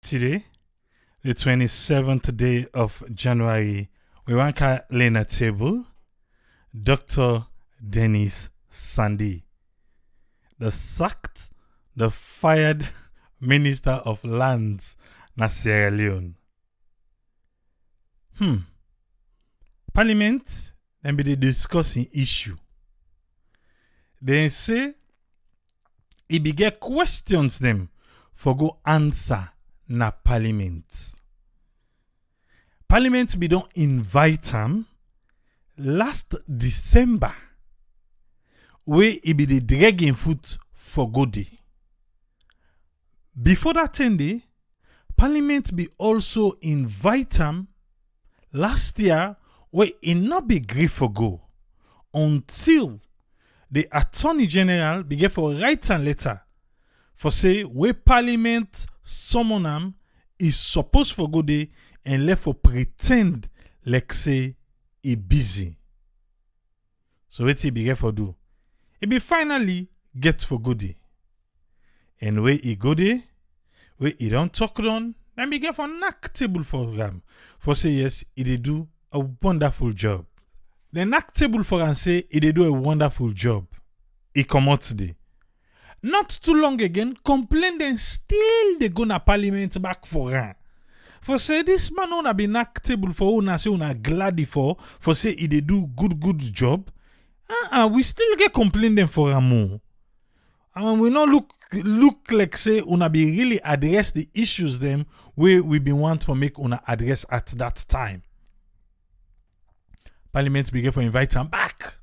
Today, the 27th day of January, we want to lay a table. Dr. Dennis Sandy, the sacked, the fired Minister of Lands na Sierra Leone. Parliament, then be the discussing issue. They say, it be get questions them for go answer na Parliament. Parliament be don't invite them last December, where it be the dragging foot for go day. Before that 10 day, Parliament be also invite them last year, where it not be agree for go until the Attorney General began for write a letter for say where Parliament summon am is supposed for go day and left for pretend like say he busy. So what he began for do? He be finally get for go day. And where he go day, where he don't talk on, then began for knock table for him. For say yes, he did do a wonderful job. The knock table for him say he did do a wonderful job. He come out today. Not too long again, complain then still they go na Parliament back for him. For say this man on be knock table for una say una glad for say he did do good job. We still get complain them for him more. And we not look like say una be really address the issues them where we been want to make una address at that time. Parliament begin for invite him back.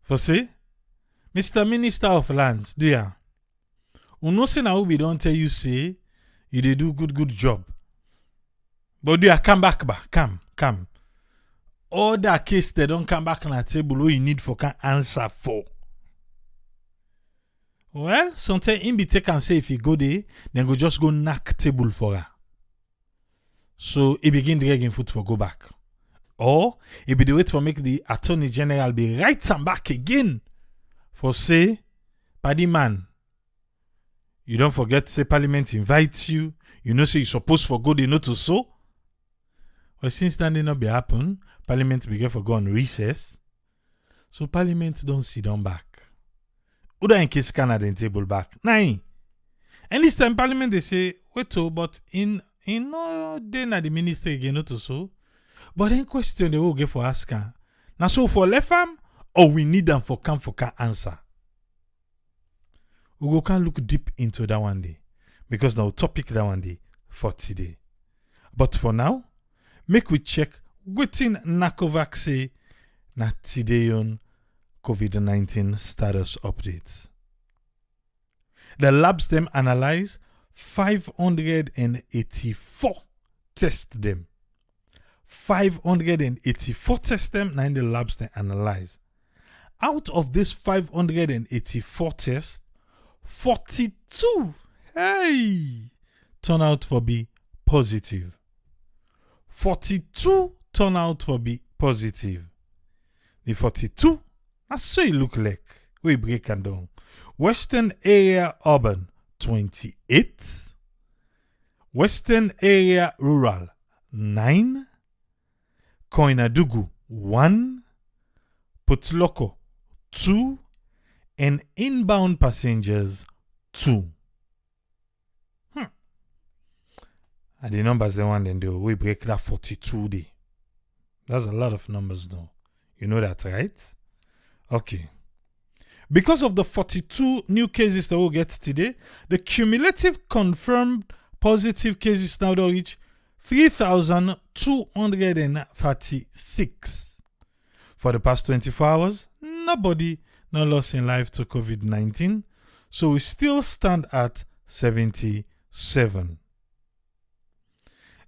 For say, Mr. Minister of Lands, dear, uno say na we don't tell you say you dey do good job. But dear, come back. Come. All that case they don't come back on the table where you need for can answer for. Well, sometimes in be take and say if you go there, then go just go knock table for her. So he begin dragging foot for go back. Or it be the wait for make the Attorney General be right and back again for say, paddy man, you don't forget say Parliament invites you. You know say you supposed for go they not to so. Well, since that did not be happen, Parliament began for go on recess. So Parliament don't sit down back. Uda in case Canada table back. Nine. And this time Parliament they say, wait but in no day na the minister again not to so. But then question they will get for asking. Now so for left arm or we need them for can answer. We go can look deep into that one day. Because now topic that one day for today. But for now, make we check waiting Nakovac say na today on COVID-19 status updates. The labs them analyze 584 test them. 584 test them, now in the labs they analyze. Out of this 584 tests, 42 turn out for be positive. 42 turn out for be positive. The 42, that's so it look like. We break and down. Western area urban 28. Western area rural 9. Koinadugu 1. Putloko 2. And inbound passengers 2. And the numbers they want then do we break that 42 day. That's a lot of numbers though. You know that, right? Okay. Because of the 42 new cases that we'll get today, the cumulative confirmed positive cases now don't reach 3,236. For the past 24 hours, nobody not lost in life to COVID-19. So we still stand at 77.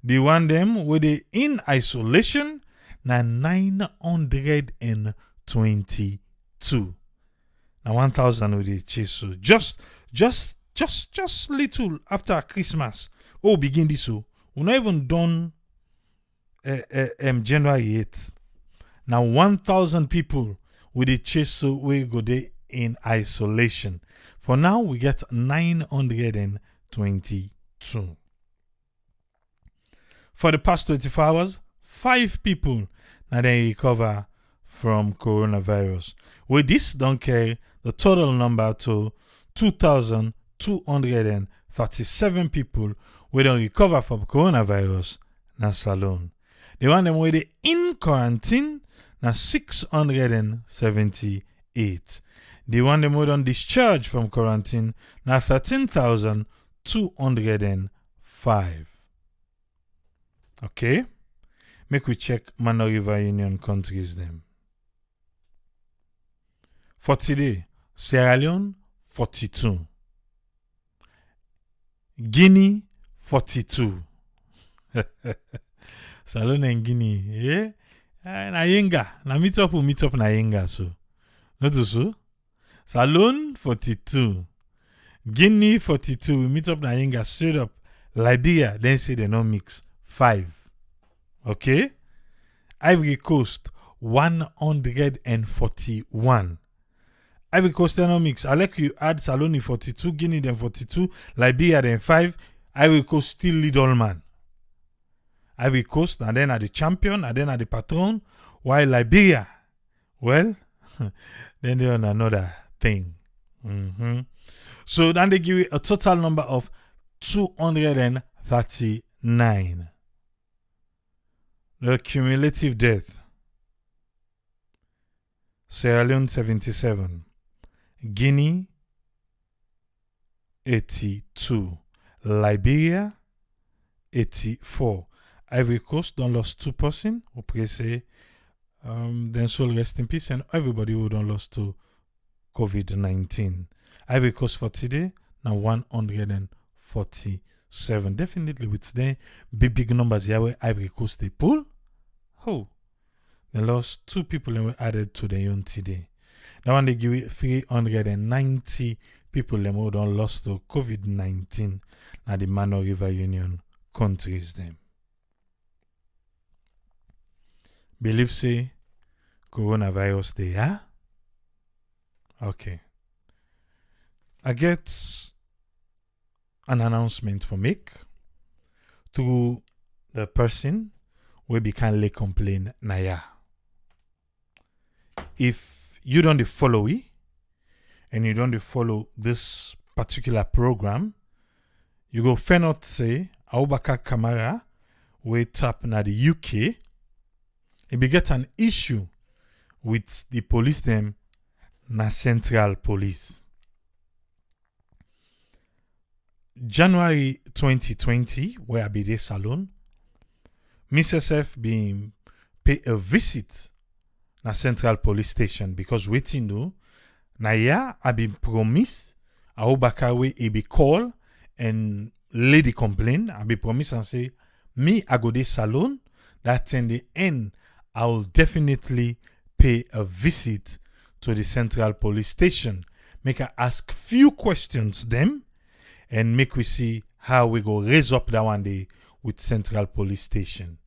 The one them with the in isolation na 922. Now 1,000 with the chase. So just little after Christmas. Oh, begin this so. We're not even done January 8th. Now 1,000 people with the chase so we go there in isolation. For now we get 922. For the past 24 hours, 5 people now they recover from coronavirus. With this, don't carry the total number to 2,237 people we don't recover from coronavirus na Salone. The one them where they in quarantine na 678. The one them where don't discharge from quarantine na 13,205. Okay? Make we check Mano River Union countries them. For today, Sierra Leone 42. Guinea 42. Salone and Guinea, eh? Na yenga, na meet up na yenga so. Not so. Salone 42. Guinea 42, we meet up na yenga straight up. Liberia, then say they no mix. 5. Okay? Ivory Coast 141. Ivory Coast no mix. I like you add Salone 42, Guinea then 42, Liberia then 5. Ivory Coast still lead all man. Ivory Coast and then are the champion and then are the patron, while Liberia, well, then they're on another thing. So then they give you a total number of 239. The cumulative death: Sierra Leone 77, Guinea 82, Liberia 84. Ivory Coast don't lost 2 person. We pray say then soul rest in peace, and everybody who don't lost to COVID-19. Ivory Coast for today now 147. Definitely with the big numbers here where Ivory Coast they pull. Oh, they lost 2 people and we added to the own today. That one they give it 390 people who don't lost to COVID-19. Now the Mano River Union countries them. Believe say coronavirus they are? Okay. I get an announcement for make to the person where we can lay complain naya. If you don't follow it and you don't follow this particular program, you go fair not say Abubakar Kamara we tap na the UK. If you get an issue with the police them na Central Police. January 2020, where I be there Salone, Mrs. F being pay a visit na Central Police Station because waiting do na ya I been promise Abubakar we he be call and lady complain. I be promise and say me I go there Salone, that in the end I will definitely pay a visit to the Central Police Station. Make I ask few questions them and make we see how we go raise up that one day with Central Police Station.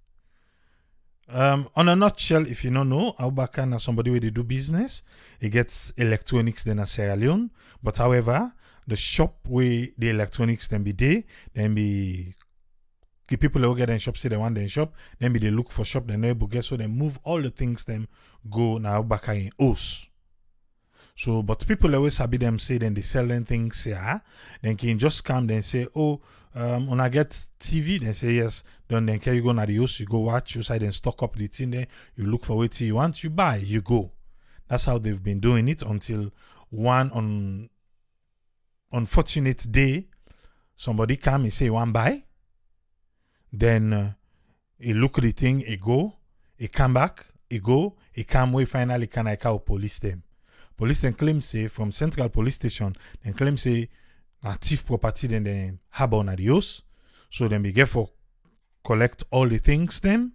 On a nutshell, if you don't know, Abubakar is somebody where they do business. He gets electronics then a Sierra Leone. But however, the shop where the electronics then be there, then be the people who get in shop say they want in shop, then be they look for shop, then they get so they move all the things them go now back in Os. So, but people always sabi them say then they sell them things here. Then can just come then say, oh, when I get TV, then say yes. Then can you go na the house, you go watch, you side and stock up the thing there. You look for what you want, you buy, you go. That's how they've been doing it until one unfortunate day, somebody come and say one buy. Then he look at the thing, he go, he come back, he go, he come away, finally can I call police them. Police then claim say from Central Police Station, then claim say a thief property then they harbor on the house. So then be get for collect all the things them.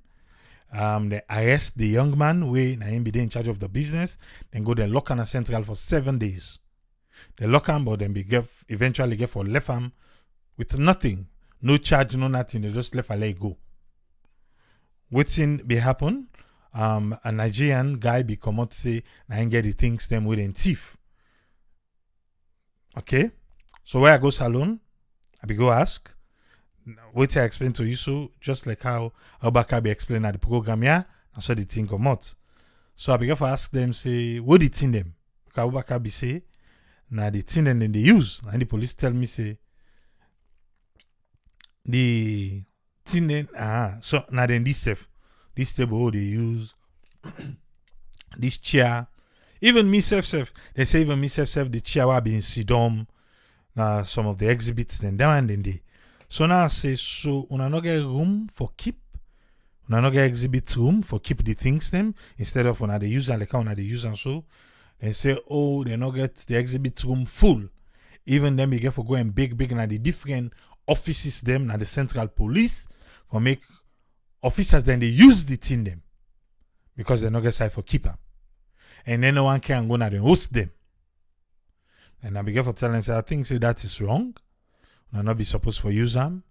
They arrest the young man where him be there in charge of the business, then go there lock on a Central for 7 days. They lock him, but then be eventually get for left him with nothing. No charge, no nothing. They just left a let go. Waiting be happen. A Nigerian guy be come out say, I ain't get the things them with a thief. Okay? So where I go Salone, I be go ask. What I explained to you, so just like how Abubakar be explained at the program, yeah, and so the thing come out. So I began to ask them, say, what the thing them? Because Abubakar be say, now the thing them they use. And the police tell me, say, the thing them, so now then this table they use, this chair, even me self, they say even me self, the chair will be in Sidom, some of the exhibits, then down and then they. So now I say, so una no get room for keep, una no get exhibit room for keep the things them, instead of una they use and like una they use and so, they say, oh, they no get the exhibit room full. Even them we get for going big na the different offices them, na the central police, for make officers then they use the thing them. Because they no get side for keeper. And then no one can go now and host them. And I began for telling say I think say that is wrong. I not be supposed to use them.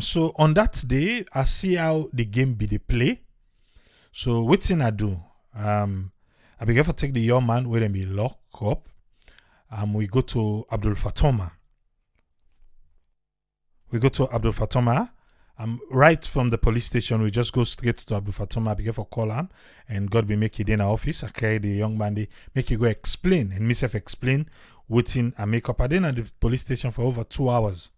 So on that day, I see how the game be the play. So what thing I do? I began for take the young man where them be locked up. We go to Abdul Fatoma. Right from the police station, we just go straight to Abdul Fatoma, begin for call him, and God be make it in our office. I carry the young man, they make you go explain, and myself explain waiting and make up. I didn't at the police station for over 2 hours.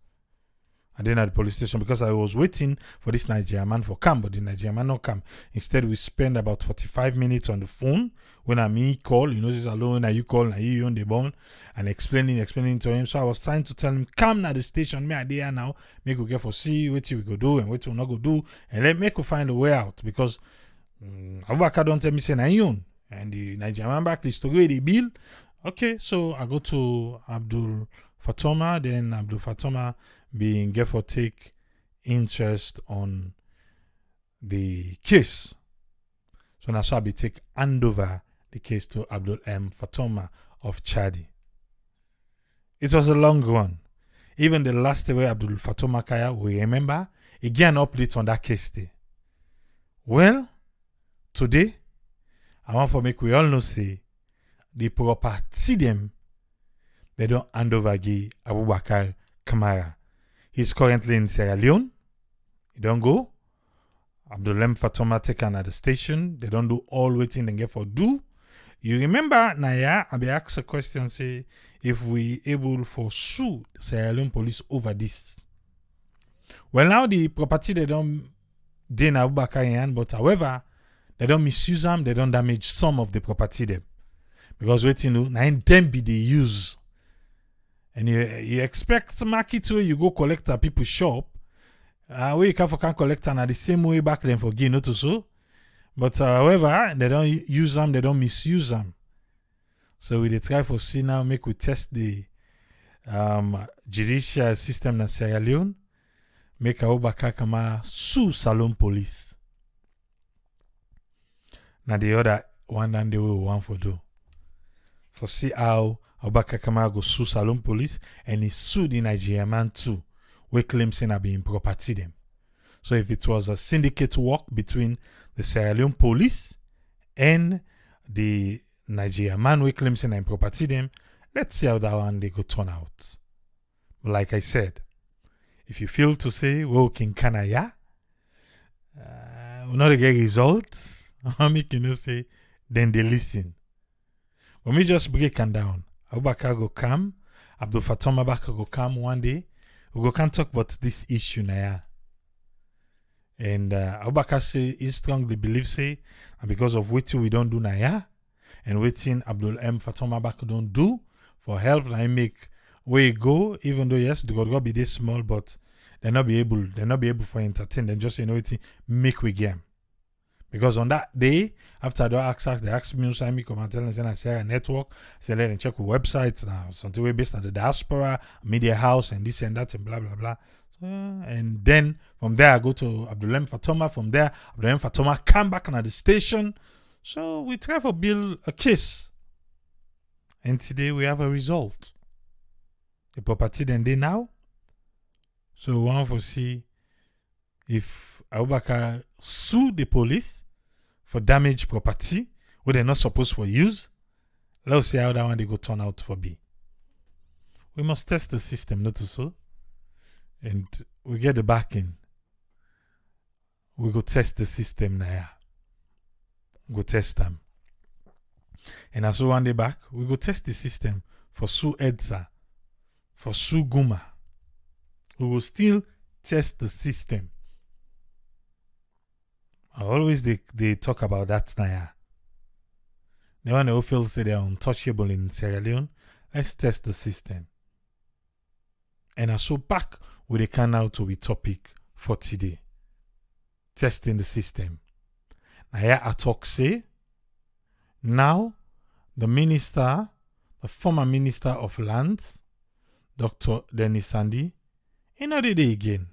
I didn't at the police station because I was waiting for this Nigerian man for come, but the Nigerian man not come. Instead, we spend about 45 minutes on the phone. When I me call, you know, this alone, now you call, now you on the phone, and explaining to him. So I was trying to tell him, come now the station, me idea now, make we get for see what we go do and what we not go do, and let make we find a way out because Abubakar don't tell me say na you and the Nigerian man back is to go the bill. Okay, so I go to Abdul Fatoma, then Abdul Fatoma being get for take interest on the case. So now so I be take hand over the case to Abdul Fatoma of Chadi. It was a long one. Even the last way Abdul Fatoma Kaya, we remember, he gave an update on that case day. Well, today, I want to make we all know say the property them, they don't hand over Guy Abubakar Kamara. He's currently in Sierra Leone. He don't go. Abdul Fatoma take another station. They don't do all waiting and get for do. You remember, Naya, I be asked a question, say, if we able for sue Sierra Leone police over this. Well, now the property, they don't gain Abubakar in hand, but however, they don't misuse them, they don't damage some of the property them. Because waiting, now them be the use. And you expect market where you go collect at people's shop, where you can collect and at the same way back then for gain, not so. But however, they don't use them, they don't misuse them. So we try for see now, make we test the judicial system in Sierra Leone, make Abubakar Kamara sue Salon police. Now the other one and the way we want for do. For see how Abubakar Kamara go sue Salon police and he sued the Nigerian man too, we claim saying I be in property them. So if it was a syndicate work between the Sierra Leone police and the Nigerian man we claim saying I in property them, let's see how that one they go turn out. But like I said, if you feel to say well King Kanaya, we not get results, I make you know say then they listen. But me just break them down. Abubakar go come, Abdul Fatoma Abubakar go come one day. We go can talk about this issue now. And Abubakar say he strongly believes say, and because of what we don't do now, and waiting Abdul Fatoma Abubakar don't do for help, I make way go. Even though yes, the God be this small, but they not be able for entertain. Then just make we game. Because on that day, after the access, they asked me to come and tell them I say a network, say let them check with websites now, something way based on the diaspora, media house, and this and that and blah blah blah. So, and then from there I go to Abdul Fatoma. From there, Abdul Fatoma come back on the station. So we try to build a case. And today we have a result. The property then they now. So we want to see if Abubakar sue the police for damaged property where they're not supposed to use. Let's see how that one they go turn out for be. We must test the system, not so. and we get the backing. We go test the system now. Go test them. And as we one day back, we go test the system for Su Edsa, for Su Guma. We will still test the system. Always they talk about that now. The one who feels say they're untouchable in Sierra Leone, let's test the system. And I so back with the can now to the topic for today. Testing the system. Now here I talk say, now the former Minister of Lands, Dr. Denis Sandi, another day again.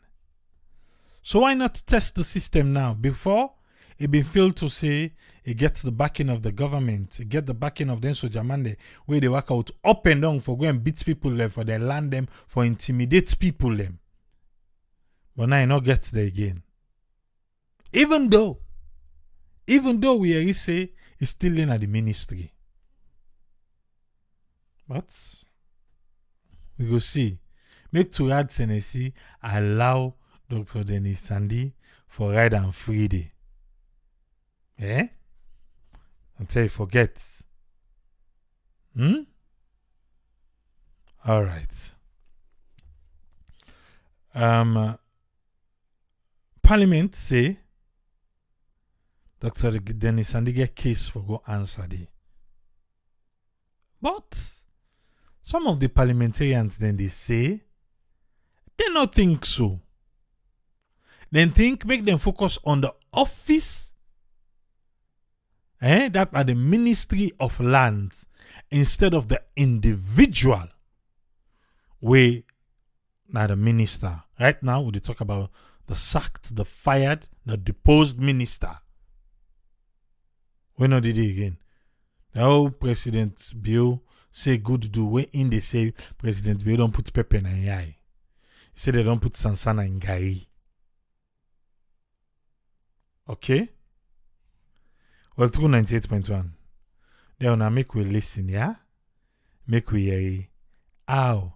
So why not test the system now? Before, it been failed to say it gets the backing of the government, it get the backing of them Sojamande, where they work out up and down for go and beat people them, for they land them, for intimidate people them. But now it not gets there again. Even though we already say it's still in at the ministry. But we go see. Make to add Tennessee allow Dr. Denis Sandi for ride and free day. Eh? Until you forget. All right. Parliament say Dr. Denis Sandi get case for go answer day. But some of the parliamentarians then they say they not think so. Then think make them focus on the office that are the Ministry of Lands instead of the individual way now the minister. Right now we talk about the sacked, the fired, the deposed minister. We not did it again. The whole presidentbio say good do when in they say presidentbio don't put pepper in eye. He say they don't put sansana in gari. Okay? Well, through 98.1. Then now make we listen, yeah? Make we hear how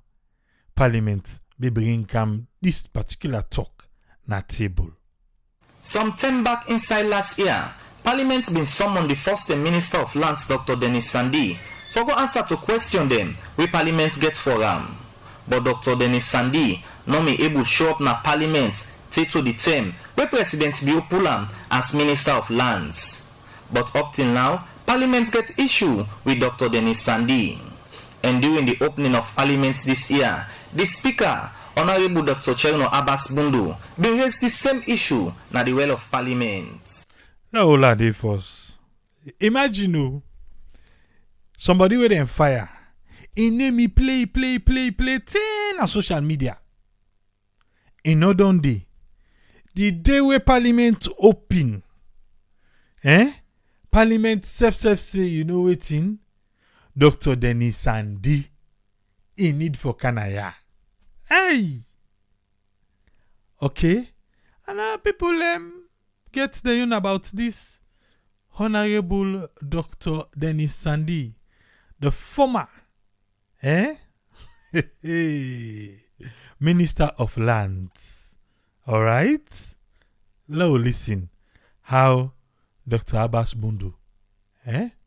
Parliament be bring come this particular talk na table. Some time back inside last year, Parliament been summoned the first Minister of Lands, Dr. Denis Sandi, for go answer to question them we Parliament get for But Dr. Denis Sandi no me able show up na Parliament take to the term where presidentbio pull am as Minister of Lands. But up till now, Parliament get issue with Dr. Denis Sandi. And during the opening of Parliament this year, the Speaker, Honorable Dr. Cherno Abbas Bundu, been raised the same issue na the well of Parliament. No, lady first. Imagine somebody with them fire. In name me play 10 on social media. In other day, the day where Parliament open, Parliament self say, you know waiting, Dr. Denis Sandi, in need for Kanaya. Hey! Okay? And people get the about this. Honorable Dr. Denis Sandi, the former Minister of Lands. Alright? Now listen how Dr. Abbas Bundu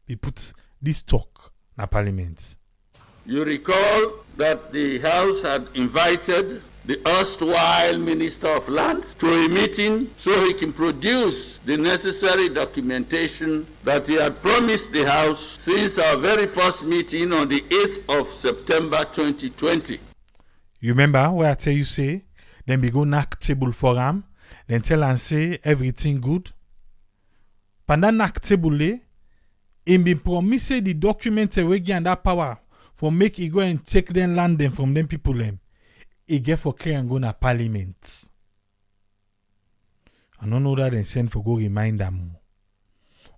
he put this talk na Parliament. You recall that the House had invited the erstwhile Minister of Lands to a meeting so he can produce the necessary documentation that he had promised the House since our very first meeting on the 8th of September 2020. You remember where I tell you say, then we go knock table for him, then tell and say everything good? Pendant knock table, he be promise the document we get that power for make he go and take them land them from them people them. He get for carry and go na Parliament. I don't know that they send for go remind them.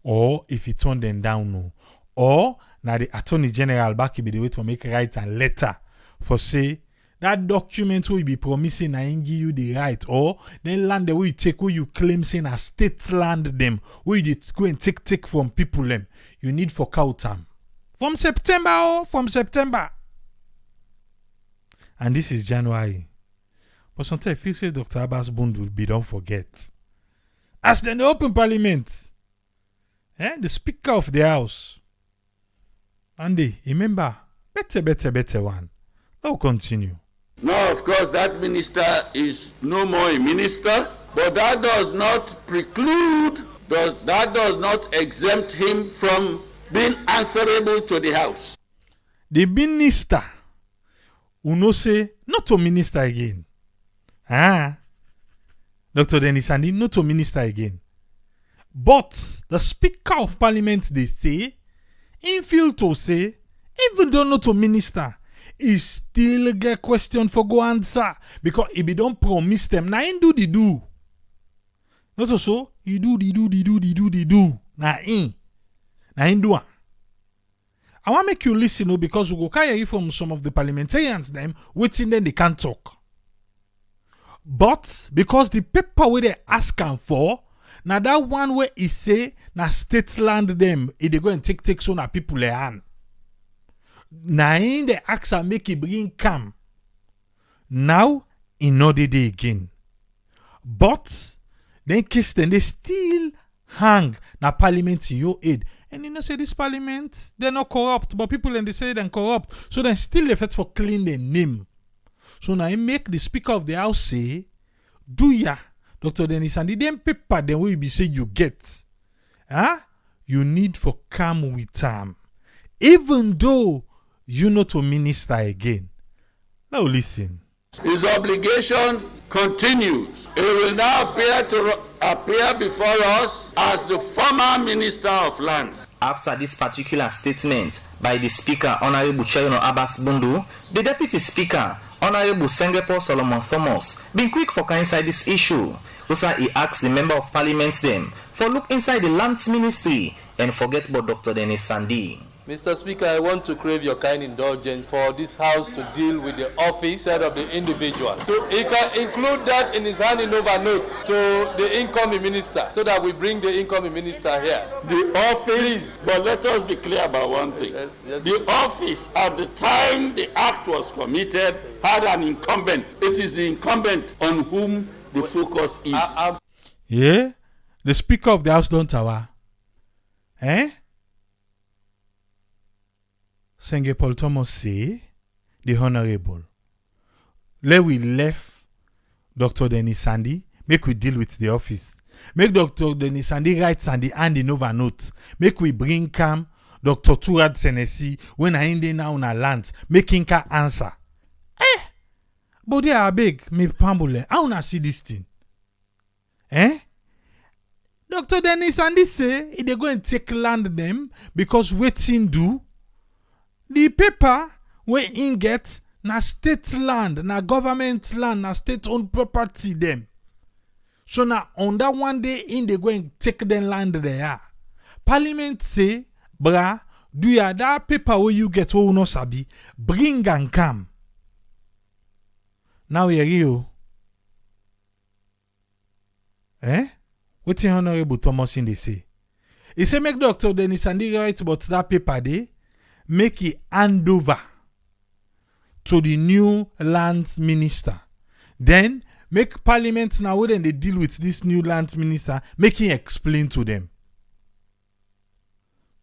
Or if he turn them down no. Or now the Attorney General back be the way to make write a letter for say that document will be promising and give you the right, or then land the way you take where you claim saying a state land them where you go and take from people them. You need for cow time. From September. And this is January. But sometimes I feel say Dr. Abbas Bundu will be don't forget. As then the open parliament, the speaker of the house. Andy, remember, better one. Now continue. Now, of course, that minister is no more a minister, but that does not preclude, that does not exempt him from being answerable to the house. The minister, who no say, not to minister again. Dr. Dennis Sandi, not to minister again. But the speaker of parliament, they say, in feel to say, even though not to minister, he still get question for go answer. Because if he don't promise them, now he do the do. Not so, he do the do. Now he do. I want to make you listen, because we go carry from some of the parliamentarians, them waiting then they can't talk. But because the paper where they ask him for, now that one where he say na state land them, they go and take so na people le hand. Now in the ask and make it bring come. Now in no day again. But then case then they still hang na parliament in your aid. And you know say this parliament, they're not corrupt, but people and they say they're corrupt. So then still the effort for clean their name. So now I make the speaker of the house say, do ya, Dr. Dennis Sandi, them paper then will be say you get. You need for come with time. Even though you not to minister again. Now listen. His obligation continues. He will now appear before us as the former Minister of Lands. After this particular statement by the Speaker, Honorable Cherino Abbas Bundu, the Deputy Speaker, Honorable Sengepo Solomon Thomas, been quick for inside this issue. Also, he asked the Member of Parliament them for look inside the Lands Ministry and forget about Dr. Dennis Sandi. Mr. Speaker, I want to crave your kind indulgence for this House to deal with the office instead of the individual. He can include that in his handing over notes to the incoming minister so that we bring the incoming minister here. The office, but let us be clear about one thing. Yes. The office, at the time the act was committed, had an incumbent. It is the incumbent on whom the focus is. Yeah? The Speaker of the House don't tower. Senge Paul Thomas say, the Honorable, let we left Dr. Dennis Sandi, make we deal with the office. Make Dr. Dennis Sandi write Sandi hand in over notes. Make we bring come Dr. Turad Senesi when I in now on a land, making ka answer. But they are big, me pambule. I wanna see this thing. Dr. Dennis Sandi say, they go and take land them because waiting do. The paper where in get na state land, na government land, na state owned property them. So now on that one day in they go and take the land there. Parliament say, bra, do ya that paper where you get who no sabi, bring and come. Now here you. What the Honorable Thomas in they say? He say make Dr. Dennis Sandi write about that paper there. Make it hand over to the new lands minister. Then make parliament now when they deal with this new lands minister, make him explain to them.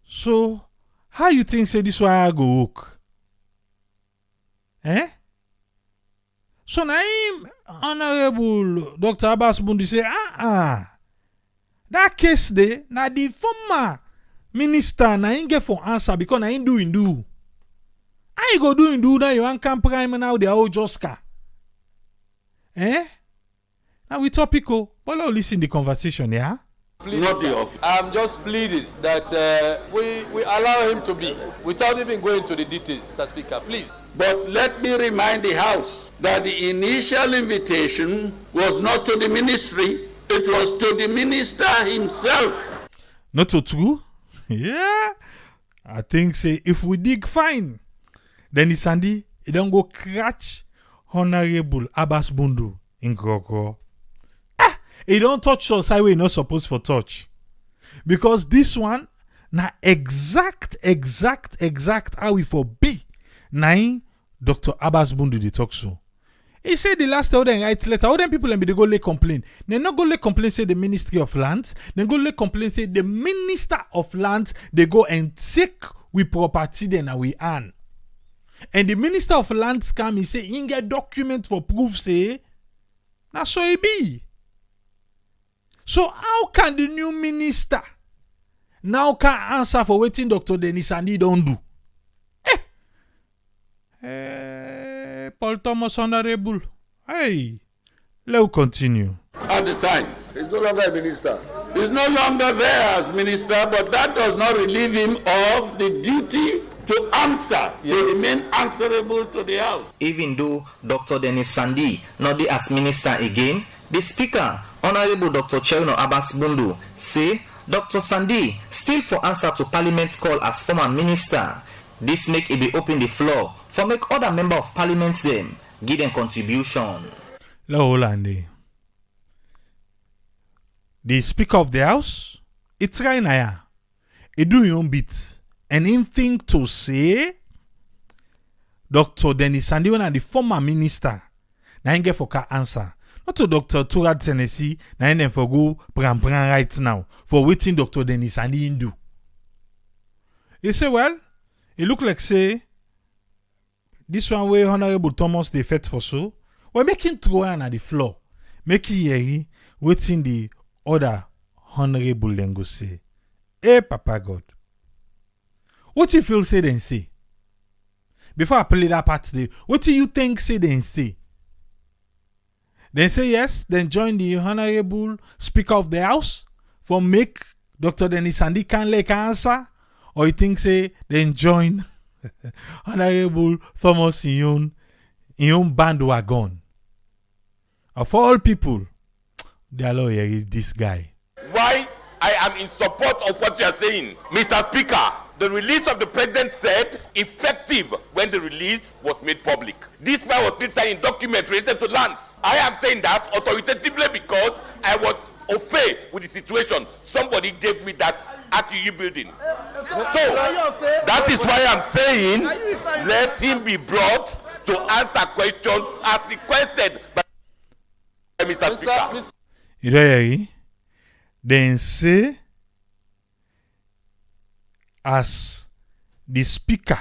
So how you think say this why I go work? So now him Honorable Dr. Abbas Bundu say, that case there, na the former minister na him get for answer because na him do. How you go do now you want camp prime now they all just car. Now we topical, but let's listen the conversation, yeah? Not the office. I'm just pleading that we allow him to be without even going to the details, Mr. Speaker, please. But let me remind the House that the initial invitation was not to the ministry, it was to the minister himself. Not so true? Yeah. I think say if we dig fine, then Sandi, it don't go catch Honorable Abbas Bundu in Groko. It don't touch us highway not supposed for touch. Because this one, na exact how we for be. Nine Dr. Abbas Bundu they talk so. He said the last time they write letter, all them people and be they go lay complain. They not go lay complain say the Ministry of Lands. They go lay complain say the Minister of Lands. They go and take we property then and we earn. And the Minister of Lands come, he say, he get document for proof, say, that's so it be. So how can the new minister now can answer for waiting Dr. Dennis Sandi don't do? Paul Thomas Honorable. Hey, let's continue. At the time, He's no longer a minister. he's no longer there as minister, but that does not relieve him of the duty to answer, to remain answerable to the House. Even though Dr. Dennis Sandi not there as minister again, the Speaker, Honorable Dr. Cherno Abbas Bundu, say Dr. Sandi still for answer to Parliament's call as former minister. This make it be open the floor for make other member of Parliament them give them contribution. Holande. The Speaker of the House, it's right now. He do your own bit. Anything to say? Dr. Dennis Sandi, when the former minister, now he get for ka answer. Not to Dr. Turad Tennessee, now he for go pran right now for waiting Dr. Dennis Sandi do. He say, well, it look like say this one way Honorable Thomas they fet for so. We're making throw on at the floor, making yeri waiting the other Honorable then go say, hey Papa God. What you feel say then say? Before I play that part today, what do you think say then say? Then say yes, then join the Honorable Speaker of the House for make Dr. Dennis Sandi can like answer? Or you think say then join Honorable Thomas in your bandwagon? Of all people, they are lawyer this guy. Why I am in support of what you are saying, Mr. Speaker. The release of the president said effective when the release was made public. This man was still signing documents related to lands. I am saying that authoritatively because I was au fait with the situation. Somebody gave me that RTU building. So that is why I'm saying let him be brought to answer questions as requested by Mr. Speaker. You know, then say as the speaker,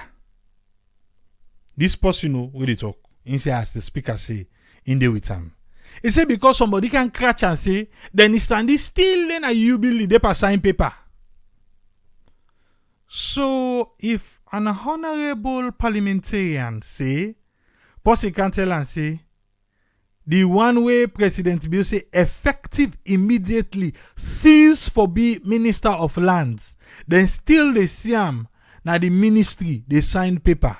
this person who will talk, he say as the speaker say in the with him. He say because somebody can catch and say, then he standing still in a you building they pass sign paper. So if an honorable parliamentarian say, person can tell and say, the one way presidentbio say effective immediately cease for be minister of lands, then still they see him now the ministry they sign paper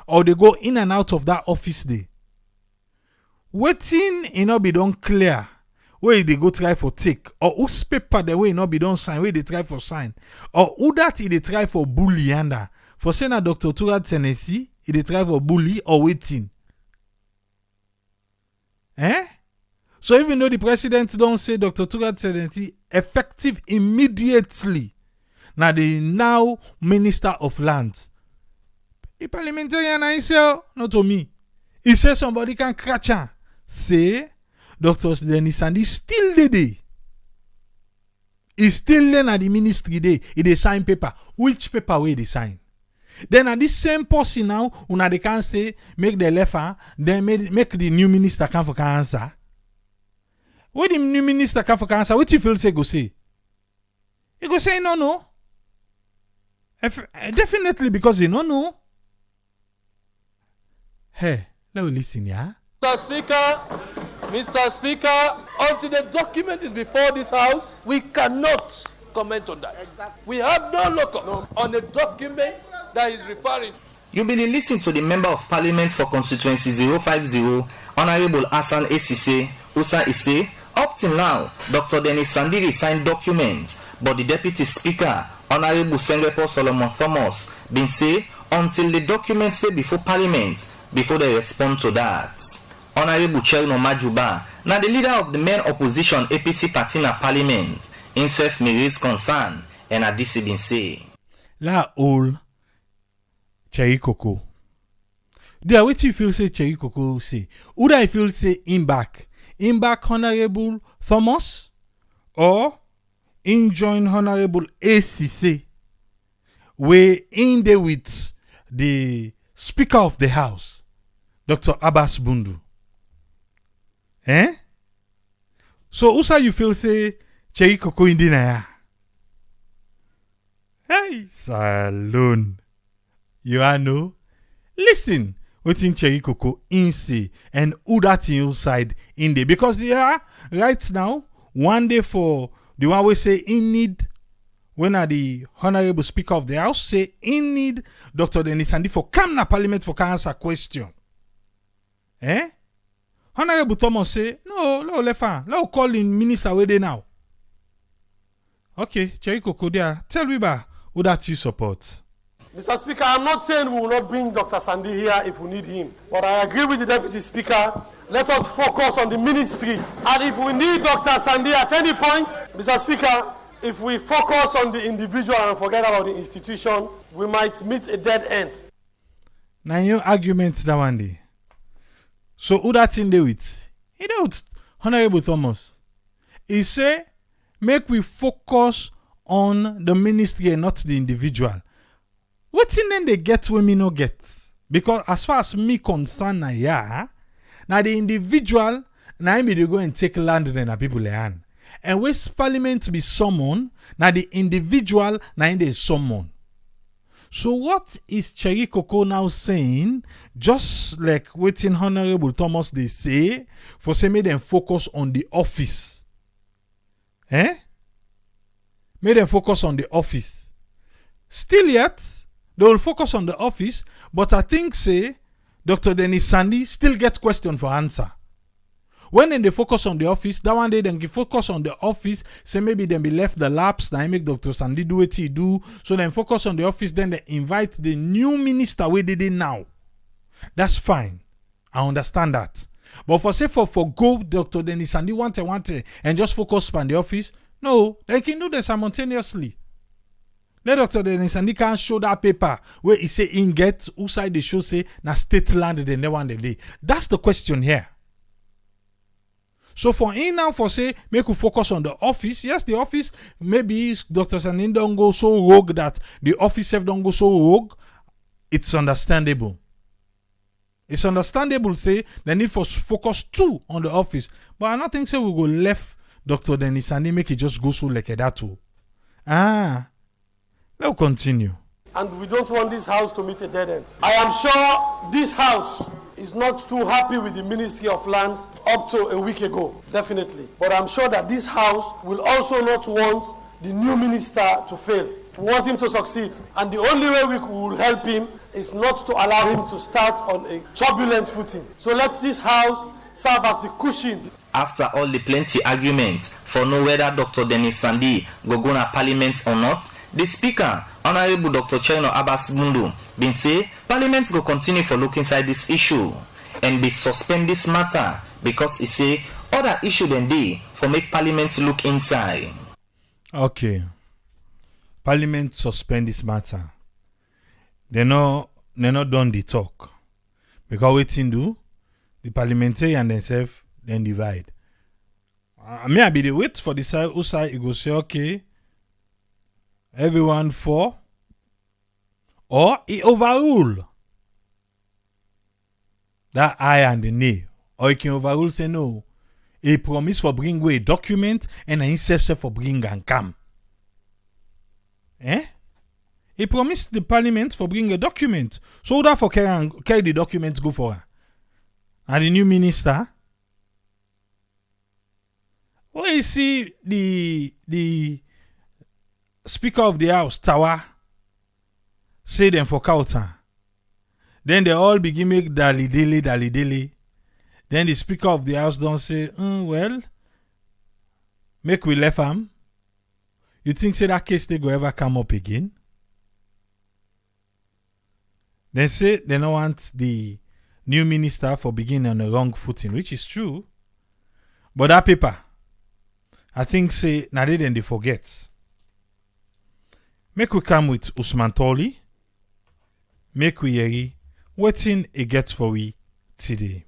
or they go in and out of that office day. Waiting it not be done clear where they go try for take or whose paper the way it not be done sign where they try for sign or who that they try for bully under for saying that Dr. Turad Tennessee they try for bully or waiting. So even though the president don't say Dr. Turad Tennessee effective immediately, now the now minister of lands, the parliamentarian I say not to me. He says somebody can catch her. Say Dr. Dennis Sandi still the He's still there at the ministry day. He dey sign paper. Which paper will they sign? Then at this same person now, una they can say make the left hand, then make the new minister come for answer. When the new minister come for answer, what you feel say go say? He go say no. Definitely because he no. Hey, let me listen, yeah. Mr. Speaker, until the document is before this House, we cannot comment on that. Exactly. We have no locus on a document that is referring. You been listening to the Member of Parliament for Constituency 050, Honorable Hassan Esise, Usa Ise. Up till now, Dr. Dennis Sandi signed documents, but the Deputy Speaker, Honorable Sengepo Solomon Thomas, been say until the documents stay before Parliament, before they respond to that. Honorable Cherno Majuba, now the leader of the main opposition APC party in Parliament, himself may raise concern, and Adisi been say. La all Chai Koko. There, what you feel say Cherry Coco say? Who do I feel say in back? In back Honorable Thomas or in join Honorable ACC? We in there with the Speaker of the House, Dr. Abbas Bundu. Eh? So who say you feel say Cherry Coco in dinner? Hey, Salon. You are no? Listen, waiting Cherry Coco in say and who that in your side in there. Because they are right now, one day for the one we say in need, when are the Honorable Speaker of the House say in need Dr. Denis Sandi for come na Parliament for answer question. Eh? Honorable Thomas say, no, let's call in minister where they now. Okay, Cherry Coco there. Tell me about who that you support. Mr. Speaker, I'm not saying we will not bring Dr. Sandi here if we need him. But I agree with the Deputy Speaker. Let us focus on the ministry. And if we need Dr. Sandi at any point, Mr. Speaker, if we focus on the individual and forget about the institution, we might meet a dead end. Now your arguments that one day. So who that in there with? He there with Honorable Thomas. He say, make we focus on the ministry and not the individual. What in then they get when me no get? Because as far as me concerned now the individual, now me they go and take land then the people land. And West Parliament be someone, now the individual, now they someone. So what is Cherry Coco now saying? Just like waiting Honorable Thomas they say, for say make them focus on the office. Eh? Make them focus on the office. Still yet, they will focus on the office, but I think say Dr. Denis Sandi still get question for answer. When then they focus on the office, that one day then they focus on the office, say maybe then be left the laps, now make Dr. Sandi do what he do. So then focus on the office, then they invite the new minister where they did now. That's fine. I understand that. But for say for go Dr. Denis Sandi want and just focus on the office, no, they can do that simultaneously. Let Dr. Denis Sandi can show that paper where he say in get who side the show say na state land they never want the day. That's the question here. So for in now for say make we focus on the office. Yes, the office maybe Dr. Sandi don't go so rogue that the office self don't go so rogue. It's understandable. It's understandable say they need for focus too on the office. But I don't think say we go left Dr. Denis Sandi make it just go so like that too. Let's continue. And we don't want this house to meet a dead end. I am sure this house is not too happy with the Ministry of Lands up to a week ago, definitely. But I'm sure that this house will also not want the new minister to fail. We want him to succeed. And the only way we will help him is not to allow him to start on a turbulent footing. So let this house serve as the cushion. After all the plenty arguments for know whether Dr. Denis Sandi go na Parliament or not, the Speaker, Honorable Dr. Cherno Abbas Bundu, been say Parliament go continue for look inside this issue and be suspend this matter because he say other issue than they for make Parliament look inside. Okay. Parliament suspend this matter. They not done the talk. Because waiting do the parliamentarian themselves then divide. I be the wait for the side who side it go say okay. Everyone for or he overrule that I and the nay. Or he can overrule say no. He promise for bring away document and he self for bring and come. He promised the parliament for bring a document. So that for carry the documents go for her. And the new minister. Well, you see the Speaker of the House, Tawa, say them for counter. Then they all begin make dally dilly. Then the Speaker of the House don't say, well, make we left him. You think say that case they go ever come up again? They say they don't want the new minister for beginning on the wrong footing, which is true. But that paper, I think say now they forget. Make we come with Usman Toli. Make we hear Waiting it gets for we today.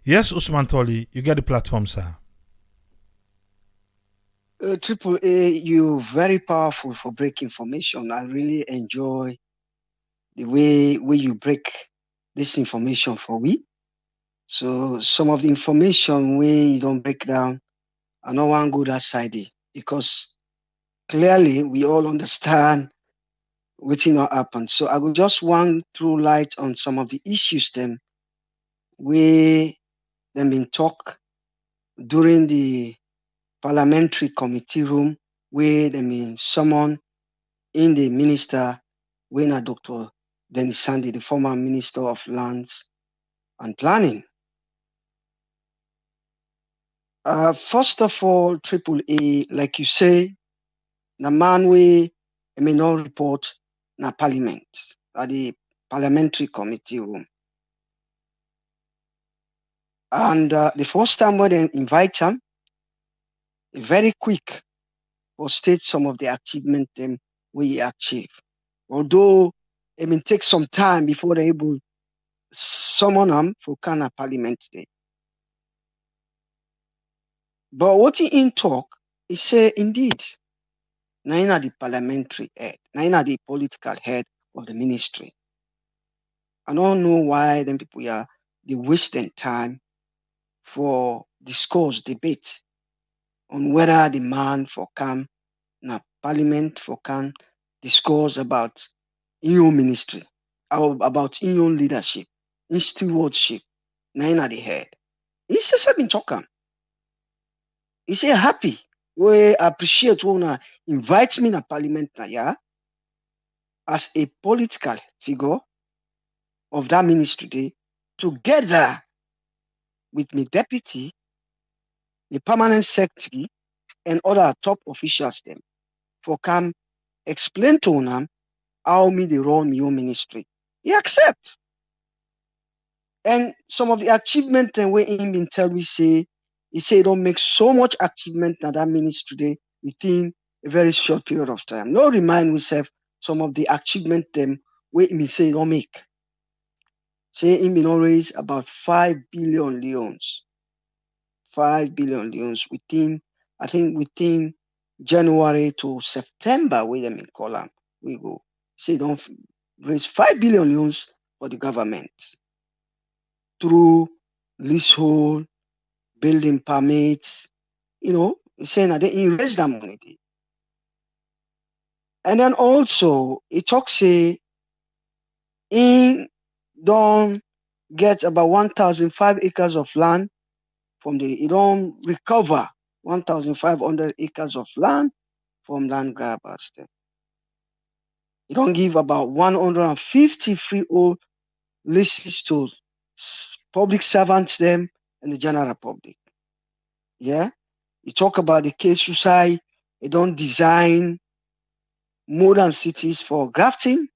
Yes, Usman Toli, you get the platform, sir. Triple A, you very powerful for break information. I really enjoy the way you break this information for we. So some of the information we don't break down, I no one go that side because clearly we all understand what's not happen. So I will just want throw light on some of the issues them we them been talk during the parliamentary committee room where they been summon in the minister when Dr. Dennis Sandy, the former Minister of Lands and Planning. First of all, Triple A, like you say, the man we may not report na parliament at the parliamentary committee room. And the first time when they invite him, very quick or state some of the achievement them we achieve. Although it may take some time before they're able to summon them for kind of parliament day. But what he in talk, he say indeed, now the parliamentary head, now the political head of the ministry. I don't know why them people are they wasting time for discourse, debate on whether the man for come na parliament for can discourse about in your ministry, or about in your leadership, in stewardship, now the head. He says I've been talking. He say happy. We appreciate when invite me to parliament na yeah, as a political figure of that ministry day, together with my deputy, the permanent secretary, and other top officials them for come explain to them how me they run my own ministry. He accept. And some of the achievement and way him been tell we say, he say he don't make so much achievement in that ministry day within a very short period of time. No remind yourself some of the achievement them where him say he don't make. Say him been raise about 5 billion leons. 5 billion leons within, I think within January to September, where them in column we go. Say don't raise 5 billion leons for the government through leasehold, building permits, saying that they raise that money. And then also it talks say he don't get about 1,005 acres of land from he don't recover 1,500 acres of land from land grabbers. He don't give about 150 freehold leases to public servants them and the general public. Yeah. You talk about the case suicide, they don't design modern cities for grafting.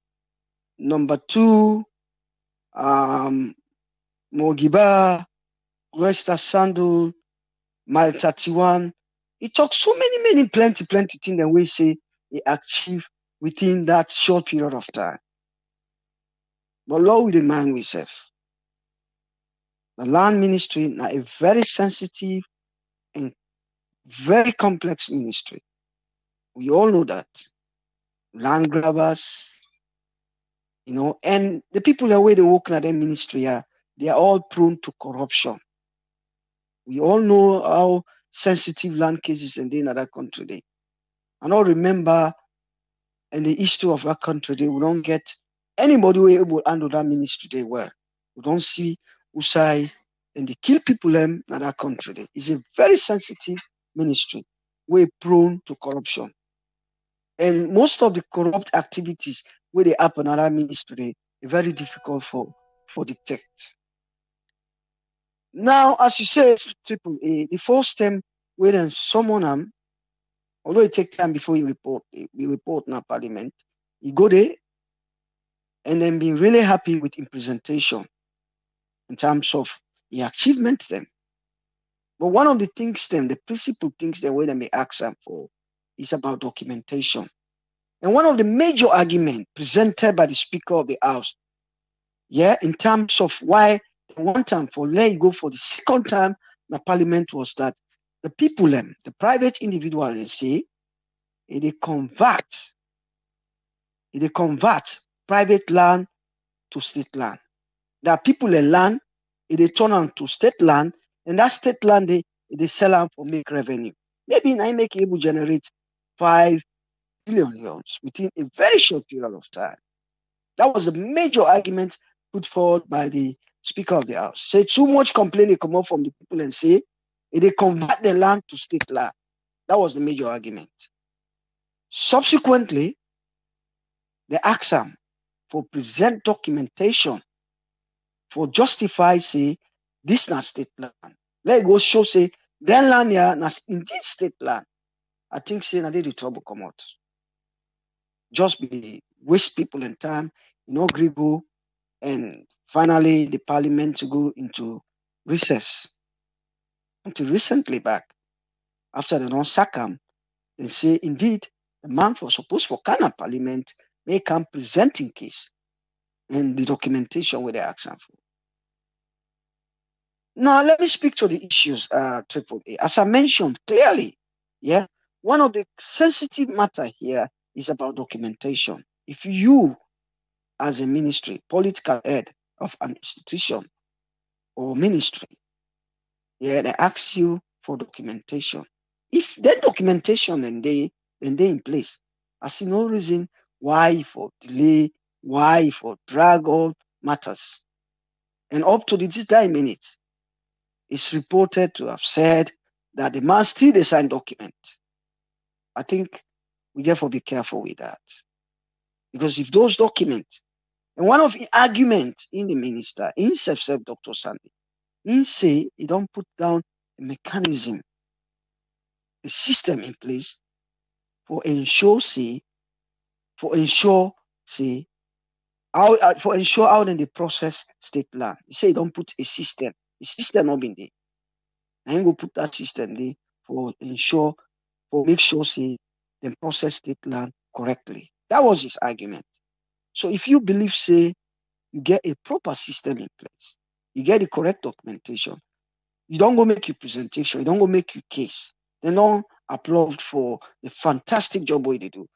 Number 2, Mogiba, Wester Sandal, Mile 31. It talks so many, plenty things that we say he achieve within that short period of time. But Lord, we remind ourselves, the land ministry is a very sensitive and very complex ministry. We all know that. Land grabbers, and the people that way they work in that ministry they are all prone to corruption. We all know how sensitive land cases and in that country they. And I remember in the history of that country they we don't get anybody who able to handle that ministry they well. We don't see Usai and they kill people in that country. They. It's a very sensitive ministry. We're prone to corruption. And most of the corrupt activities where they happen in that ministry are very difficult for detect. Now, as you say, Triple A, the first time where then someone although it takes time before you report, we report in our parliament, you go there and then be really happy with his presentation in terms of the achievements them. But one of the things them, the principal things that where they may ask them for is about documentation. And one of the major arguments presented by the Speaker of the House Yeah, in terms of why the one time for let it go for the second time the parliament was that the people, the private individual, they say, they convert private land to state land. There are people in land, they turn on to state land, and that state land they sell out for make revenue. Maybe now make able to generate 5 billion leones within a very short period of time. That was the major argument put forward by the Speaker of the House. Say too much complaining come up from the people and say they convert the land to state land. That was the major argument. Subsequently, they asked him for present documentation for justify say this not state land. Let it go show say then land here na indeed state land. I think say na the trouble come out. Just be waste people in time, agree go, and finally the parliament to go into recess. Until recently back, after the non-sack him, they say indeed the man was supposed for kind of parliament may come presenting case and the documentation where they ask him for. Now let me speak to the issues, Triple A. As I mentioned clearly, one of the sensitive matter here is about documentation. If you, as a ministry, political head of an institution or ministry, they ask you for documentation. If that documentation and they in place, I see no reason why for delay, why for drag out matters. And up to this minute, it's reported to have said that the man still the signed document. I think we therefore be careful with that. Because if those documents, and one of the arguments in the minister, in self Dr. Sandy, he say he don't put down a mechanism, a system in place for ensure how in the process state land. He say he don't put a system up in there. And he will put that system there for make sure the process state land correctly. That was his argument. So if you believe you get a proper system in place, you get the correct documentation, you don't go make your presentation, you don't go make your case, then don't applaud for the fantastic job what they do.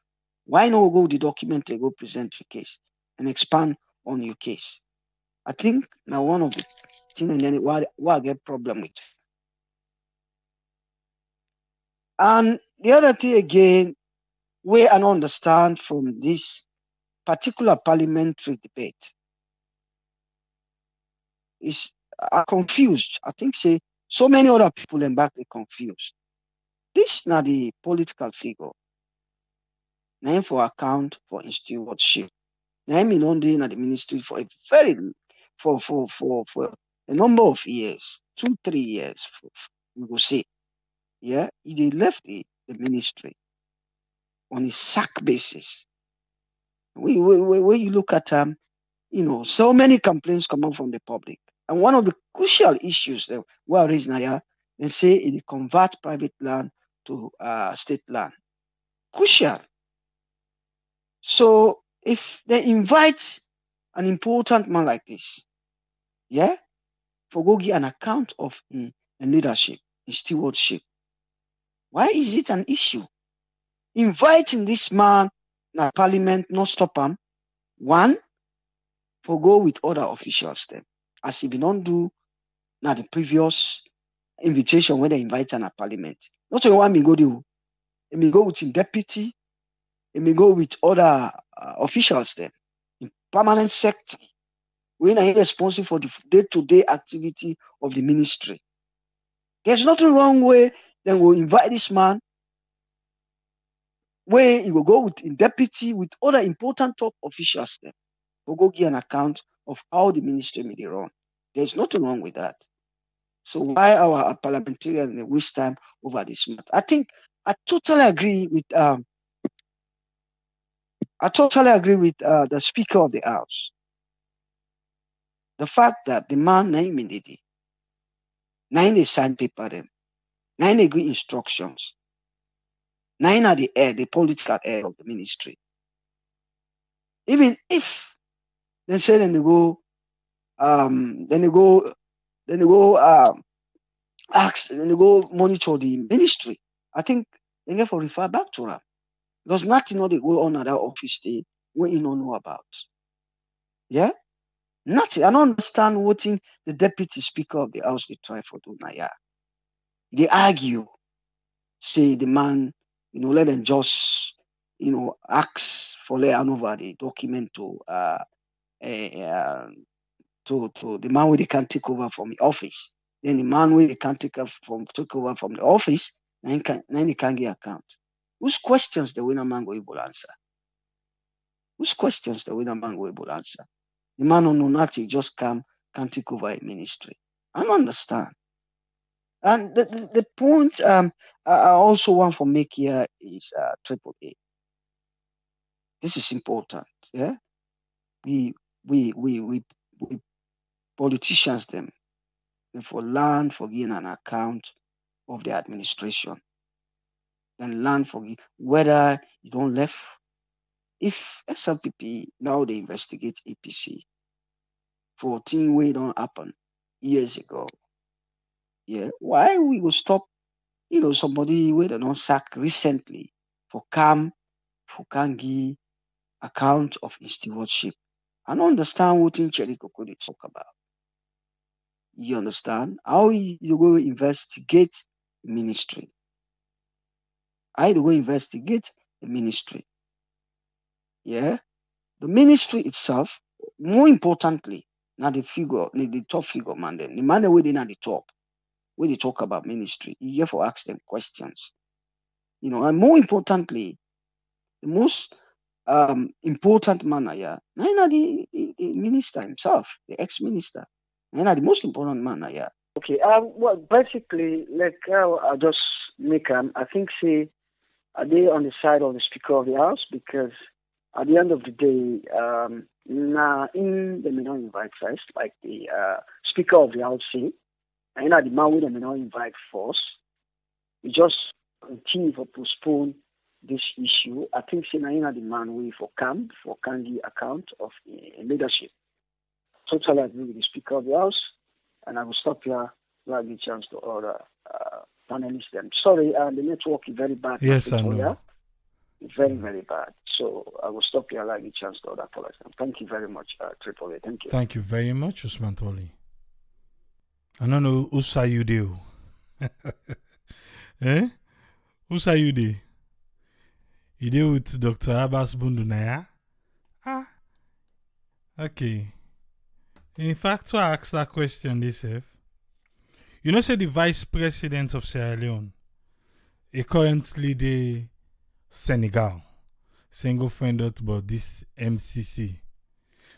Why not go the document and go present your case and expand on your case? I think now one of the things why I get problem with. And the other thing again, where I don't understand from this particular parliamentary debate is I'm confused. I think so many other people in back they confused. This now the political figure. Name for account for his stewardship. Name in only in the ministry for a number of years, 2-3 years, we will say. Yeah, he left the ministry on a sack basis. When you look at so many complaints come out from the public. And one of the crucial issues that were raised now, they say it convert private land to state land. Crucial. So if they invite an important man like this, for go give an account of in leadership, in stewardship, why is it an issue? Inviting this man na parliament not stop him. One, for go with other officials then. As if you don't do now the previous invitation when they invite an parliament. Not only one me go do, it may go with him deputy, it may go with other officials then. In permanent secretary, when I responsible for the day-to-day activity of the ministry. There's nothing wrong with then we'll invite this man where he will go with in deputy with other important top officials then. We'll go give an account of how the ministry may be run. There's nothing wrong with that. So why our parliamentarians waste time over this matter? I think I totally agree with the Speaker of the House. The fact that the man name in the day, 9 they sign paper them, 9 they give instructions, 9 are the political head of the ministry. Even if they say then they go Then they go ask, then they go monitor the ministry. I think they get for refer back to them because nothing they go on at that office they what you don't know about. Yeah, nothing. I don't understand what the deputy speaker of the house they try for do now. Yeah, they argue, say the man, let them just, ask for let hand over the document to the man where they can't take over from the office. Then the man where they can't take over from the office, then he can't get account. Whose questions the winner man go able to answer? Whose questions the winner man go able to answer? The man who know nothing just can't take over a ministry. I don't understand. And the point I also want to make here is triple A. This is important. Yeah, we politicians them for learn for getting an account of the administration. Then learn for whether you don't left. If SLPP now they investigate APC for a thing where it don't happen years ago. Yeah, why we will stop, somebody where they don't sack recently for can give account of his stewardship. I don't understand what in Cherry Coco they talk about. You understand? How you go investigate the ministry? How you go investigate the ministry? Yeah, the ministry itself, more importantly, now the top figure man, then the man within at the top, where they talk about ministry, you have to ask them questions. And more importantly, the most important man here, now the minister himself, the ex-minister, now the most important man here. Okay, well, basically, like I just make I think say, are they on the side of the Speaker of the House? Because at the end of the day, they may not invite first, like the Speaker of the House say, and the man they may not invite first. We just continue to postpone this issue. I think say the man way for Kangi account of leadership. Totally agree with the Speaker of the House, and I will stop here so I get a chance to other panelists. Them. Sorry, the network is very bad. Yes, I know. It's very, very bad. So I will stop here. I'll give a chance to other callers. Thank you very much, Triple A. Thank you. Thank you very much, Usman Toli. I don't know who say you do. Eh? Who say you do? You deal with Dr. Abbas Bundunaya? Ah. Okay. In fact, to ask that question, this say the Vice President of Sierra Leone is currently the Senegal, single friend out about this MCC.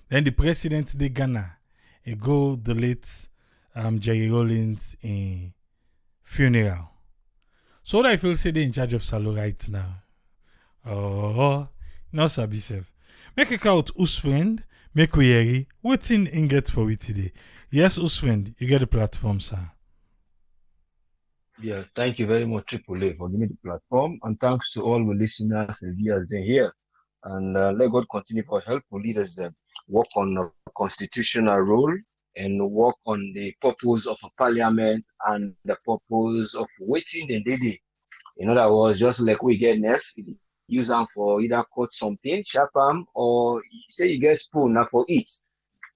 Then the President of Ghana, he go the late Jerry Rawlings in funeral. So what I feel say they in charge of Salo right now. Oh, no sabi sef. Make a call to us friend. Make we hear what's in get for we today. Yes, us friend, you get the platform, sir. Yeah, thank you very much, Triple A, for giving me the platform, and thanks to all the listeners and viewers in here. And let God continue for help for leaders work on the constitutional role and work on the purpose of a parliament and the purpose of waiting the day. In other words, just like we get Nef, use them for either cut something, sharp them, or say you get spoon now for eat.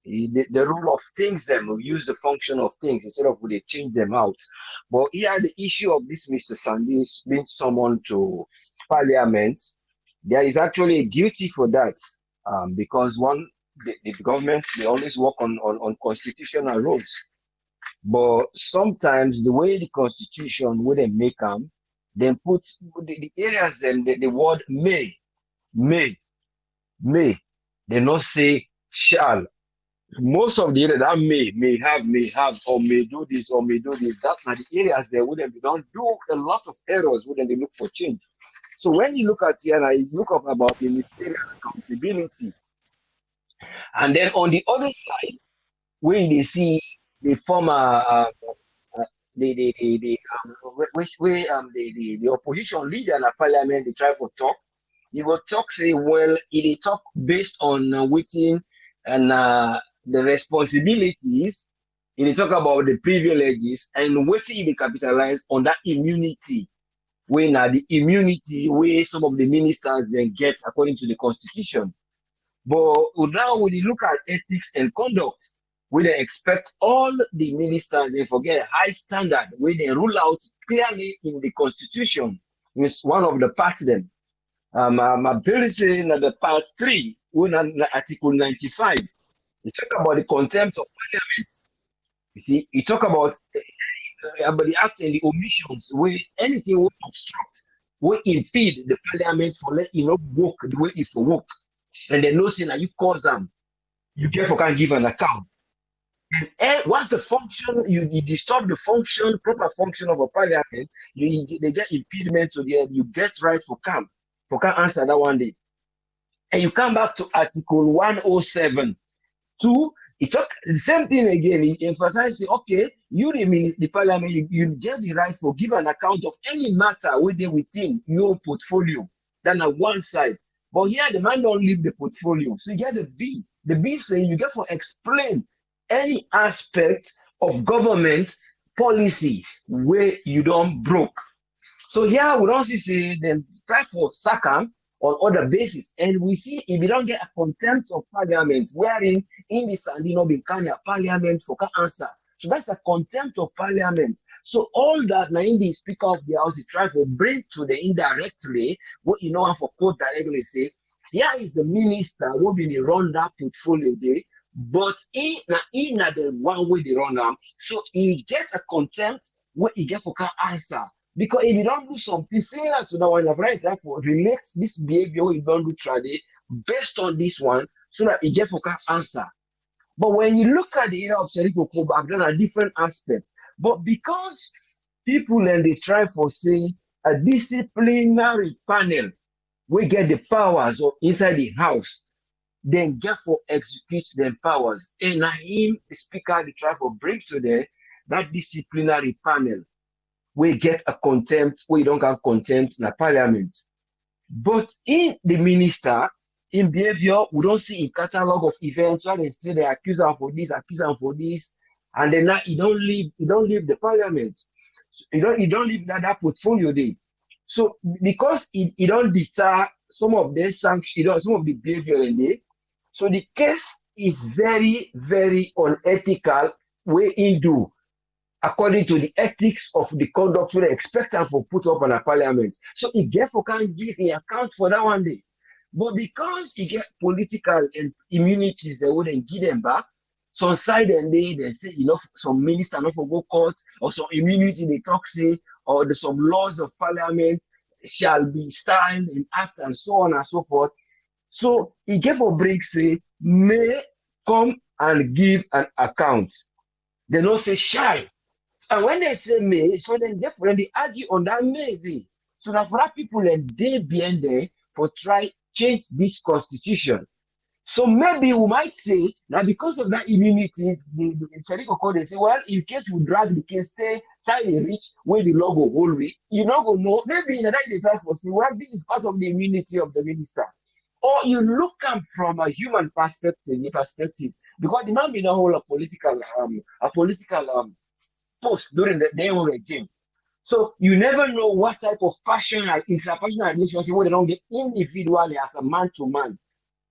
The rule of things, we use the function of things instead of they change them out. But here, the issue of this Mr. Sandy being summoned to Parliament, there is actually a duty for that, because the government, they always work on constitutional rules. But sometimes the way the constitution would make them, then put the areas the word may, they not say shall. Most of the areas that may have, or may do this, or may do this, that's not the areas they wouldn't don't do a lot of errors, wouldn't they look for change. So when you look at here, you look up about the ministerial accountability. And then on the other side, where they see the former the opposition leader in the parliament, they try for talk. You will talk say, well, they talk based on waiting and the responsibilities, they talk about the privileges, and what they capitalize on that immunity. When the immunity where some of the ministers then get according to the constitution. But now when you look at ethics and conduct, we they expect all the ministers and forget a high standard where they rule out clearly in the constitution. It's one of the parts them. I'm saying that the part 3, when Article 95, you talk about the contempt of parliament. You see, you talk about the act and the omissions where anything will obstruct, will impede the parliament for let it not work the way it for work. And then no saying that you cause them, you therefore can't give an account. And what's the function? You disturb the function, proper function of a parliament, they get impediment to the you get right for can answer that one day. And you come back to Article 107. 2, it talk the same thing again. It emphasizes, okay, you the parliament, you get the right for give an account of any matter within your portfolio. Then on one side. But here the man don't leave the portfolio. So you get the B. The B saying you get to explain any aspect of government policy where you don't broke. So here we don't see them try for SACAM on other basis, and we see if you don't get a contempt of parliament, wherein in the Sandino Binkania parliament for can answer. So that's a contempt of parliament. So all that now in the Speaker of the House is trying to bring to the indirectly, what you know for quote directly say, here is the minister who be the run that portfolio day, but in the one way they run them, so he gets a contempt what he get for can answer. Because if you don't do something similar to that one, I've right for relates this behavior you don't do today based on this one, so that he get for can answer. But when you look at the era of Seriko Kobak, there are different aspects. But because people and they try for say a disciplinary panel, we get the powers of inside the house, then get for execute them powers. And him, the speaker, they try for bring to them that disciplinary panel. We get a contempt, we don't have contempt in the parliament. But in the minister, in behavior, we don't see a catalog of events where they say they accuse him for this, and then now he don't leave the parliament. So he don't leave that portfolio there. So because he don't deter some of the sanctions, some of the behavior in there. So the case is very, very unethical way into according to the ethics of the conduct we expect them for put up on a parliament. So he therefore can't give an account for that one day. But because he get political and immunities, they wouldn't give them back. Some side and they say, some minister not for go court, or some immunity they talk say, or there's some laws of parliament shall be stand in act and so on and so forth. So he gave a break say, may come and give an account. They don't say shy. And when they say may, so then definitely argue on that may. So that for that people and they behind there for try change this constitution. So maybe we might say that because of that immunity, they say, well, in case we drag the case, say they reach where the law go hold way, you're not going to know. Maybe in the night they try for say, well, this is part of the immunity of the minister. Or you look up from a human perspective, because the man be the whole political post during the day regime. So you never know what type of passion, interpersonal relationship where they don't get individually as a man to man.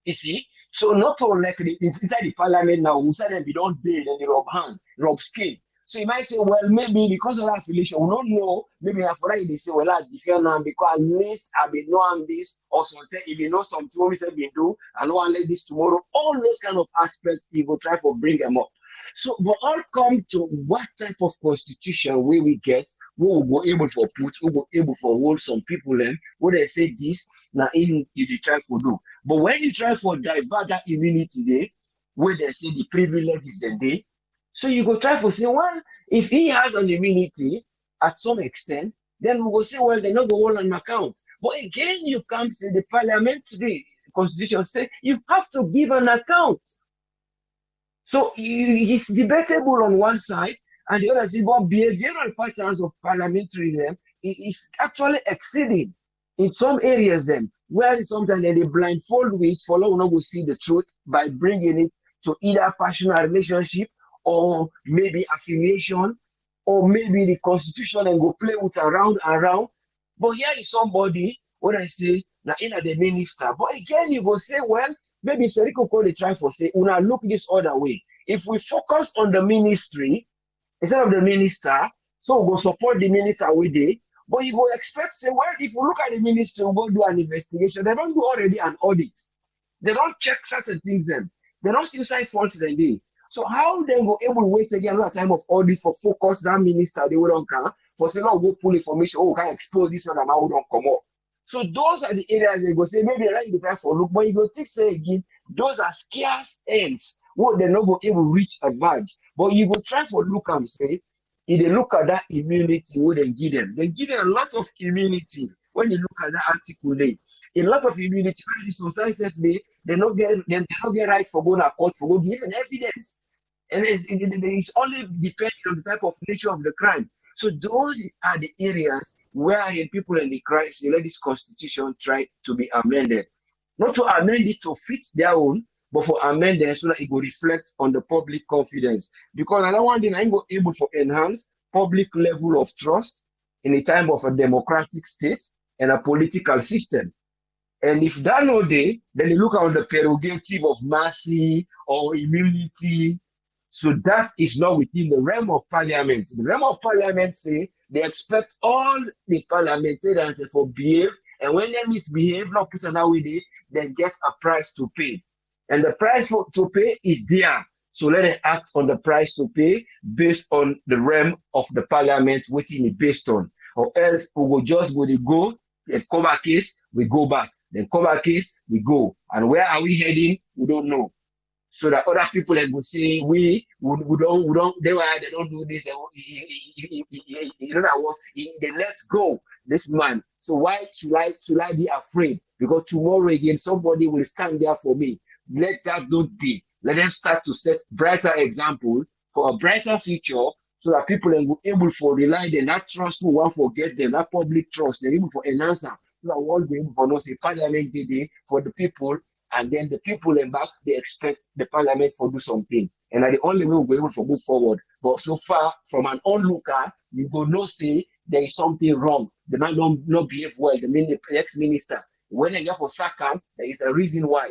You see? So not all like inside the parliament now, we say them we don't deal and they rub hand, rub skin. So you might say, well, maybe because of that affiliation, we don't know, maybe after that they say, well, that's different now because at least I've been knowing this or something. If you know something, what we said we do, and no one like this tomorrow, all those kind of aspects, we will try to bring them up. So, but all come to what type of constitution will we get, what we will able for put, we will able for hold some people in, where they say this, now in if you try for do. But when you try for divert that immunity there, where they say the privilege is the day, so you go try for say, well, if he has an immunity at some extent, then we will say, well, they're not going to hold an account. But again, you come to the parliamentary constitution say you have to give an account. So it's debatable on one side, and the other side, but behavioral patterns of parliamentarism is actually exceeding in some areas. Then where sometimes they blindfold with follow not go see the truth by bringing it to either personal relationship or maybe affiliation or maybe the constitution and go play with around and around. But here is somebody, when I say, now in the minister, but again, you go say, well, maybe Seriko call the try for say, una look this other way. If we focus on the ministry instead of the minister, so we go support the minister with it. But you go expect, say, well, if we look at the ministry, we go do an investigation. They don't do already an audit. They don't check certain things then. They don't see side faults then they. So how they go able to wait again another time of audit for focus that minister they wouldn't come for say no go pull information, oh, can expose this one and I wouldn't come up. So those are the areas they go say maybe like the time for look, but you go take say again, those are scarce ends what they not go able to reach advantage. But you go try for look and say, if they look at that immunity, what they give them a lot of immunity. When you look at that article, a lot of immunity. When the society they not get right for going to court for go give evidence, and it's only depending on the type of nature of the crime. So those are the areas where the people in the crisis let this constitution try to be amended, not to amend it to fit their own, but for amendment so that it will reflect on the public confidence. Because another one thing I'm able to enhance public level of trust in a time of a democratic state and a political system. And if that no day, then you look at the prerogative of mercy or immunity. So that is not within the realm of parliament. The realm of parliament say they expect all the parliamentarians to behave, and when they misbehave, not put another way, they get a price to pay. And the price to pay is there. So let them act on the price to pay based on the realm of the parliament, what it based on. Or else we will just go, then come back case, we go back. Then come back case, we go. And where are we heading? We don't know. So that other people that will say, we don't, they don't do this. You know that was, they let go this man. So why should I be afraid? Because tomorrow again, somebody will stand there for me. Let that not be. Let them start to set brighter example for a brighter future so that people are able to rely on that trust who won't forget them, that public trust, they're able to enhance them. So that we'll be able to know, say, parliament day for the people, and then the people in back, they expect the parliament to do something. And that's the only way we'll be able to move forward. But so far, from an onlooker, you go no say there is something wrong. The man don't not behave well, the ex-minister. When they get for Saka, there is a reason why.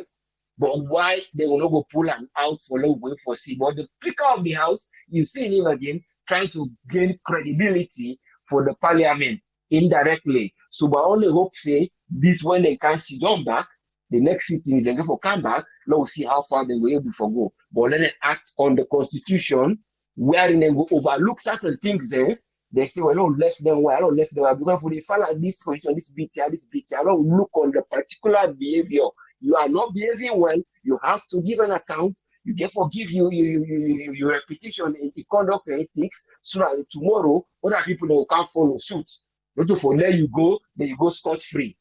But why they will not go pull him out for long way for see. But the Speaker of the House, you see him again trying to gain credibility for the parliament indirectly. So but only hope say this when they can sit down back, the next sitting is they go for come back, now we'll see how far they were able to go. But let them act on the constitution, wherein they go overlook certain things there. They say, well, I don't left them well, I don't left them well. Because for the follow this constitution, this BTR, I don't look on the particular behavior. You are not behaving well. You have to give an account. You get forgive your repetition in conduct and ethics, so that tomorrow other people will come follow suit. Not to for let you go, then you go scot-free.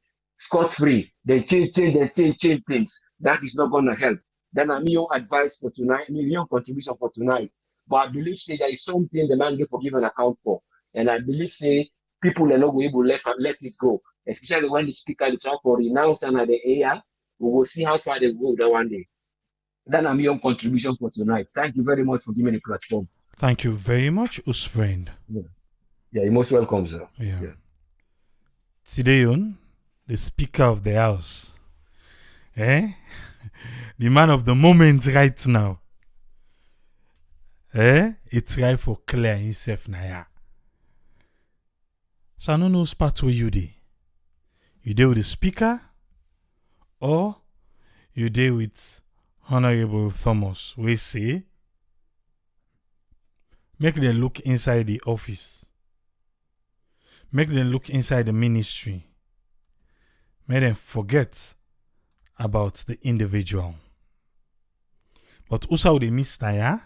They change things. That is not going to help. Then a million advice for tonight, million contribution for tonight. But I believe say there is something the man get for give an account for, and I believe say people are not going to let it go, especially when the speaker is trying for renounce and at the air. We will see how far they go that one day. That's my own contribution for tonight. Thank you very much for giving me the platform. Thank you very much, us friend. Yeah, you're most welcome, sir. Yeah. Today on the Speaker of the House, the man of the moment right now. It's right for clear himself now. So I don't know spot where you dey. You dey with the Speaker? Or you deal with Honorable Thomas, we say, make them look inside the office, make them look inside the ministry, make them forget about the individual. But also they miss now,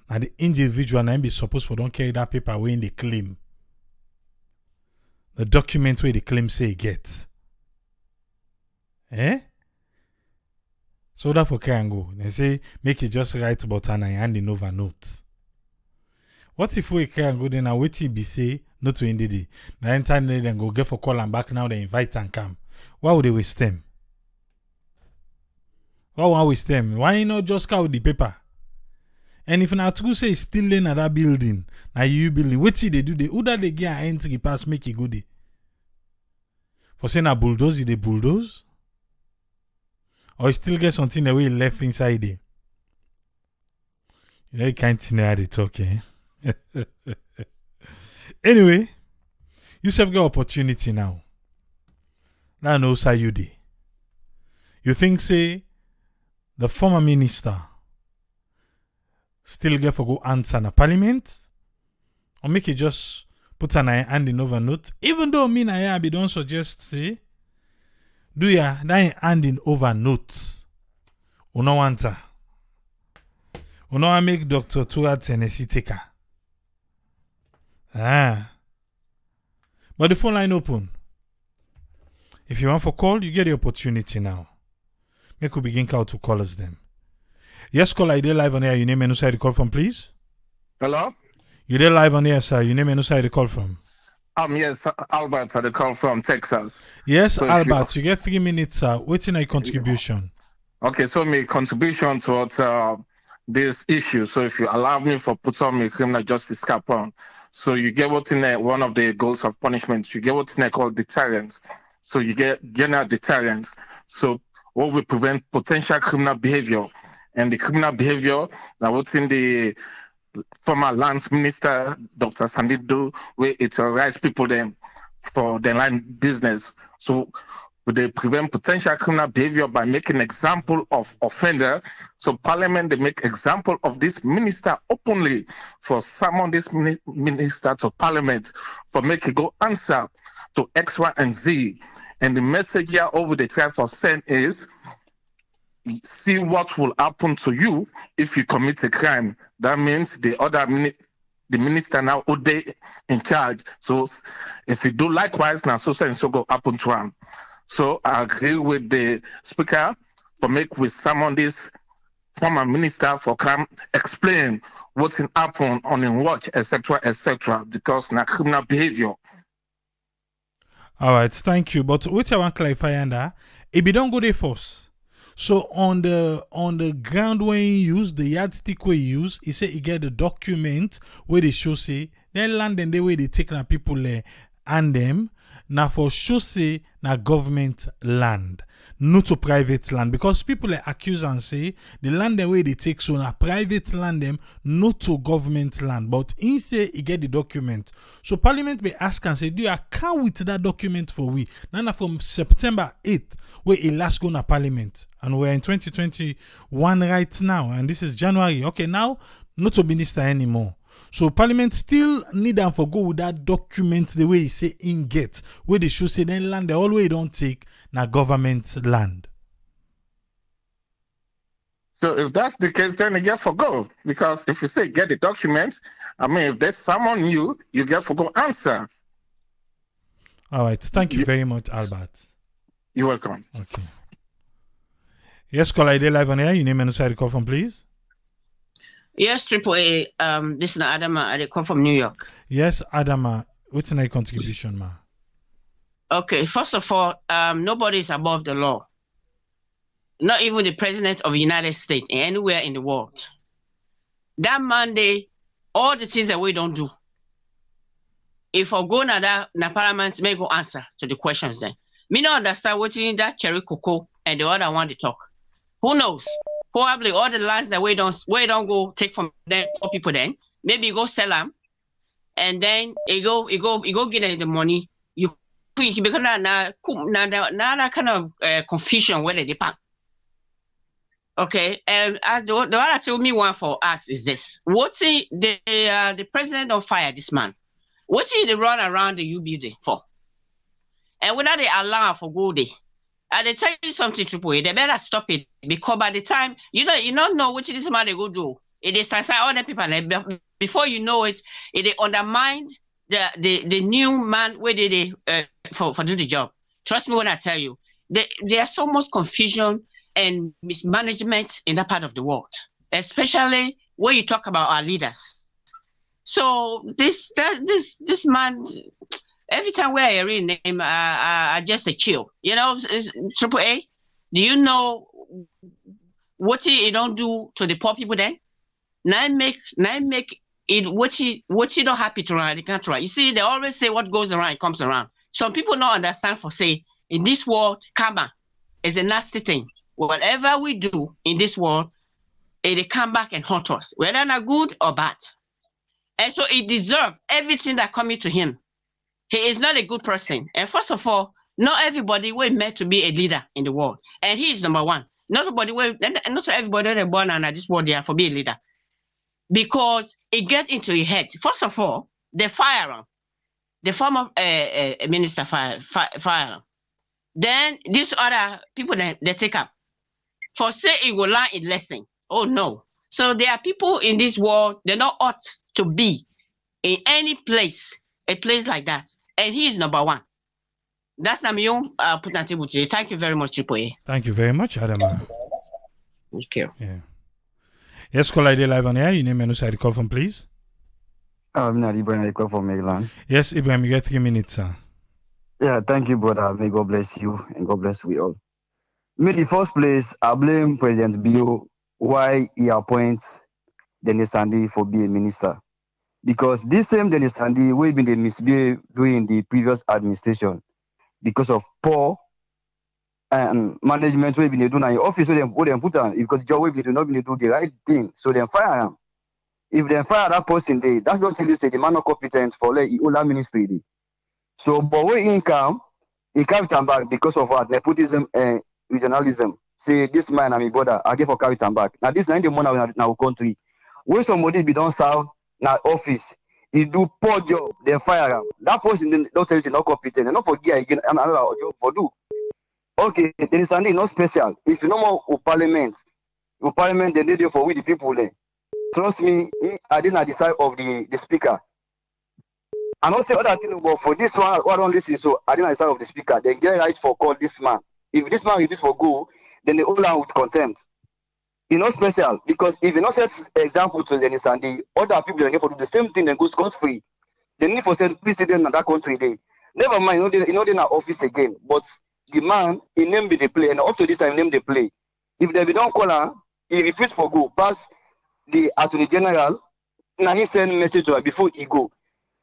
and the individual now be supposed for don't carry that paper when they claim, the document where they claim say get. So that for can go. They say make it just write button and handing over notes. What if we can go then and wait till be say not to end the day? The internet then go get for call and back now they invite and come. Why would they waste them? Why won't waste them? Why not just count the paper? And if na true say still in that building, now you building, what they do? Who that they get entry pass make it good? For saying a bulldoze, they bulldoze? Or you still get something the way left inside there? You know, you can't know how they talk, eh? Anyway, you have got opportunity now. Now knows how you did. You think, say, the former minister still get for go answer na parliament? Or make it just put an hand in over note? Even though me na ya be don't suggest, say, do ya that hand in over notes? Uno answer. Uno make Dr. Tua Tennessee taker. But the phone line open. If you want for call, you get the opportunity now. Make we begin call to callers them. Yes, call I live on air. Your name and who side the call from, please. Hello? You there live on air, sir. Your name and who side the call from. Yes, Albert, I the call from Texas. Yes, so Albert, you get 3 minutes, sir. What's in your contribution? Okay, so my contribution towards this issue. So if you allow me for put on my criminal justice cap on. So you get what's in there, one of the goals of punishment. You get what's in there called deterrence. So you get general deterrence. So what will prevent potential criminal behavior. And the criminal behavior that what's in the former lands minister, Dr. Sandido, where it terrorize people then for their land business. So they prevent potential criminal behavior by making example of offender. So Parliament, they make example of this minister openly for summon this minister to Parliament for make it go answer to X, Y, and Z. And the message here over the time for send is, see what will happen to you if you commit a crime. That means the other the minister now Ode in charge. So if you do likewise, now so and so go happen to him. So I agree with the speaker for make with someone this former minister for come explain what's in happen on in watch, etc., because na criminal behavior. All right, thank you. But what I want to clarify under, if you don't go there first. So on the ground when you use the yardstick where you use, he say you get the document where they show say then land and the way they take na people and them now for show say na government land, not to private land, because people accuse and say the land the way they take so na private land them, not to government land. But he say he get the document. So Parliament may ask and say, do you account with that document for we? Now from September 8th, where he last go na Parliament, and we're in 2021 right now, and this is January. Okay, now not to minister anymore. So Parliament still need them for go with that document the way he say in get, where they should say then land they always don't take na government land. So if that's the case, then you get for go. Because if you say get the document, I mean, if there's someone new, you get for go answer. All right. Thank you very much, Albert. You're welcome. Okay. Yes, call ID live on air. Your name and who the call from, please. Yes, AAA. This is Adama. I come from New York. Yes, Adama. What's your contribution, ma? Okay. First of all, nobody is above the law. Not even the president of the United States, anywhere in the world. That Monday, all the things that we don't do. If I go na Parliament, may go answer to the questions then. Me not understand what you need that cherry cocoa and the other one to talk. Who knows? Probably all the lands that we don't go take from them for people then. Maybe you go sell them, and then you go get them the money. You because now that kind of confusion where they depend. Okay, and the one that told me one for ask is this: what's the president on fire this man? What's he run around the U building for? And whether they allow for go there. And they tell you something, AAA, they better stop it, because by the time you don't know what this man they go do. It is inside all the people, and before you know it, it undermine the new man where they for do the job. Trust me when I tell you, there's so much confusion and mismanagement in that part of the world, especially when you talk about our leaders. So this man. Every time we hear his name, I just a chill. You know, AAA, do you know what he don't do to the poor people then? Now make it what he don't happy to run, they can't try. You see, they always say what goes around comes around. Some people don't understand for say in this world, karma is a nasty thing. Whatever we do in this world, it come back and haunt us, whether not good or bad. And so he deserves everything that coming to him. He is not a good person. And first of all, not everybody was meant to be a leader in the world. And he is number one. Not everybody that born in this world they are for be a leader. Because it gets into your head. First of all, they fire him. The former minister fire him. Then these other people they take up. For say it will learn a lesson. Oh no. So there are people in this world, they not ought to be in any place, a place like that. And he is number one. That's Namiyon Putantibuchi. Thank you very much, Chipoye. Thank you very much, Adama. Thank you. Yeah. Yes, call ID live on air. Your name and who side call from, please. I'm not Ibrahim, I call from Maryland. Yes, Ibrahim, you get 3 minutes, sir. Yeah, thank you, brother. May God bless you and God bless we all. Me, the first place, I blame presidentbio why he appoints Dennis Sandy for being a minister. Because this same Dennis Sandy will be the misbehave during the previous administration because of poor management will be doing in office where they put on because the job will be not do the right thing. So they fire him. If they fire that person, that's not tell you say the man not competent for like the ministry. So but when he come back because of what nepotism and regionalism. Say this man and my brother, I get for carry them back. Now this 90 money in our country. When somebody be done serve na office, he do poor job, they fire him. That person don't tell you not competent, and not forget again another job for do. Okay, there is something not special. If you know more parliament they need you for with the people there. Trust me, I didn't decide of the speaker. I don't say other thing, but for this one, I don't listen. So I didn't decide of the speaker. They get right for call this man. If this man refuse for go, then they hold on with contempt. It's not special because if you not set example to Dennis Sandy, other people they need for do the same thing and go scot free. They need for set president in that country. They never mind, you know they're in office again. But the man, he named the play, and up to this time, name the play. If they don't call her, he refuse for go pass the Attorney General. Now he send message to her before he go.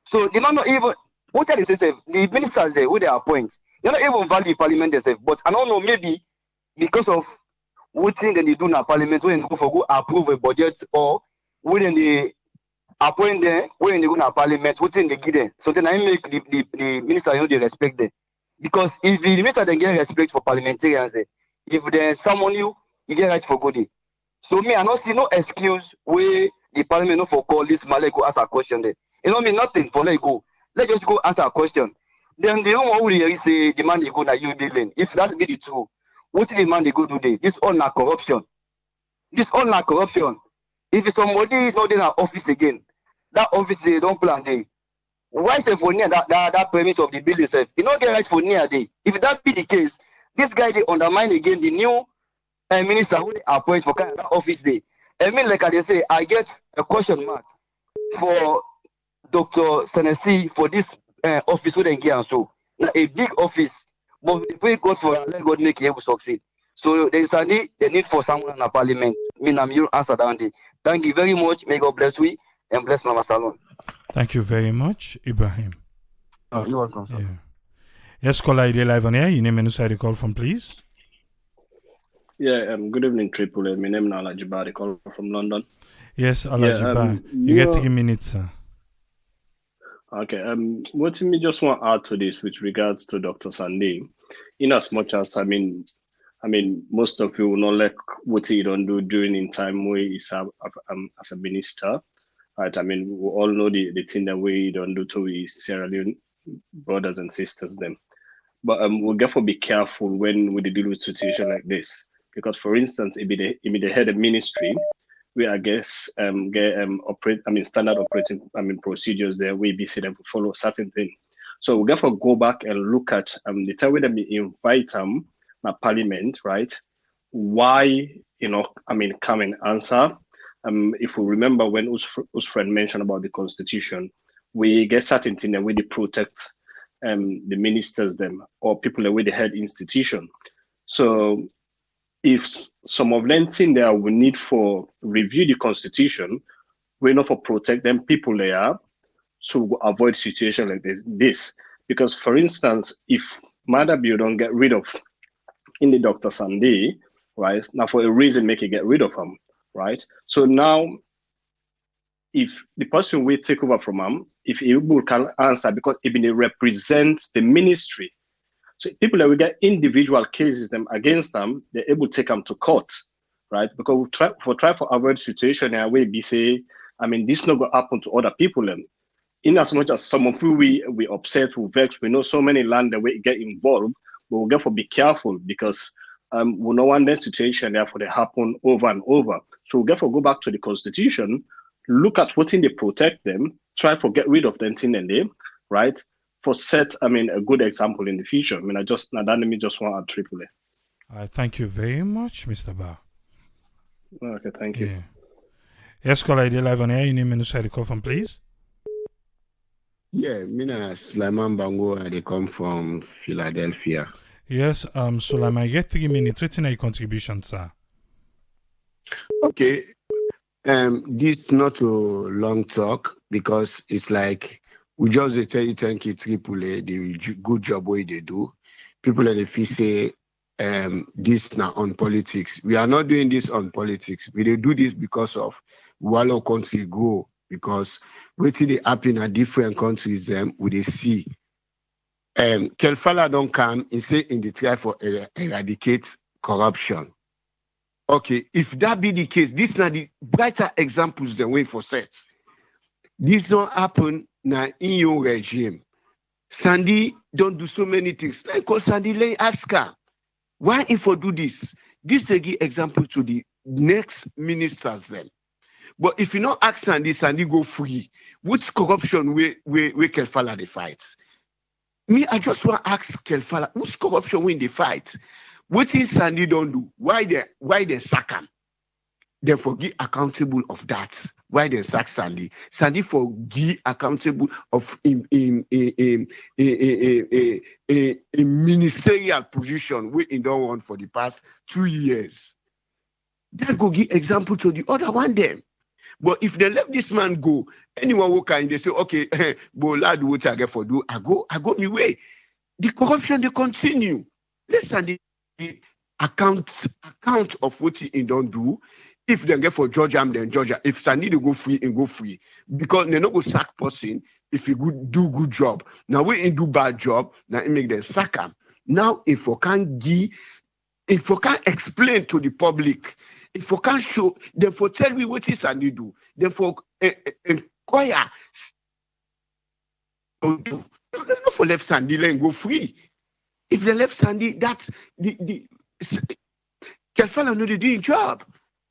So the man not even what they say, the ministers there who they appoint, they don't even value parliament themselves. But I don't know, maybe because of what thing they do in a parliament when they go for go approve a budget or when they appoint them when they go in a parliament, what thing they give them. So then I make the minister they respect them. Because if the minister then get respect for parliamentarians, if there's someone you get right for good. So me, I don't see no excuse where the parliament no for call this man let go ask a question there. It don't mean nothing for let go. Let's just go answer a question. Then the one who really say the man they go na you building. If that be the true, what the man they go do there? This all not corruption. This all not corruption. If somebody not in our office again, that office they don't plan there. Why say for near that premise of the bill itself? You don't get right for near day. If that be the case, this guy they undermine again the new minister who they appoint for that office day. I mean, like I say, I get a question mark for Dr. Senesi for this office who they get so a big office, but we pray God for let God make it succeed. So there is a need, the need for someone in the parliament. I'm your answer down there. Thank you very much. May God bless we and bless Mama Salon. Thank you very much, Ibrahim. Oh, you're welcome, sir. Yeah. Yes, call ID live on air. Your name and who side call from, please. Yeah, good evening, Triple A. My name is Alajiba. Call from London. Yes, Alajiba. You get 3 minutes, sir. Okay. What me just want to add to this with regards to Dr. Sandy, in as much as I mean, most of you will not like what he don't do during in time where he's as a minister, right? I mean, we all know the thing that we don't do to his Sierra Leone brothers and sisters them. But we'll therefore be careful when we deal with situation like this, because for instance, if they head a ministry, we I guess standard operating procedures there we be see them to follow certain things. So we therefore go back and look at the time when we invite them na parliament, right? Why come and answer. If we remember when Usfred mentioned about the constitution, we get certain things that we protect the ministers them or people that we the head institution. So if some of them think there will need for review the constitution, we not for protect them people there to avoid situation like this. Because for instance, if Madabio don't get rid of in the Dr. Sunday, right? Now for a reason make it get rid of him, right? So now if the person will take over from him, if he can answer because even it represents the ministry. So people that will get individual cases them against them, they're able to take them to court, right? Because we try for avoid situation and we be say, I mean, this not gonna happen to other people. And in as much as some of you we upset, we vex, we know so many land that we get involved, but we therefore be careful because we know one situation therefore they happen over and over. So we therefore go back to the constitution, look at what thing they protect them, try to get rid of them thing and they, right? For set, I mean, a good example in the future. I mean, let me just want to triple it. Thank you very much, Mr. Ba. Okay, thank you. Yeah. Yes, caller, ID live on air. Your name and who call from, please. Yeah, Mina Sulaiman Bango, they come from Philadelphia. Yes, Sulaiman, get 3 minutes. What's your contribution, sir? Okay. This not a long talk because it's like we just they tell you thank you AAA, the good job way they do. People at the fee say this now on politics. We are not doing this on politics. We do this because of Wallo country grow. Because waiting they happen in different countries, we they see. Kelfala don't come and say in the try for eradicate corruption. Okay, if that be the case, this now the brighter examples than way for sets. This don't happen now in your regime. Sandy don't do so many things. Like Sandy Lay ask her, why if I do this? This they give example to the next ministers then. But if you not ask Sandy, Sandy go free. Which corruption we Kelfala they fight? Me, I just want to ask Kelfala, which corruption when they fight? What is Sandy don't do? Why they sack him? They forget accountable of that. Why they sack Sandy? Sandy forget accountable of in ministerial position we in don't want for the past 2 years. That go give example to the other one them. But if they let this man go, anyone who can, they say, okay, but lad, what I get for do, I go my way. The corruption, they continue. Let's send the account of what he don't do. If they get for Georgia, then Georgia. If Sandy they go free and go free. Because they not go sack person if he do good job. Now we do bad job, now it make them sack him. Now if we can't explain to the public, if we can't show, then for tell me what is Sandy do, then for inquire. Not for left Sandy and go free. If they left Sandy, that's the Kelfala no doing job.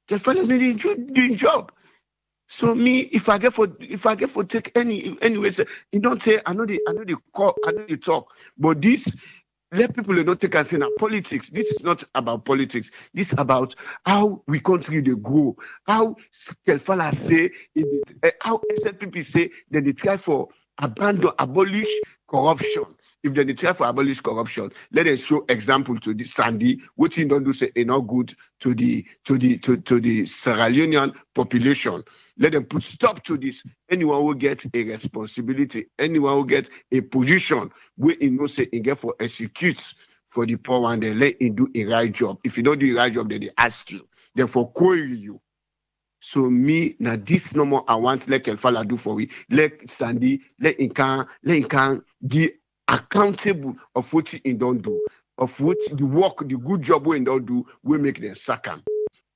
Kelfala no doing job. So me, if I get for take anyways, you don't say I know the talk, but this. Let people not take and say now politics. This is not about politics. This is about how we continue to grow. How Kelfala say, how SLPP say that they try for abolish corruption. If they try for abolish corruption, let us show example to the Sandy, which you don't do say not good to the Sierra Leonean population. Let them put stop to this. Anyone who gets a responsibility, anyone who gets a position, where you know say get for execute for the poor one, they let him do a right job. If you don't do a right job, then they ask you. Therefore, query you. So me now this no more I want let Kelfala do for we. Let Sandy, let him can be accountable of what he don't do, of what the work, the good job we don't do, we make them sack him.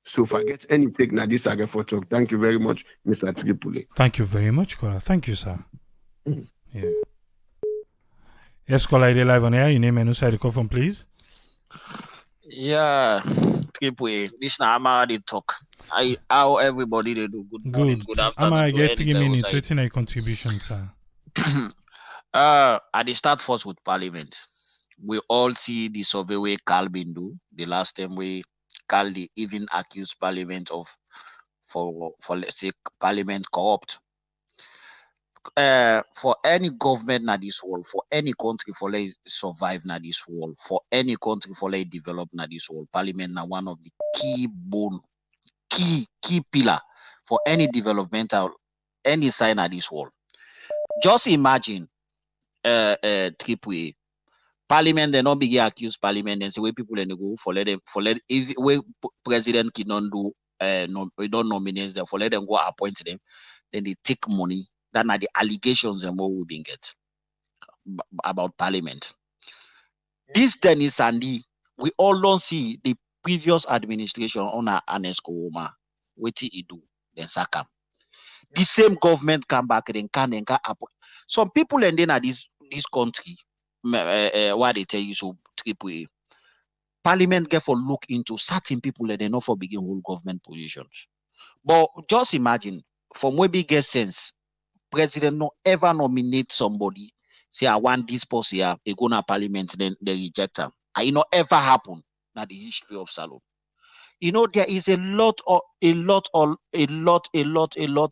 So if I get anything now, this I get for talk. Thank you very much, Mr. Tripoli. Thank you very much, caller. Thank you, sir. Yeah. Yes, caller, ID live on air. Your name and who side you call from, please. Yeah, Tripoli. This now I'm the talk. How everybody they do. Good morning, good afternoon. I get 3 minutes. Waiting a contribution, sir. I start first with Parliament. We all see the survey way Calvin do the last time we. Caldi even accused Parliament of for let's say Parliament corrupt. for any government na this world, for any country for let survive na this world, for any country for let develop na this world, parliament na one of the key pillar for any developmental any side na this world. Just imagine Triple Parliament, they not begin accuse Parliament and say where people and go for let if where President cannot do no, we don't nominate them for let them go appoint them, then they take money. That are the allegations and what we been get about Parliament. This Dennis Sandy, we all don't see the previous administration on our Anesco Woma. What he do, then sack him. The same government come back and can appoint. Some people and then at this country, why they tell you so Triple Parliament get for look into certain people and they not for begin whole government positions. But just imagine, from where we get sense, president no ever nominate somebody, say I want this person here, they go to parliament, then they reject them. It not ever happen in the history of Salon. You know, there is a lot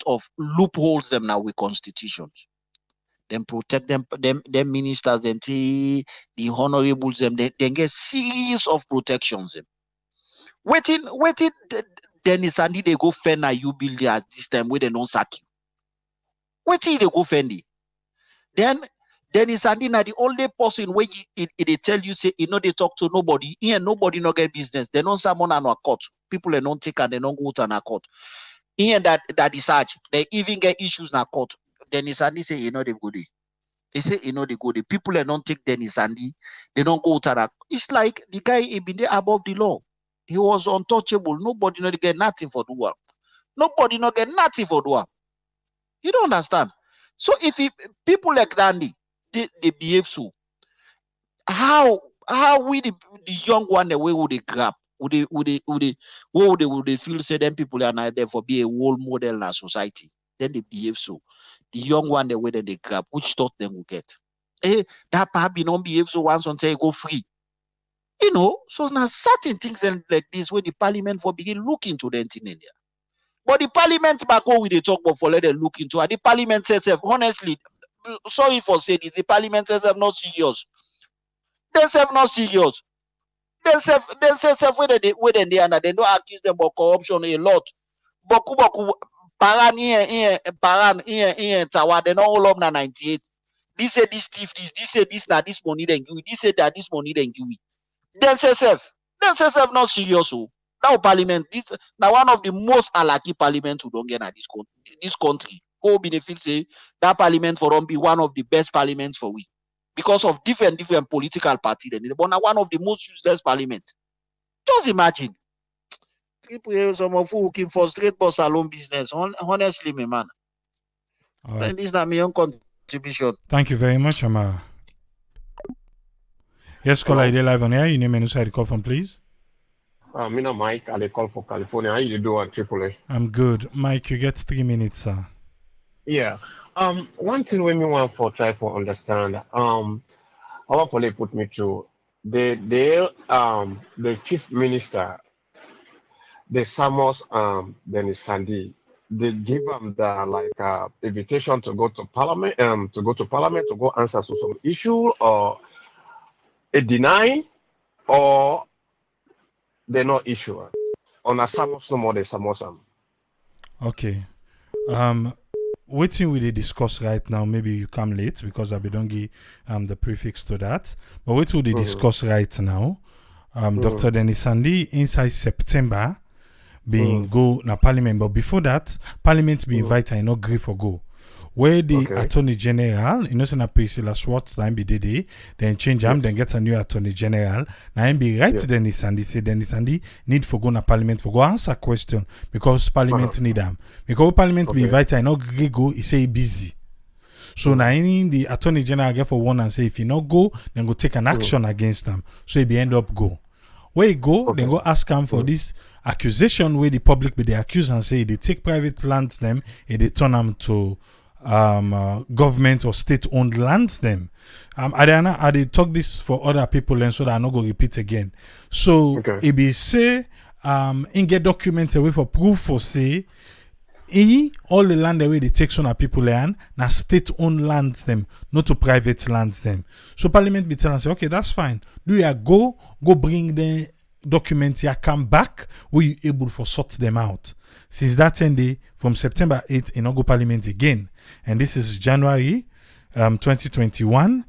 of loopholes them now with constitutions. Them protect them ministers, them the honorables, them they get series of protections. Them. Waiting, Dennis Sandy they go fend you build at this time where they don't sack you. Waiting they go fend it. Then Dennis Sandy na the only person where they tell you say they talk to nobody. Here nobody no get business. They don't summon an court. People they don't take and they don't go to an court. Here that is such. They even get issues in a court. Dennis Sandy say they go there. They say they go there. People they don't take Dennis Sandy. They don't go to an. It's like the guy he been there above the law. He was untouchable. Nobody no get nothing for do. Nobody no get nothing for do. You don't understand. So if people like Dandy they behave so, how we the young one the way would they grab? Would they feel say them people are not there for be a role model in our society? Then they behave so. The young one the way that they grab, which thought them will get? That perhaps don't behave so once on say go free. So now certain things like this where the parliament for begin look into them in India. But the parliament back home we they talk about for let them look into it. The parliament says honestly, sorry for saying this, the parliament says I'm not serious. They say not serious. They say where they are they don't accuse them of corruption a lot. Boku paran here tawa they not all up na 98. This say this thief this say this na this money then give. This say that this money then give. They say not serious. So now parliament this now one of the most unlucky parliament who don't get at this country. Go benefit say that parliament for them be one of the best parliaments for we because of different political parties. But now one of the most useless parliament. Just imagine. Some of who can frustrate for salon business. Honestly, my man. All right. This is not my own contribution. Thank you very much, Amara. Yes, caller, you live on air. You name and who the call from, please. Me na Mike, I call for California. How you doing, AAA? I'm good. Mike, you get 3 minutes, sir. Yeah. One thing when me want for try for understand. I want for they put me through. The chief minister, the Samos Dennis Sandy, they give him the invitation to go to parliament, to go answer to some issue or a deny or they're not issue. On a Samos no more than Samosam. Okay. Waiting we discuss right now, maybe you come late because I don't give the prefix to that. But what we discuss right now, Dr. Dennis Sandy inside September being go na parliament, but before that, parliament be invited and not agree for go. Where the attorney general, na Priscilla Schwartz time be day, then change him, then get a new attorney general. Now him be right to Dennis Sandy, say Dennis Sandy need for go na parliament for go answer question because parliament need him. Because parliament be invited and not agree go, he say he busy. So now the attorney general get for one and say if he not go, then go take an action against them. So he be end up go. Where he go, then go ask him for this accusation where the public be the accuse and say they take private lands them and they turn them to government or state-owned lands them. I did talk this for other people and so that I not go repeat again. So it be say in get document away for proof for say all the land where they take on people land, na state-owned lands them, not to private lands them. So Parliament be telling us, okay, that's fine. Do you go bring the documents here, come back, where you able for sort them out. Since that 10 day, from September 8th, in go Parliament again. And this is January 2021,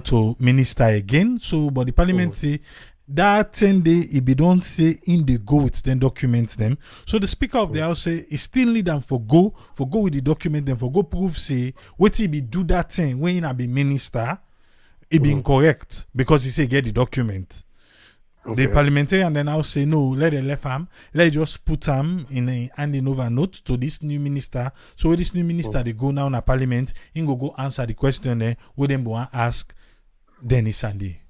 to minister again. So, but the Parliament say, that 10 day, if they don't say in the go with then document them. So the Speaker of the House say he still need them for go with the document them, for go prove say what he be do that thing when he be minister, it be incorrect because he say get the document. The parliamentarian then I'll say no, let the left arm, let just put them in a handing over note to this new minister. So with this new minister they go now in a parliament, he go answer the question there, where them go and ask Dennis Sandy.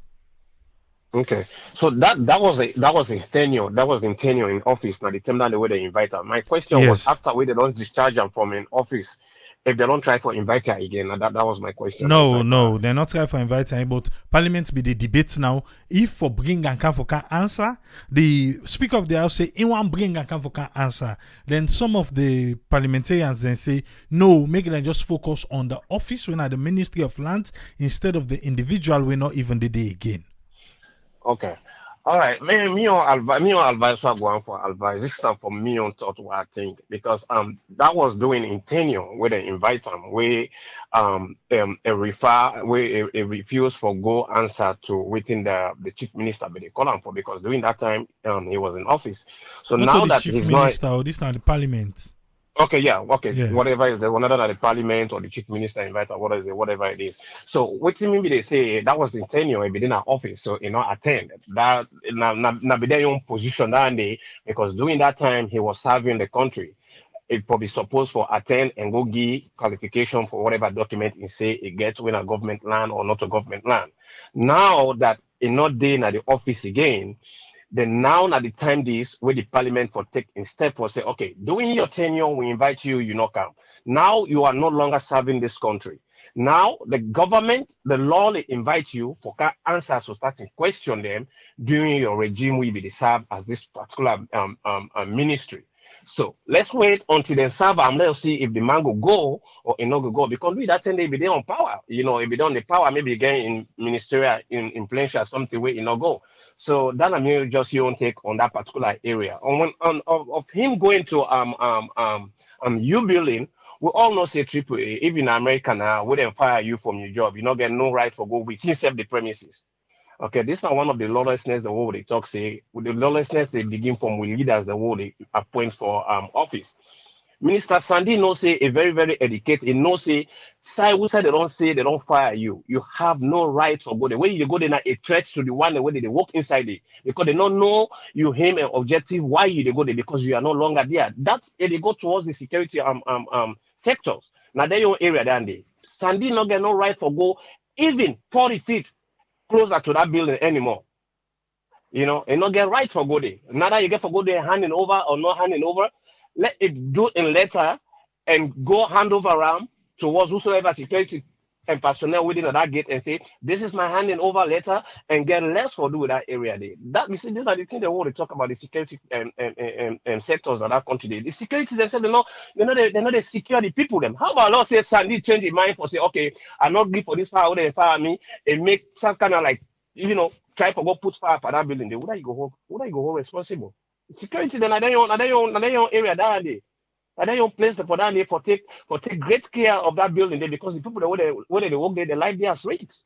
Okay, so that was his tenure. That was in tenure in office. Now the time that the way they invite her. My question was after we they don't discharge him from in office, if they don't try for invite her again. That was my question. No, they're not trying for inviting, but Parliament be the debate now. If for bring and can for can answer, the Speaker of the House say in one bring and can for can answer. Then some of the parliamentarians then say no, make them just focus on the office when at the Ministry of Lands instead of the individual. We're not even the day again. Okay. All right. Me on advice for going for advice. This is not for me on thought what I think because that was doing in tenure where they invite them where a refuse for go answer to within the chief minister but they call him for because during that time he was in office. So not now the that chief he's minister not or this not the parliament. Okay, yeah, whatever is the one other than the parliament or the chief minister invite or whatever it is. So what do you mean they say that was the tenure within our office, so attend that na be their own position that day because during that time he was serving the country. It probably supposed for attend and go give qualification for whatever document he say it gets when a government land or not a government land. Now that he not there in the office again. Then now at the time this where the parliament for take in step for say, okay, during your tenure, we invite you, you not come. Now you are no longer serving this country. Now the government, the law they invite you for answers to start to question them during your regime will be served as this particular ministry. So let's wait until they serve and let's see if the man will go or he not go because we that time they be there on power. If they don't the power, maybe again in ministerial in influential something where he not go. So that I mean just your own take on that particular area. Of him going to U building, we all know say AAA, even in America now, we then fire you from your job. You not get no right for go with yourself the premises. Okay, this is not one of the lawlessness the world they talk say. With the lawlessness they begin from with leaders the world they appoint for office. Minister Sandy knows say a very, very educated, he knows say side they don't fire you. You have no right to go there. When you go there, a threat to the one the way they walk inside it because they don't know you aim an objective why you they go there because you are no longer there. That's they go towards the security sectors. Now they your area down there. Sandy not get no right for go even 40 feet closer to that building anymore. And not get right for go there. Neither you get for go there handing over or not handing over. Let it do in letter and go hand over around towards whosoever security and personnel within that gate and say, this is my handing over letter and get less for do with that area there. That you see, these are the things they want to talk about the security and sectors of that country. The security themselves, they're not secure the people them. How about Lord say Sandy change his mind for say, okay, I'm not good for this fire, they fire me and make some kind of like, try to go put fire for that building there. Would I go home responsible? Security then are your area down there. And then you place for that day for take great care of that building there because the people that where they work there, their life there as rates.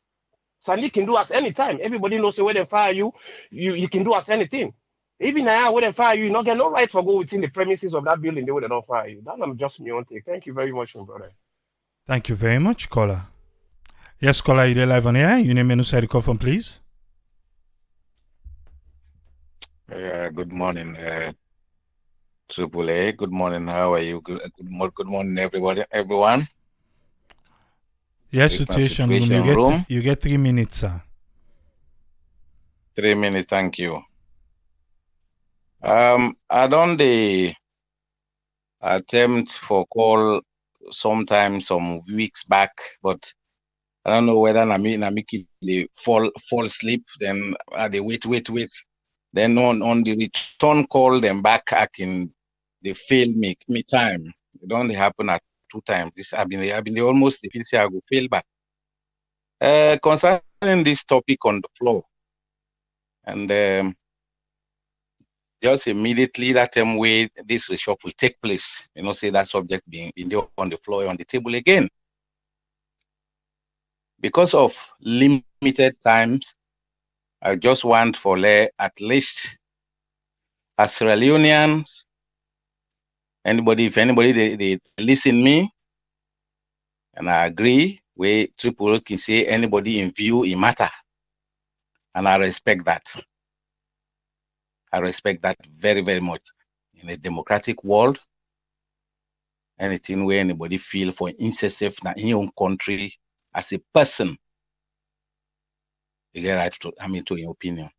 Sandy can do us anytime. Everybody knows where they fire you, you can do us anything. Even now when they fire you, you not get no right for go within the premises of that building there where they don't fire you. That's just me on take. Thank you very much, my brother. Thank you very much, caller. Yes, caller, you're live on air. Your name and who call from, please. Good morning, Triple A. Good morning. How are you? Good morning, everyone. Yes, situation room. You get 3 minutes, sir. 3 minutes. Thank you. I done the attempt for call sometime some weeks back, but I don't know whether I make it fall asleep. Then they wait. Then on the return call them back, I can they fail me time. It don't happen at 2 times. This I've been almost if you say I go fail back. Concerning this topic on the floor, and just immediately that time way this reshuffle will take place, say that subject being on the floor on the table again. Because of limited times, I just want for at least as Sierra Leoneans, if anybody they listen me, and I agree, we triple can say anybody in view it matter, and I respect that. I respect that very, very much. In a democratic world, anything where anybody feel for insensitive in your own country as a person, you get right to to your opinion.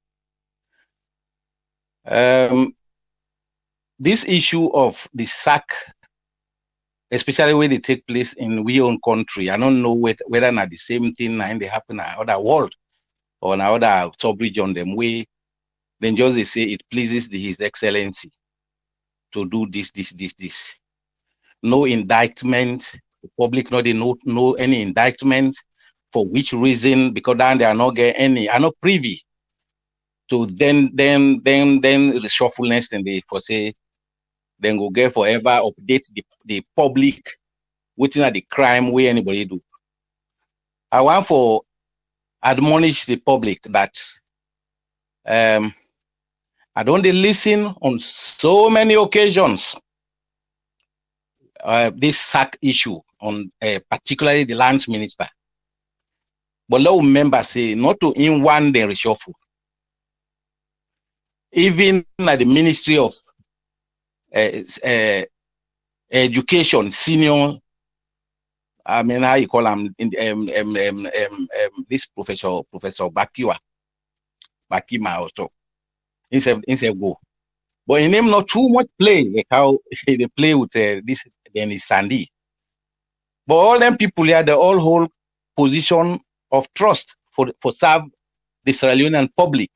This issue of the sack, especially when they take place in we own country, I don't know whether not the same thing they happen in other world or in other sub-region them way. Then just they say it pleases His Excellency to do this. No indictment. The public not no any indictment. For which reason? Because then they are not getting any. Are not privy to then the shuffleness and they for say then go get forever update the public waiting at the crime way anybody do. I want for admonish the public that I don't listen on so many occasions this sack issue on particularly the lands minister. But let remember say not to in one day reshuffle. Even at the Ministry of Education, senior, how you call him this Professor Bakima also. Instead go. But in him not too much play like how they play with this Dennis Sandy. But all them people here, they all hold position of trust for serve the Sierra Leonean public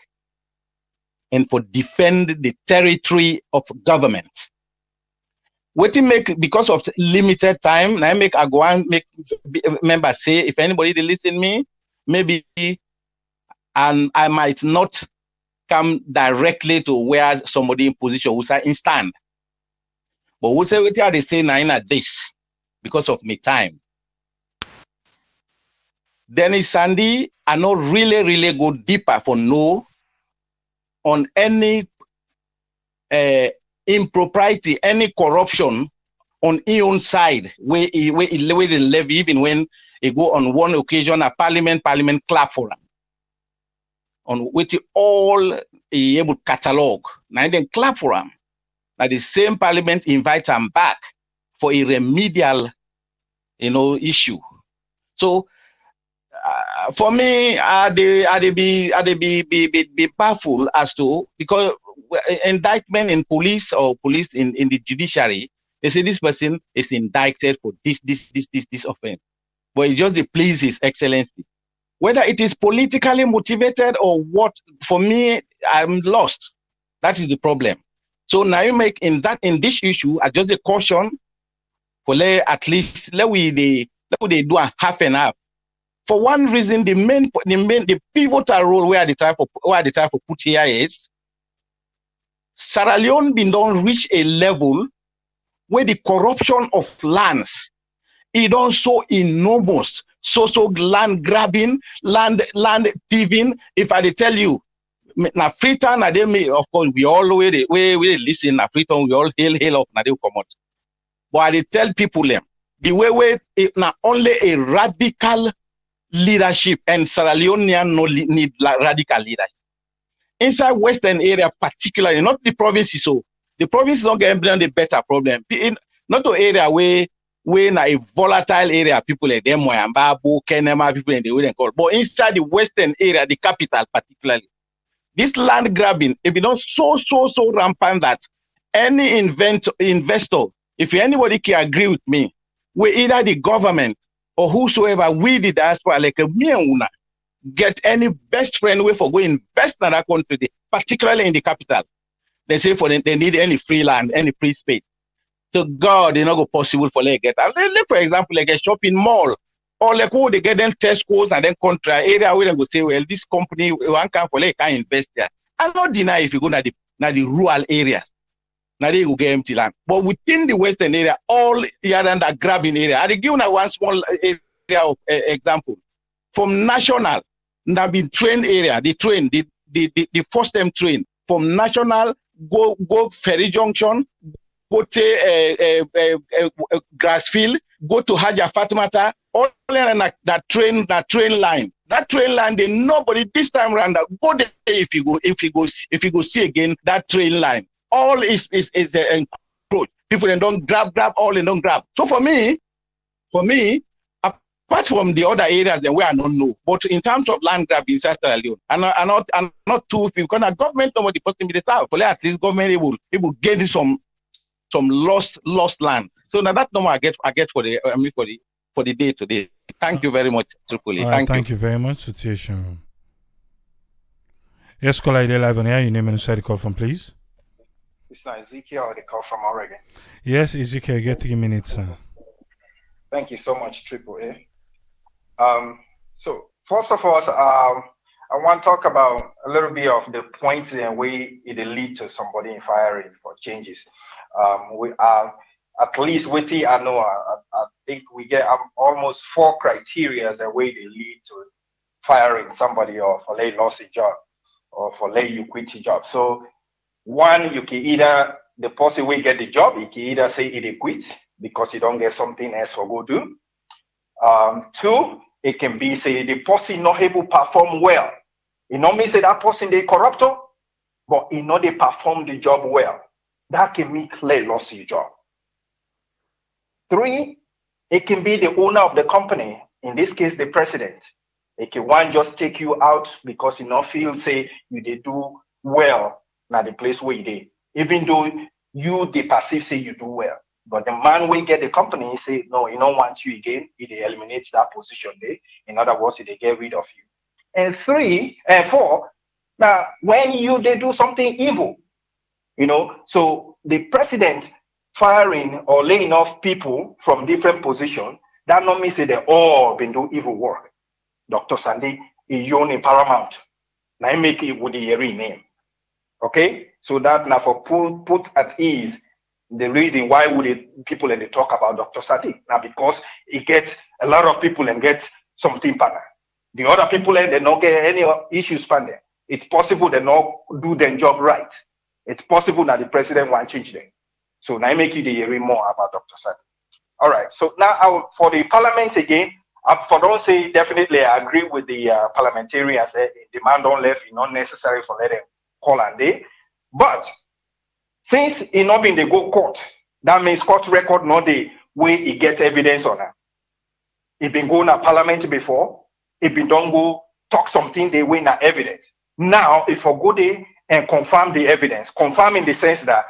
and for defend the territory of government. What you make because of limited time, I go and make members say if anybody they listen me, maybe and I might not come directly to where somebody in position will say in stand. But what are they saying now this because of me time? Dennis Sandy are not really go deeper for no on any impropriety, any corruption on his own side where he levy even when he go on one occasion a parliament clap for him. On which all he able catalog. Now then clap for him. Now the same parliament invite him back for a remedial, issue. So for me, they be powerful as to because indictment in police or police in the judiciary, they say this person is indicted for this offense, but it just please His Excellency. Whether it is politically motivated or what, for me, I'm lost. That is the problem. So now you make in this issue, I just a caution for at least let we do a half and half. For one reason, the pivotal role where the type of put here is Sierra Leone don't reach a level where the corruption of lands is don't so enormous. So land grabbing, land thieving. If I tell you, na Freetown, of course we always we listen. Na Freetown we all hail up. Na they come out. But I tell people them the way not only a radical leadership and Sierra Leonean no need radical leadership inside Western area, particularly not the provinces. So the provinces don't get the better problem. Not the area where in a volatile area, people like them, Moyambabu, Kenema, people in the way they call. But inside the Western area, the capital particularly, this land grabbing, it becomes so rampant that any investor, if anybody can agree with me, we either the government or whosoever we the diaspora, like me and Una, get any best friend way for going invest in that country, particularly in the capital. They say for them, they need any free land, any free space. to God, it's not go possible for like get. And like for example, like a shopping mall, or like who they get them test codes and then contra area where they go say, well, this company one can for like can invest there. I'm not deny if you go to the rural areas, now they will get empty land. But within the western area, all the other that grabbing area. I give you one small area of example. From national, now be train area, the first time train from national go Ferry Junction, go to Grassfield, go to Haja Fatmata, all that train line. That train line, they nobody this time around go there if you go see again that train line. All is encroached. People then don't grab all and don't grab. So for me, apart from the other areas then where I don't know, but in terms of land grab in Sierra Leone, I'm not too because the government nobody posting me the south. But at least government it will get some lost land. So now that number I get for the day today. Thank you very much, Tripoli. Thank you very much, Situation. Yes, caller, you're live on air. Your name and inside the call from, please. It's not Ezekiel, the call from Oregon. Yes, Ezekiel, get 3 minutes, sir. Thank you so much, Triple A. So first of all, I want to talk about a little bit of the points and way it lead to somebody in firing for changes. We are at least with the I know I think we get almost 4 criteria that way they lead to firing somebody or for lay lost a job or for lay you quit your job. So one, you can either the person will get the job, he can either say he quit because he don't get something else for go do. 2, it can be say the person not able to perform well. It not mean say that person they corruptor, but he not they perform the job well. That can make lay lost your job. 3, it can be the owner of the company, in this case the president. It can one just take you out because you not feel say you they do well now the place where you did. Even though you they perceive say you do well. But the man will get the company say no, he don't want you again, he eliminates that position there. In other words, they get rid of you. And 4, now when you they do something evil, so the president firing or laying off people from different positions, that not mean say they all been do evil work. Dr. Sandy is in paramount. Now I make it with the name. Okay? So that now for put at ease the reason why would people and they talk about Dr. Sandy. Now because he gets a lot of people and gets something partner. The other people and they not get any issues partner. It's possible they not do their job right. It's possible that the president won't change them. So now I make you the hearing more about Dr. Sandy. All right. So now for the parliament again, for don't say definitely I agree with the parliamentarians. Demand on left is not necessary for let them call and day. But since it not been the go court, that means court record not the way it get evidence on it. It been going to parliament before. It been don't go talk something they win na evidence. Now if I go there and confirm the evidence, confirm in the sense that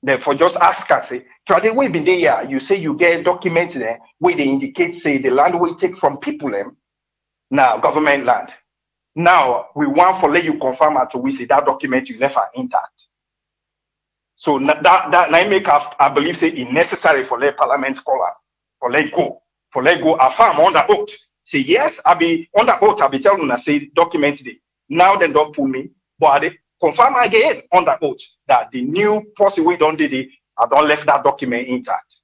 therefore just ask us say, Trade way been there, you say you get documents there where they indicate say the land we take from people now government land. Now we want for let you confirm to we say that document you left are intact. So that make I believe say it necessary for let parliament scholar for let go affirm on the oath. Say yes, I be on the oath, I be telling you say documents they now then don't pull me, but they confirm again on the oath that the new person we don't did it, I don't left that document intact.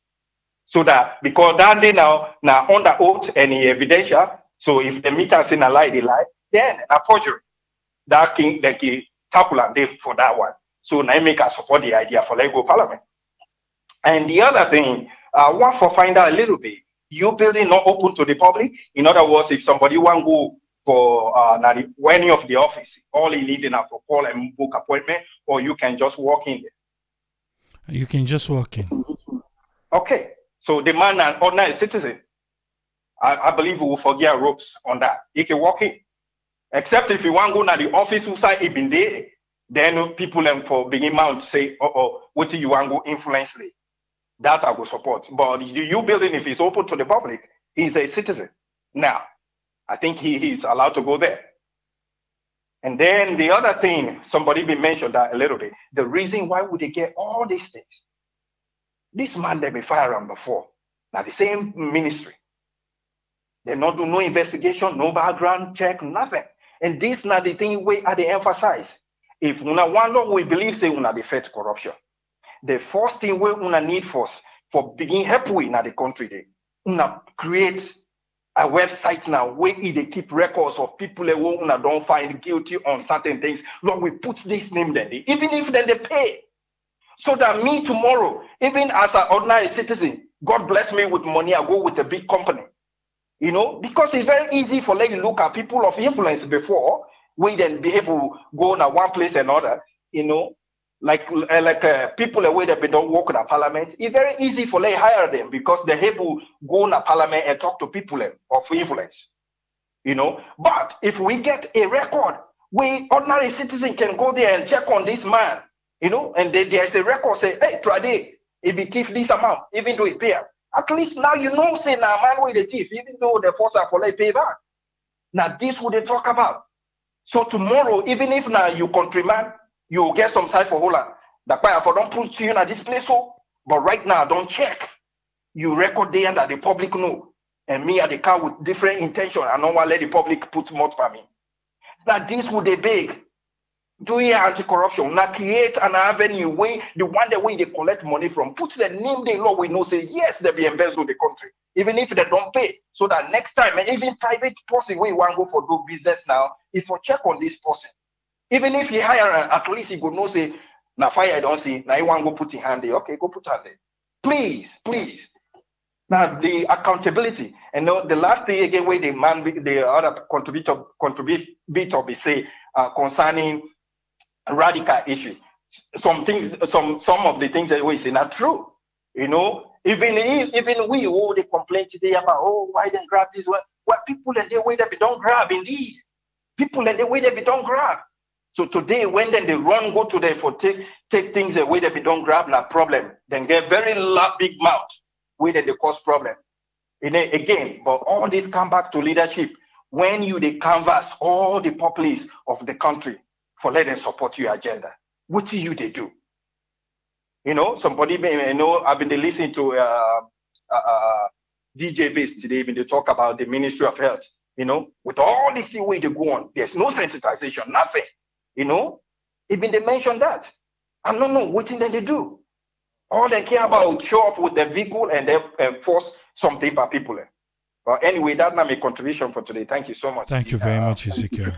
So that because that day now on the oath any evidential, so if the meter say a lie, they lie, then a forgery. That king the tackle and day for that one. So now make us support the idea for Lego Parliament. And the other thing, I want to find out a little bit. You building not open to the public. In other words, if somebody want go for any of the office, all you need enough for call and book appointment, or you can just walk in there. You can just walk in. Okay. So the man and ordinary citizen, I believe we will forget ropes on that. He can walk in. Except if you want to go to the office who say it been there, then people for beginning mount say, what do you want to go influence it? That I will support. But you building, if it's open to the public, he's a citizen. Now, I think he's allowed to go there. And then the other thing, somebody been mentioned that a little bit, the reason why would they get all these things? This man, they be fire him before. Now the same ministry. They not do no investigation, no background check, nothing. And this now the thing we are they emphasize. If una one law we believe say una defeat corruption. The first thing we una need for begin help we in the country they una create a website now where they keep records of people who una don't find guilty on certain things. Lord, we put this name there, even if then they pay. So that me tomorrow, even as an ordinary citizen, God bless me with money, I go with a big company. You know, because it's very easy for like look at people of influence before we then be able to go to one place and another, you know, like people away that don't work in a parliament. It's very easy for like hire them because they're able to go in a parliament and talk to people of influence, you know. But if we get a record, we ordinary citizen can go there and check on this man, you know, and there's a record say, hey, Trade, if he thief this amount, even though he pay. At least now you know, say now man with the thief, even though the force are for like pay back. Now this would they talk about. So tomorrow, even if now you countryman, you get some side for Holland. That's why I don't put you in this place. So, but right now, don't check. You record there that the public know. And me at the car with different intention. I don't want to let the public put more for me. Now this would they beg. Do your anti-corruption. Now create an avenue where the one that way they collect money from. Put the name they law we know say yes, they be embezzled the country. Even if they don't pay. So that next time, and even private person where you want to go for do business now, if you check on this person. Even if you hire at least you go know say, now fire I don't see, now you want to go put your hand there. Okay, go put hand there. Please, please. Now the accountability. And the last thing again where the other contributor be say concerning radical issue. Some things, some of the things that we say not true. You know, even we all the complaint today about why they grab this one. What people in the way that we don't grab indeed. People in the way that we don't grab. So today when then they run go to them for take things away that we don't grab not problem. Then get very big mouth where they cause problem. And then again, but all this come back to leadership. When you they canvass all the populace of the country for let them support your agenda. What do you they do? You know, somebody may know I've been listening to DJ Base today when they talk about the Ministry of Health. You know, with all this way they go on, there's no sensitization, nothing. You know, even they mentioned that. I don't know what thing they do. All they care about show up with the vehicle and they enforce something by people. But anyway, that's not my contribution for today. Thank you so much. Thank you very much, Ezekiel.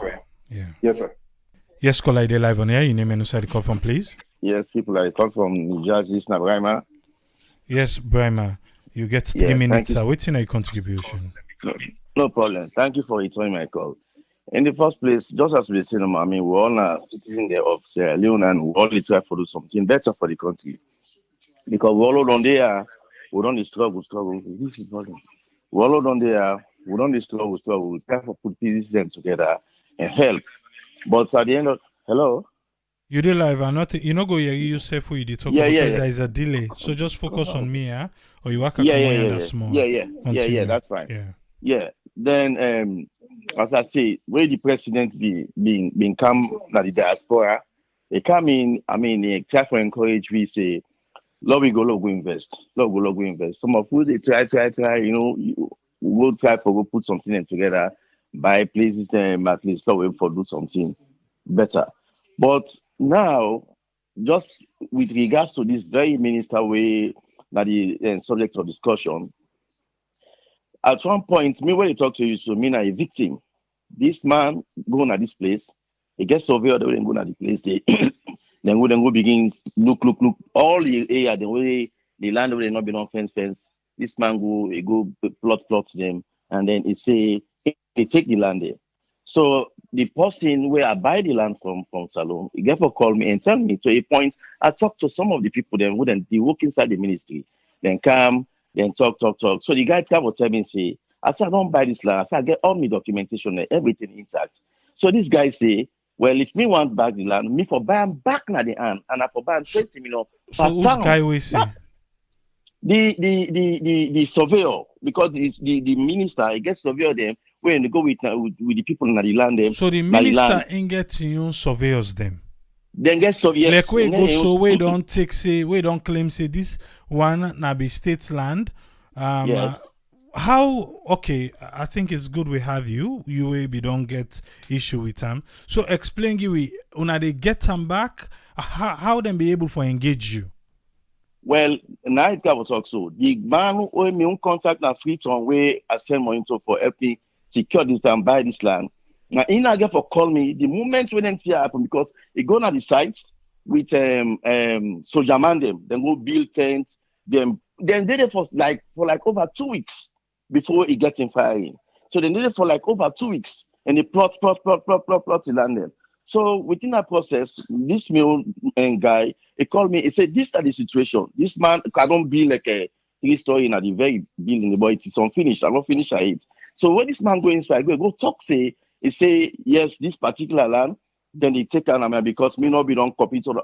Yeah. Yes, sir. Yes, caller, they live on air. Your name and where you call from, please. Yes, people, I call from New Jersey, it's Brahma. Yes, Brahma. You get 3 minutes. What's in your contribution? No problem. Thank you for returning my call. In the first place, just as we say, I mean, we're all citizens there of Sierra Leone and we all try to do something better for the country. Because we all on there, we don't struggle. This is nothing. We all on there, we don't struggle. We try to put pieces them together and help. But at the end of, hello? You did live and not, you know, go here, you say for you did talk because there is a delay. So just focus on me, or you work small. Yeah, that's fine. Yeah. Then, as I say, where the president being come na the diaspora, they come in, I mean, they try to encourage, we say, Lord, we go invest. Some of who they try, you know, we go try for go put something together, buy places, at least so for do something better. But now, just with regards to this very minister way that is subject of discussion, at one point, me when they talk to you, so me a victim. This man going at this place, he gets surveyed, they go at the place, they then go begin look all the area the way the land will not be on fence. This man go plot them, and then it say they take the land there. So the person where I buy the land from Salome, he therefore called me and tell me to a point. I talked to some of the people then wouldn't they work inside the ministry, then come, then talk. So the guy come and tell me, say, I said, I don't buy this land. I said, I get all my documentation and everything intact. So this guy say, well, if me want back the land, me for buy back na the hand, and I for buy 20 million. So who's guy we say? The surveyor, because the minister, he gets surveyor them when they go with the people in the land them. So the minister ain't get your surveyors them. Then get so yes. Like we go so we don't take say we don't claim say this one na be state land. Yes. How okay? I think it's good we have you. You we don't get issue with them. So explain you we una they get them back. How them be able to engage you? Well, now it will talk so. The man who me contact na free on way I send money to for help me secure this and buy this land. Now in again for call me the moment when it happen because he go na the site with soldier man them, then go build tents, then they did it for like over 2 weeks before he gets in firing. So they did it for like over 2 weeks and they plot the land them. So within that process, this male guy, he called me, he said, this is the situation. This man, I don't be like a story at the very building, but it is unfinished. I don't finish it. So when this man go inside, go talk, he say, yes, this particular land, then they take an because me not be don't copy to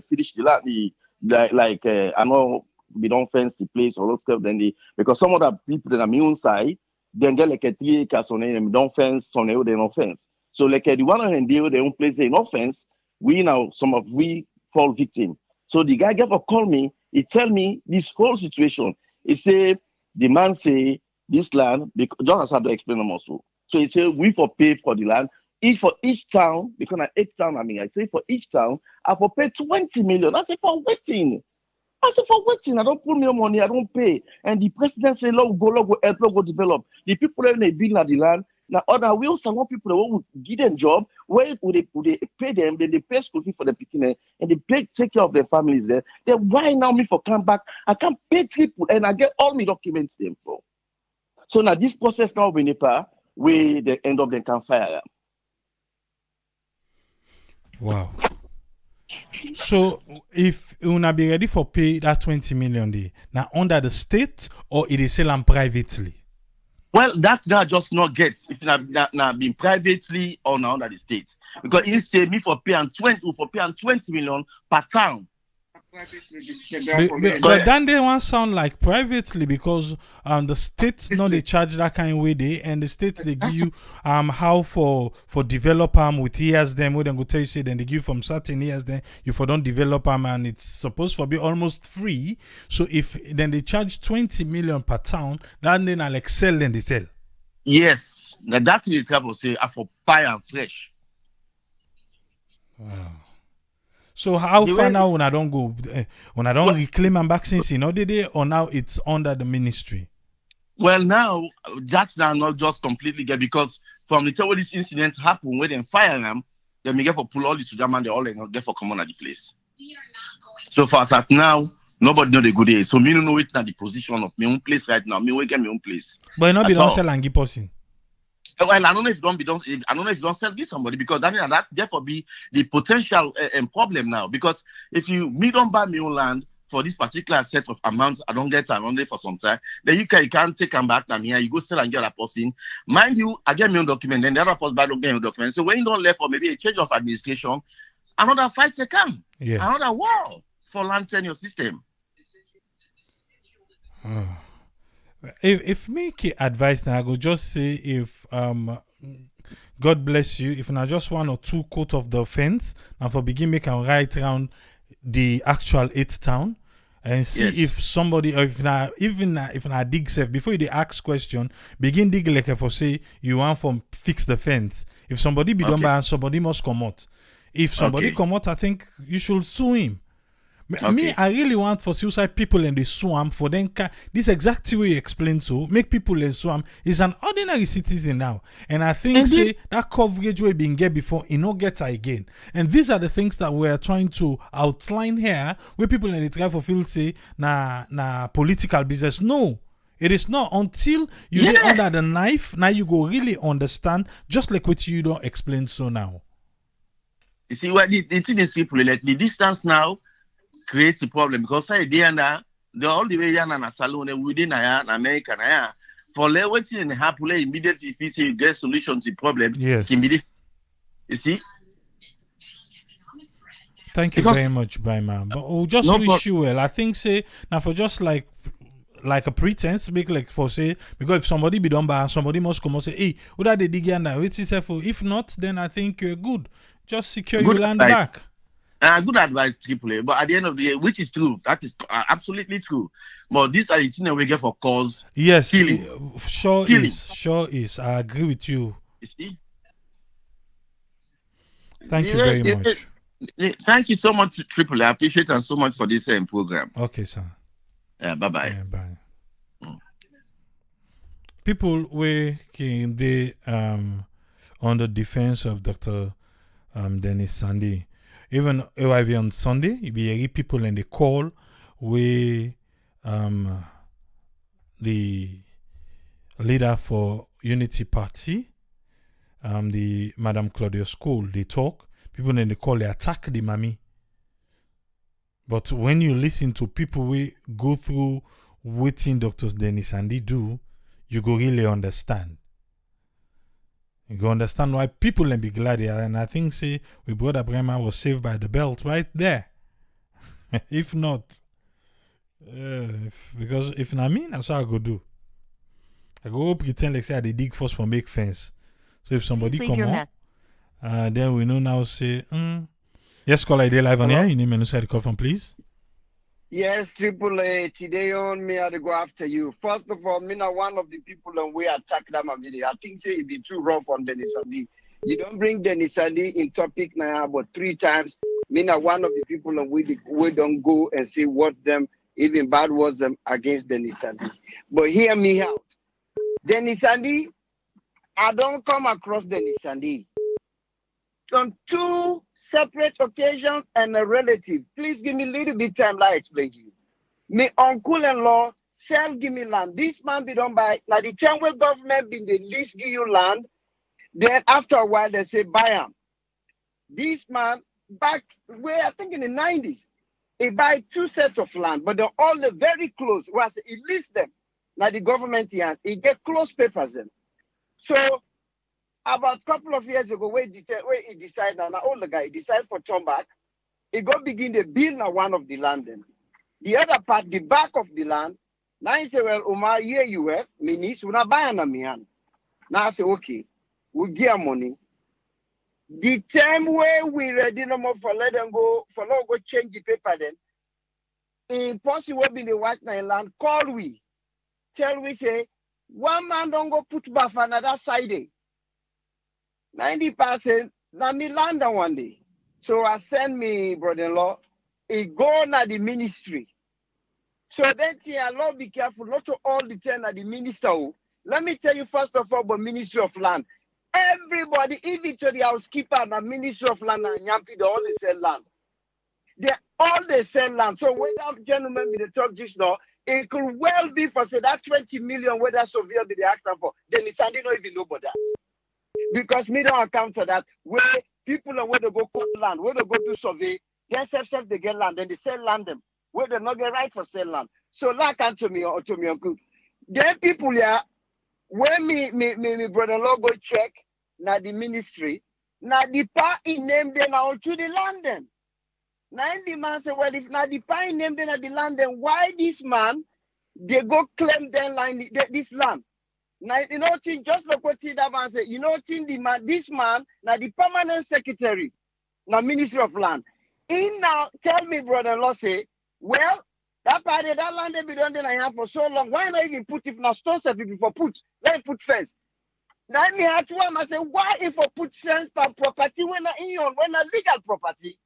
finish the land. I know we don't fence the place or stuff. Then because some of the people that are me on side, then get like a 3 acres on them, don't fence on them, they don't fence. So like the one and deal they don't place no fence. We now we fall victim. So the guy get a call me. He tell me this whole situation. He say the man say this land because just had to explain them also. So he say we for pay for the land. For each town, because I 8 town, I say for each town, I for pay 20 million. I say for waiting. I don't put me money, I don't pay. And the president say, Lord, go help, go develop. The people that they build at the land, now other will some people that will give them job, where would they pay them, then they pay school fee for the picking and they take care of their families there. Then why now me for come back? I can't pay triple and I get all my documents them for. So now this process now when where they end up they can fire. Wow. So if you na be ready for pay that 20 million day, now under the state or it is sell privately? Well, that just not get if now been privately or now under the state. Because it say me for pay and 20 million per town. But then they want sound like privately because the states know they charge that kind of way they and the states they give you how for develop with years them where they go tell you say then they give you from certain years then you for don't develop and it's supposed to be almost free. So if then they charge 20 million per town, then I like sell then they sell. Yes, now that's the trouble say I for buy and fresh. Wow. So how far now when I don't go when I don't reclaim and back since they or now it's under the ministry? Well now that's now not just completely get because from the time where this incident happened where they fire them, then we get for pull all the soldier man they all get for common at the place. So far as now nobody know the good day. So me don't know it at the position of my own place right now. Me will get my own place. But not be don't sell and give person. Well, I don't know if you don't sell this somebody because that therefore be the potential problem now. Because if me don't buy my own land for this particular set of amounts, I don't get around it for some time. Then you can't take them back and here you go sell and get a person. Mind you, I get my own document, then the other person don't get your document. So when you don't left for maybe a change of administration, another fight will come. Yes. Another war for land tenure system. If me advice now, I go just say if God bless you, if not just 1 or 2 coat of the fence, and for begin make and right around the actual 8th town and see if somebody or if I dig safe before they ask question, begin dig like for say you want from fix the fence. If somebody be done by somebody must come out. If somebody come out, I think you should sue him. Me, I really want for suicide people in the swamp for them. This exactly way you explain so. Make people in swamp is an ordinary citizen now, and I think say that coverage we been get before, it no get again. And these are the things that we are trying to outline here, where people in the try for feel say na political business. No, it is not until you get under the knife. Now you go really understand, just like what you don't explain so now. You see what the thing is, people like the distance now creates a problem because I the all the way in a salon within America for waiting in the happen immediately if you see you get solutions to the problem. Yes. You see? Thank you very much, Brahma. But we'll just wish you well. I think say now for just like a pretense, make like for say because if somebody be done by somebody must come and say, hey, what are they digging now? If not, then I think you're good. Just secure your land back. Good advice, Triple. But at the end of the day, which is true, that is absolutely true. But these are the things we get for cause. Yes, killing. Sure is. I agree with you. You see? Thank you very much. Thank you so much, Triple. I appreciate and so much for this program. Okay, sir. Bye-bye. Yeah, bye. People can they on the defense of Dr. Denis Sandhi. Even arrive on Sunday, you be people in the call where the leader for Unity Party, the Madam Claudia School, they talk. People in the call, they attack the mommy. But when you listen to people we go through what Dr. Denis Sandhi do, you go really understand. You go understand why people can be glad here. And I think, see, we brother Bremer was saved by the belt right there. If not, because if not me, that's what I go do. I go pretend like say I dig first for make fence. So if somebody come on, then we know now say, yes, call ID live on here. You name and say the call from, please. Yes, Triple A. Today on me, I go after you. First of all, me not one of the people and we attack them. I think say it be too rough on Denis Sandhi. You don't bring Denis Sandhi in topic now, but 3 times. Me not one of the people and we don't go and say what them even bad words them against Denis Sandhi. But hear me out. Denis Sandhi, I don't come across Denis Sandhi on 2 separate occasions and a relative. Please give me a little bit time, like I explain to you. My uncle-in-law give me land. This man be done by, now the time where government been the least give you land, then after a while they say buy him. This man, back where I think in the 90s, he buy 2 sets of land, but they're all very close. Whereas he list them. Now the government here, he get close papers then. So about a couple of years ago, where he decided, and all the guy, he decided for turn back, he go begin to build now one of the land then. The other part, the back of the land, now he say, well, Omar, here you have, minis, we not buy na mian. Now I say, okay, we give money. The time where we ready no more for let them go, for let go change the paper then, impossible be the White Nine land, call we, tell we say, one man don't go put back another side. 90% na me land one day. So I send me brother-in-law, he go na the ministry. So then I love be careful, not to all the time at the minister. Let me tell you first of all about Ministry of Land. Everybody, even to the housekeeper and the Ministry of Land and Yampi, they all sell land. They sell land. So when that gentleman be the talk just now, it could well be for say that 20 million where that surveyor be the actor for. Then it's don't even know about that. Because me don't account for that. Where people are where they go cut land, where they go do survey, then self they get land, then they sell land them. Where they not get right for sell land. So like to me uncle. Then people here, when me brother-in-law go check na the ministry, na the part in name then out to the land them. Now the man say, well, if na the part in name then at the land then, why this man they go claim then line this land? Now, you know, just like what that man said, you know, this man, now the permanent secretary, now Ministry of Land, he now tell me, brother-in-law, say, well, that part of that land they be done then I have for so long. Why not even put if now stone if before put? Let me put fence. Now me have to I say, why if I put fence for property when not in your when not legal property?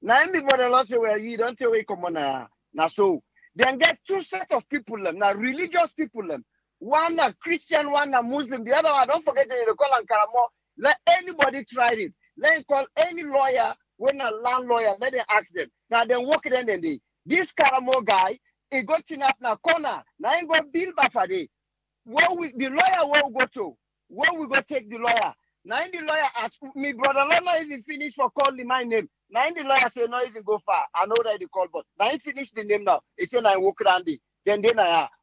Now me brother-in-law say, well, you don't tell me come on now so then get 2 sets of people them, now religious people them. One a Christian, one a Muslim. The other one, don't forget they call on Karamo. Let anybody try it. Let them call any lawyer, when a land lawyer, let them ask them. Now then walk it in the this Karamo guy, he got in up na corner. Now he go bill bafade. The lawyer where we go to? Where we go take the lawyer? Now the lawyer ask me, brother, let not even finish for calling my name. Now the lawyer say not even go far. I know that he call, but now he finish the name now. He say now walk around it. Then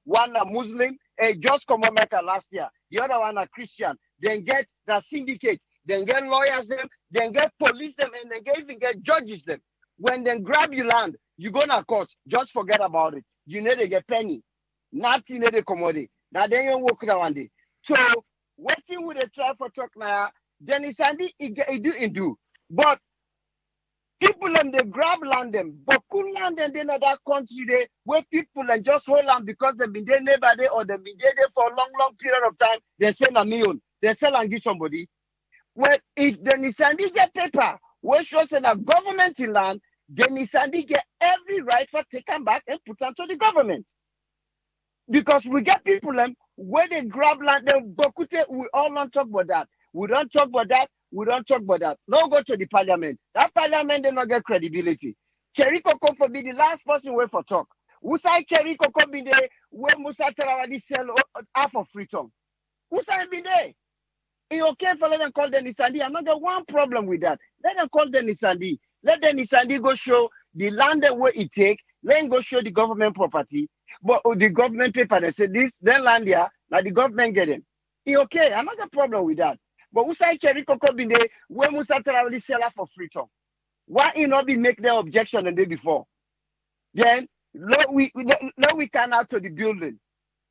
one a Muslim, just come America last year. The other one a Christian. Then get the syndicates. Then get lawyers them. Then get police them. And then even get judges them. When they grab your land, you go to court. Just forget about it. You need to get penny. Nothing need to commodity. Now then you walk around one day. So waiting with a try for talk now. Denis Sandhi he do. But people them, they grab land them. But cool land and then other country they where people and just hold land because they've been there neighbor there or they've been there for a long period of time. They sell a million. They sell and give somebody. Well, if the Nisandi get paper, where shows that government in land, the Nisandi get every right for taking back and put onto the government. Because we get people them where they grab land, we all don't talk about that. We don't talk about that. We don't talk about that. No go to the parliament. That parliament they not get credibility. Cherry Coco for be the last person wait for talk. Who say Cherry Coco be there where Musa Tarawadi sell half of freedom? Who say be there? It's okay for let them call Dennis Sandy. I'm not got one problem with that. Let them call Dennis Sandy. Let Dennis Sandy go show the land where it take. Let him go show the government property. But the government paper, they say this, then land here, now the government get them. It's okay. I'm not got a problem with that. But who say Cherry Coco be there where Musa Tarawadi sell her for freedom? Why he not be make their objection the day before? Then we can out to the building.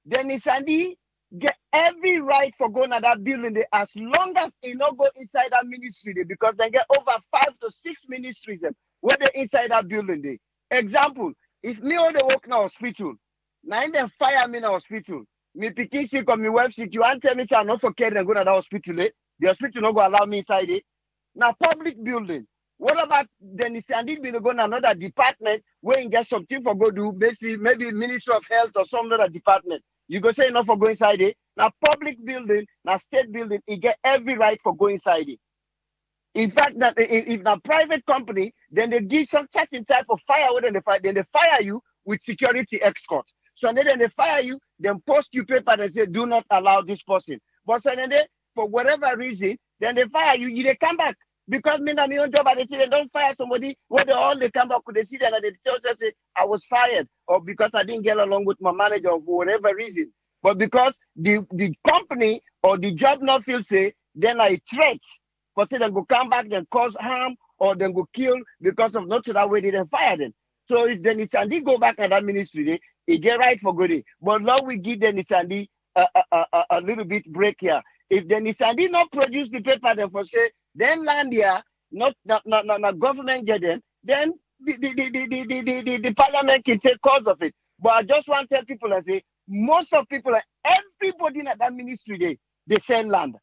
Then Sandy get every right for going to that building there as long as he not go inside that ministry there because they get over 5 to 6 ministries them where they inside that building there. Example, if me or the work in the hospital, now they fire me in the hospital. Me picking sick or me wife sick, you want tell me say I not for care and go to that hospital there. The hospital not go allow me inside it. Now public building. What about then Sandy be go to another department where you get something for go do maybe Ministry of Health or some other department. You go say enough for go inside it. Now public building, now state building, it get every right for go inside it. In fact, that if a private company, then they give some certain type of fire when they fire you with security escort. So then they fire you, then post you paper and say do not allow this person. But so then they, for whatever reason, then they fire you, they come back. Because me na my own job, and they say they don't fire somebody where they all they come back, could they see that and they tell us say I was fired or because I didn't get along with my manager or for whatever reason. But because the company or the job not feel say, then I threat for say they go come back, then cause harm or then go kill because of not to that way they didn't fire them. So if Dennis Sandy go back at that ministry, he get right for good. But now we give Dennis Sandy a little bit break here. If Dennis Sandy not produce the paper, then for say then land here, not government get them, then the parliament can take cause of it. But I just want to tell people and say most of people, everybody in that ministry, they sell land.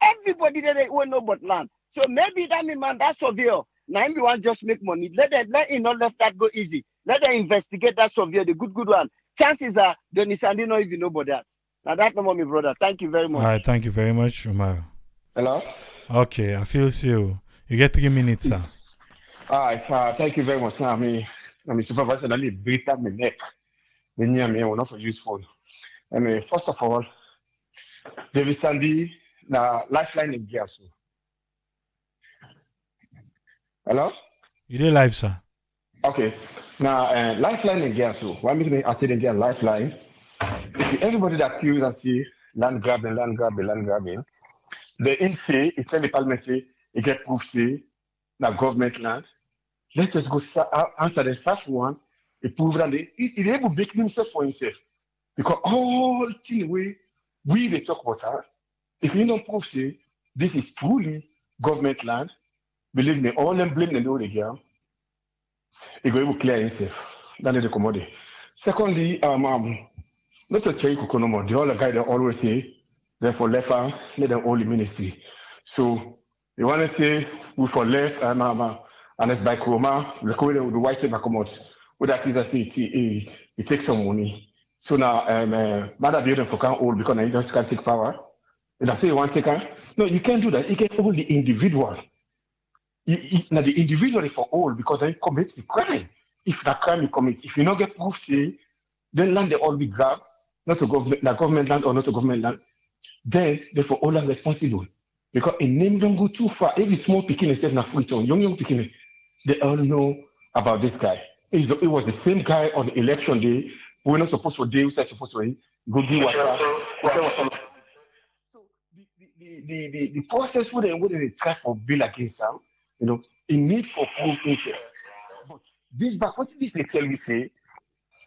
Everybody there they won't know but land. So maybe that mean man that surveyor. Now everyone just make money. Let him not let that go easy. Let them investigate that surveyor, the good one. Chances are Dennis Sandy not even know about that. Now that's no my brother. Thank you very much. All right, thank you very much, Umar. Hello? Okay, I feel you. You get 3 minutes, sir. All right, thank you very much. I'm supervisor that live breathe at my neck. The near me, I will not for use phone. First of all, David Sandy, na lifeline in Giasu. Hello? You did live, sir. Okay. Now, lifeline in Giasu. Why make me say again lifeline? Everybody that accuse and see land grabbing. The say, it tell the parliament say, it get proof say, na government land. Let us go answer the first one, it prove that it able to make himself for himself. Because all things we they talk about her, if you don't prove say, this is truly government land, believe me, all them blame the know the girl, it go able to clear himself. That's the commodity. Secondly, not to check Kokonomo, the other guy they always say, therefore left hand, let them all the ministry. So you want to say we for left and it's by Chroma, the white paper come out. With that is say it takes some money. So now Mother building for can't hold because you can't take power. And I say you want to take her? No, you can't do that. You can hold the individual. Now the individual is for all because they commit the crime. If that crime you commit, if you not get proof say, then land they all be grabbed, not to government land or not to government land, then they for all are responsible. Because a name don't go too far. Every small picking is na free town, young picking, they all know about this guy. It was the same guy on the election day. We're not supposed to do, we're supposed to go give WhatsApp. So the process where they try for bill against them, it need for proof itself. But this back, what this they tell me say,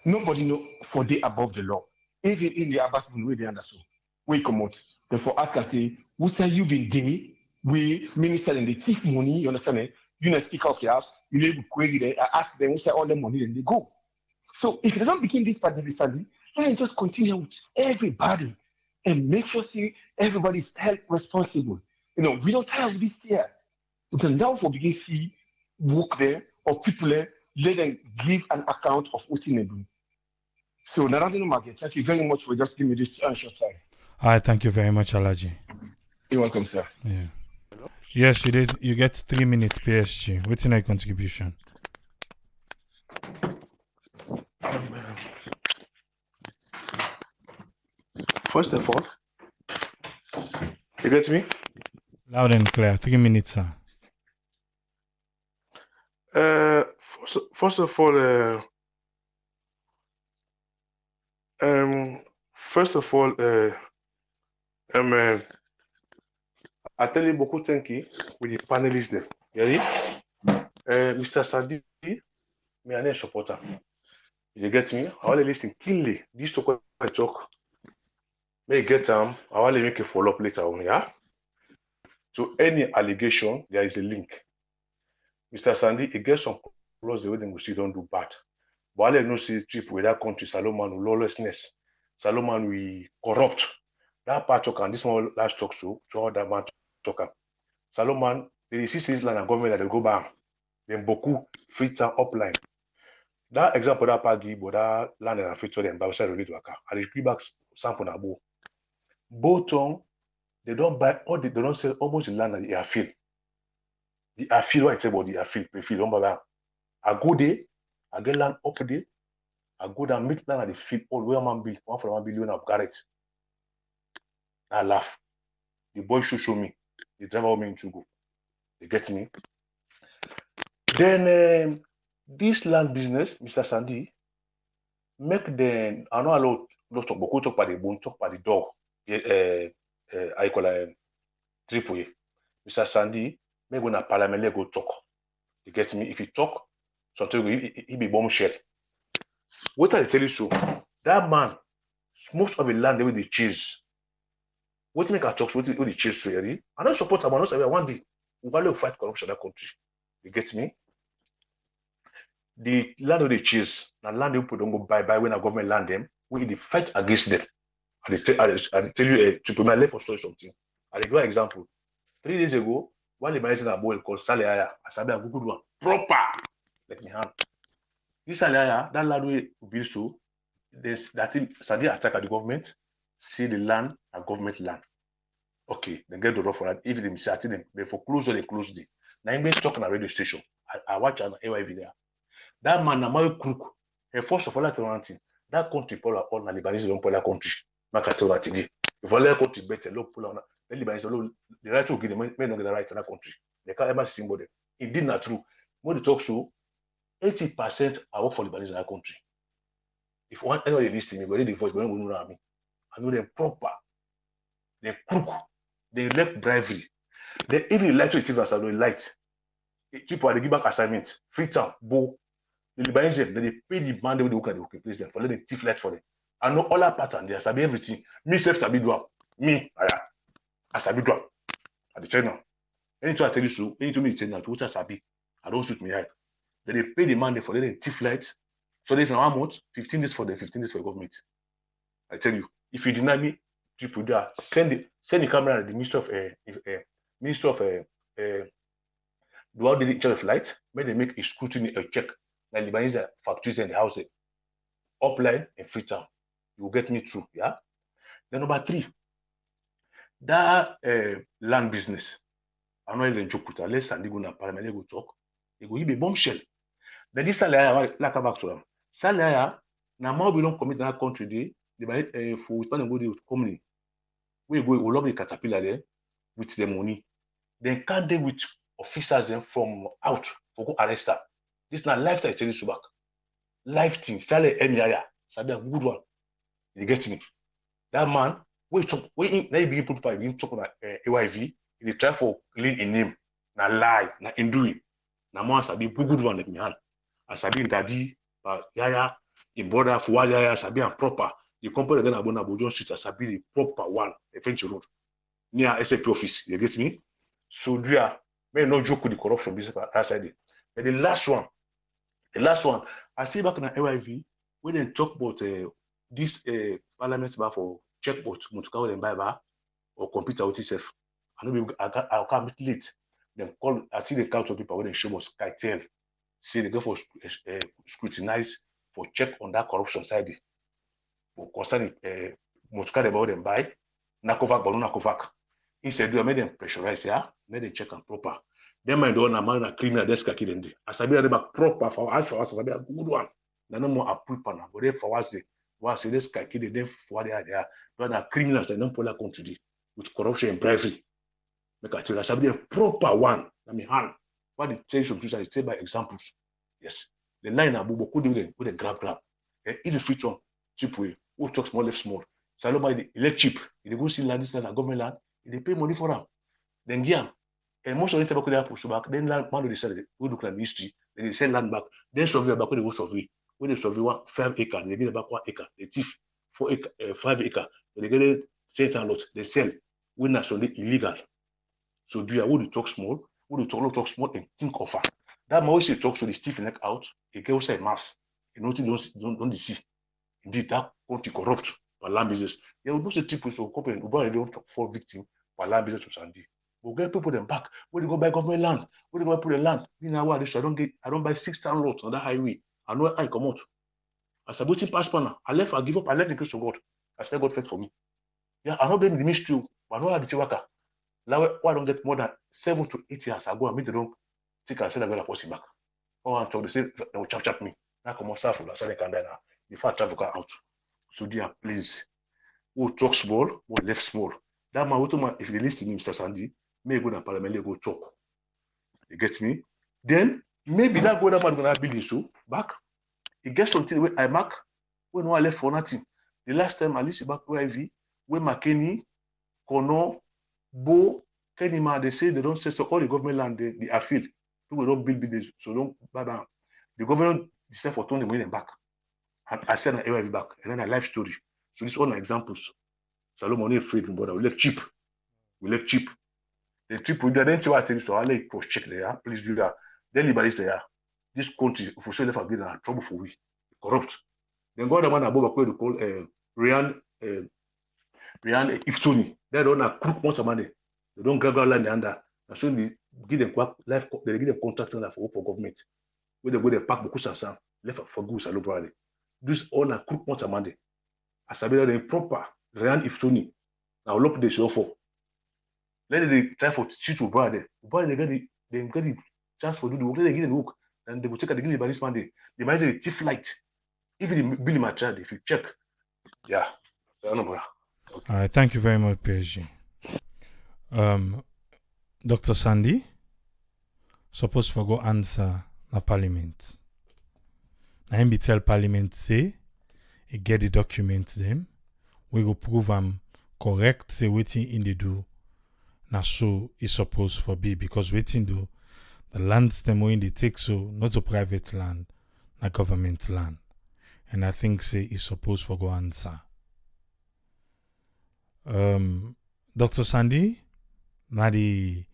nobody know for they above the law. Even in the Abbas way they understand. We come out. Therefore ask and say, who say you been there? We minister in the thief money, you understand? you know, speaker of the house, you need to query them, ask them, say all the money, and they go. So if they don't begin this part necessarily, let us just continue with everybody and make sure see everybody is held responsible. You know, we don't tire of this year. We can now for begin see work there or people there, let them give an account of what they do. So Narendra Market, thank you very much for just giving me this short time. All right, thank you very much, Alaji. You're welcome, sir. Yeah. Yes, you did. You get 3 minutes PSG. What's in your contribution? First of all, you get me? Loud and clear. 3 minutes, sir. First of all, I tell you beaucoup thank you with the panelists there. You Mr. Sadi, me and a supporter. You get me? I want to listen keenly. This talk I talk. May get I want to make a follow up later on, yeah? To any allegation, there is a link. Mr. Sandy, it gets some laws the way they will see don't do bad. But I no see trip with that country, Salomon lawlessness. Salomon we corrupt. That part talk and this one last talk so all that man talk. Salomon, they see city land and government that they go back. Then beaucoup free town upline. That example that part give, but that land and free to them by side relate to Aka. And they back sample na bo. Both they don't buy all they don't sell almost the land that they are filled. The afil, what I tell about the afil, pre-fill, don't bother. I go there, I get land up there, I go down, meet land at the field, all where man build, 1 billion of Garrett. I laugh. The boy show me. The driver want me to go. They get me. Then this land business, Mr. Sandy, make them, I know a lot talk, but talk by the bone, talk by the dog. I call it triple. Mr. Sandy, maybe when a parliament go talk. You get me? If you talk, something he be bombshell. What I tell you so, that man, most of the land they will chase. What make a talk? What they chase so yeri? I don't support someone else. One day we value fight corruption in that country. You get me? The land they chase, the land people don't go buy when a government land them. We dey fight against them. I tell you to put my life for story something. I give you an example. 3 days ago, one Lebanese a boy called Saleh I sabi a good one. Proper. Let me hand. This Saleh that land we build so, that thing Sadi attack at the government, see the land a government land. Okay, then get the rough for that. If they miss them, they foreclose or they close the. Now I'm talking on a radio station. I watch an AYV there. That man na my crook. He first of all that country pull all na Lebanese don't pull that country. Makatola today. If all that country better, look pull on the Lebanese the right to give them may not get the right to that country. They can't ever see somebody. It did not true. When they talk so, 80% I work for Lebanese in that country. If one anybody listen, you go read the voice, but don't know me. I know them proper. They crook. They lack bravery. They even like to achieve as they light. People are they give back assignment, free time, bow. The Lebanese they pay the man they will look at the place them for let them thief light for them. I know all that pattern, they sabi everything. Me self sabi do am. Me, I sabi do am. At the channel. Anytime I tell you so, anytime me tell you what I sabi, I don't suit me hype. Then they pay the man for let them thief light. So they from 1 month, 15 days for them, 15 days for the government. I tell you, if you deny me, people there, send the camera to the Ministry of do all the in charge of light, may they make a scrutiny, a check. Like Lebanese factories in the house, upline and free town. You will get me through, yeah? Then number 3, that land business. I know even joke with unless and they go to parliament, they go talk. They go give a bombshell. Then this Salaya, like come back to them. Salaya, now more we don't commit in that country, they for with go with company. We love the caterpillar there with the money. Then can't they with officers from out for go arrest her. This is not lifetime telling you back. Life thing, Saleh Emiaya, sabi a good one. You get me? That man, when he begin put by begin talk on AYV, he try for clean in him, na lie, na injury. Na man sabi good one like me hand. I sabi daddy, yaya, in border for one yaya sabi and proper. The company then abona Bojon Street, I sabi the proper one, the French road near SAP office. You get me? So do ya May no joke with the corruption business outside. But the last one, I see back in the AYV when they talk about this parliament bar for checkbox, Mutuka and buy bar or computer with itself. I'll come late. Then call, I see the count of people when they show us cartel. See they go for scrutinize for check on that corruption side. Concerning Mutuka they buy them buy, Nakovac, but no Nakovac. Instead, we made them pressurize, yeah, made them check and proper. Then my door, man, a criminal desk, kid, as I be a proper for us, as I be a good one. No more approve, but they for us, they was this kid, then for they are there. But the criminals, they don't pull a country with corruption and bribery. Make a tell us, I be a proper one. I mean, hand. What the change from Tuesday, say by examples. Yes. The line abu could do them with a grab. If the free one, cheap way, who talk small, left small. Saloma, they cheap. They go see land, this land, government land. They pay money for them. Then give and most of the time they push back. Then land man they sell it. We look at the history. Then they sell land back. Then survey back when they go survey. When they survey 5 acres, they get back 1 acre. They thief 4 acre, 5 acre. They get it certain lot. They sell. When naturally illegal. So do you want to talk small? Would you talk small and think of her? That man always talks so the stiff neck out. It goes a mass. You know don't deceive. Indeed, that country corrupt for land business. There will be a tip so company who don't fall victim for land business to Sandy. We'll get people them back. Where they go buy government land? Where they go put the land? You know what? I don't buy 6 town lots on that highway. I know I come out. As I go to passport, I give up, I left the grace of God. I still God fight for me. Yeah, I don't blame the ministry, but I know how the worker. Now why don't get more than 7 to 8 years ago and meet the wrong take and say I'm gonna post it back. Oh, and talk they say they will chap me. Now come on, staff will say they can die now. Before I travel out. So dear, please. Who talk small, who left small. That man, if you listen to Mr. Sandy, may go to parliament, go talk. You get me? Then maybe that go that man gonna build his show back. He gets something where I mark when no I left for nothing. The last time I listened back where IV, when McKinney, Kono, Bo, Kenima, they say they don't say so all the government land they are filled. People don't build buildings, so don't buy down. The government decide for 20 million back. I said an AIV back, and then a life story. So these all are examples. Salomon is afraid, but we look cheap. We look cheap. The cheap we don't say what I tell you, so I'll let you cross check there. Please do that. Then anybody say, this country, if we say left again, trouble for we. Corrupt. Then go the man above what we call Ryan Iftoni. They don't have crook much money. They don't grab land under. And so they give them life, they give them contracts for government. Where they go, they pack beaucoup sans left for good, so probably. This all are crook much money. As I be proper Ryan Iftoni. Now look the show for. Let them try for shoot to brother. But they get the chance for do the work. Let them get the work. And they will check at the guinea by this Monday. They might say thief light. If the bill my child, if you check, yeah. I don't know, bro. All right, thank you very much, PSG. Dr. Sandy, suppose for go answer na parliament. Na him be tell parliament say, he get the documents them, we go prove am correct, say wetin in they do, na so is supposed for be, because wetin do, the lands them when they take so, not a private land, na government land. And I think say is supposed for go answer. Dr. Sandy, now the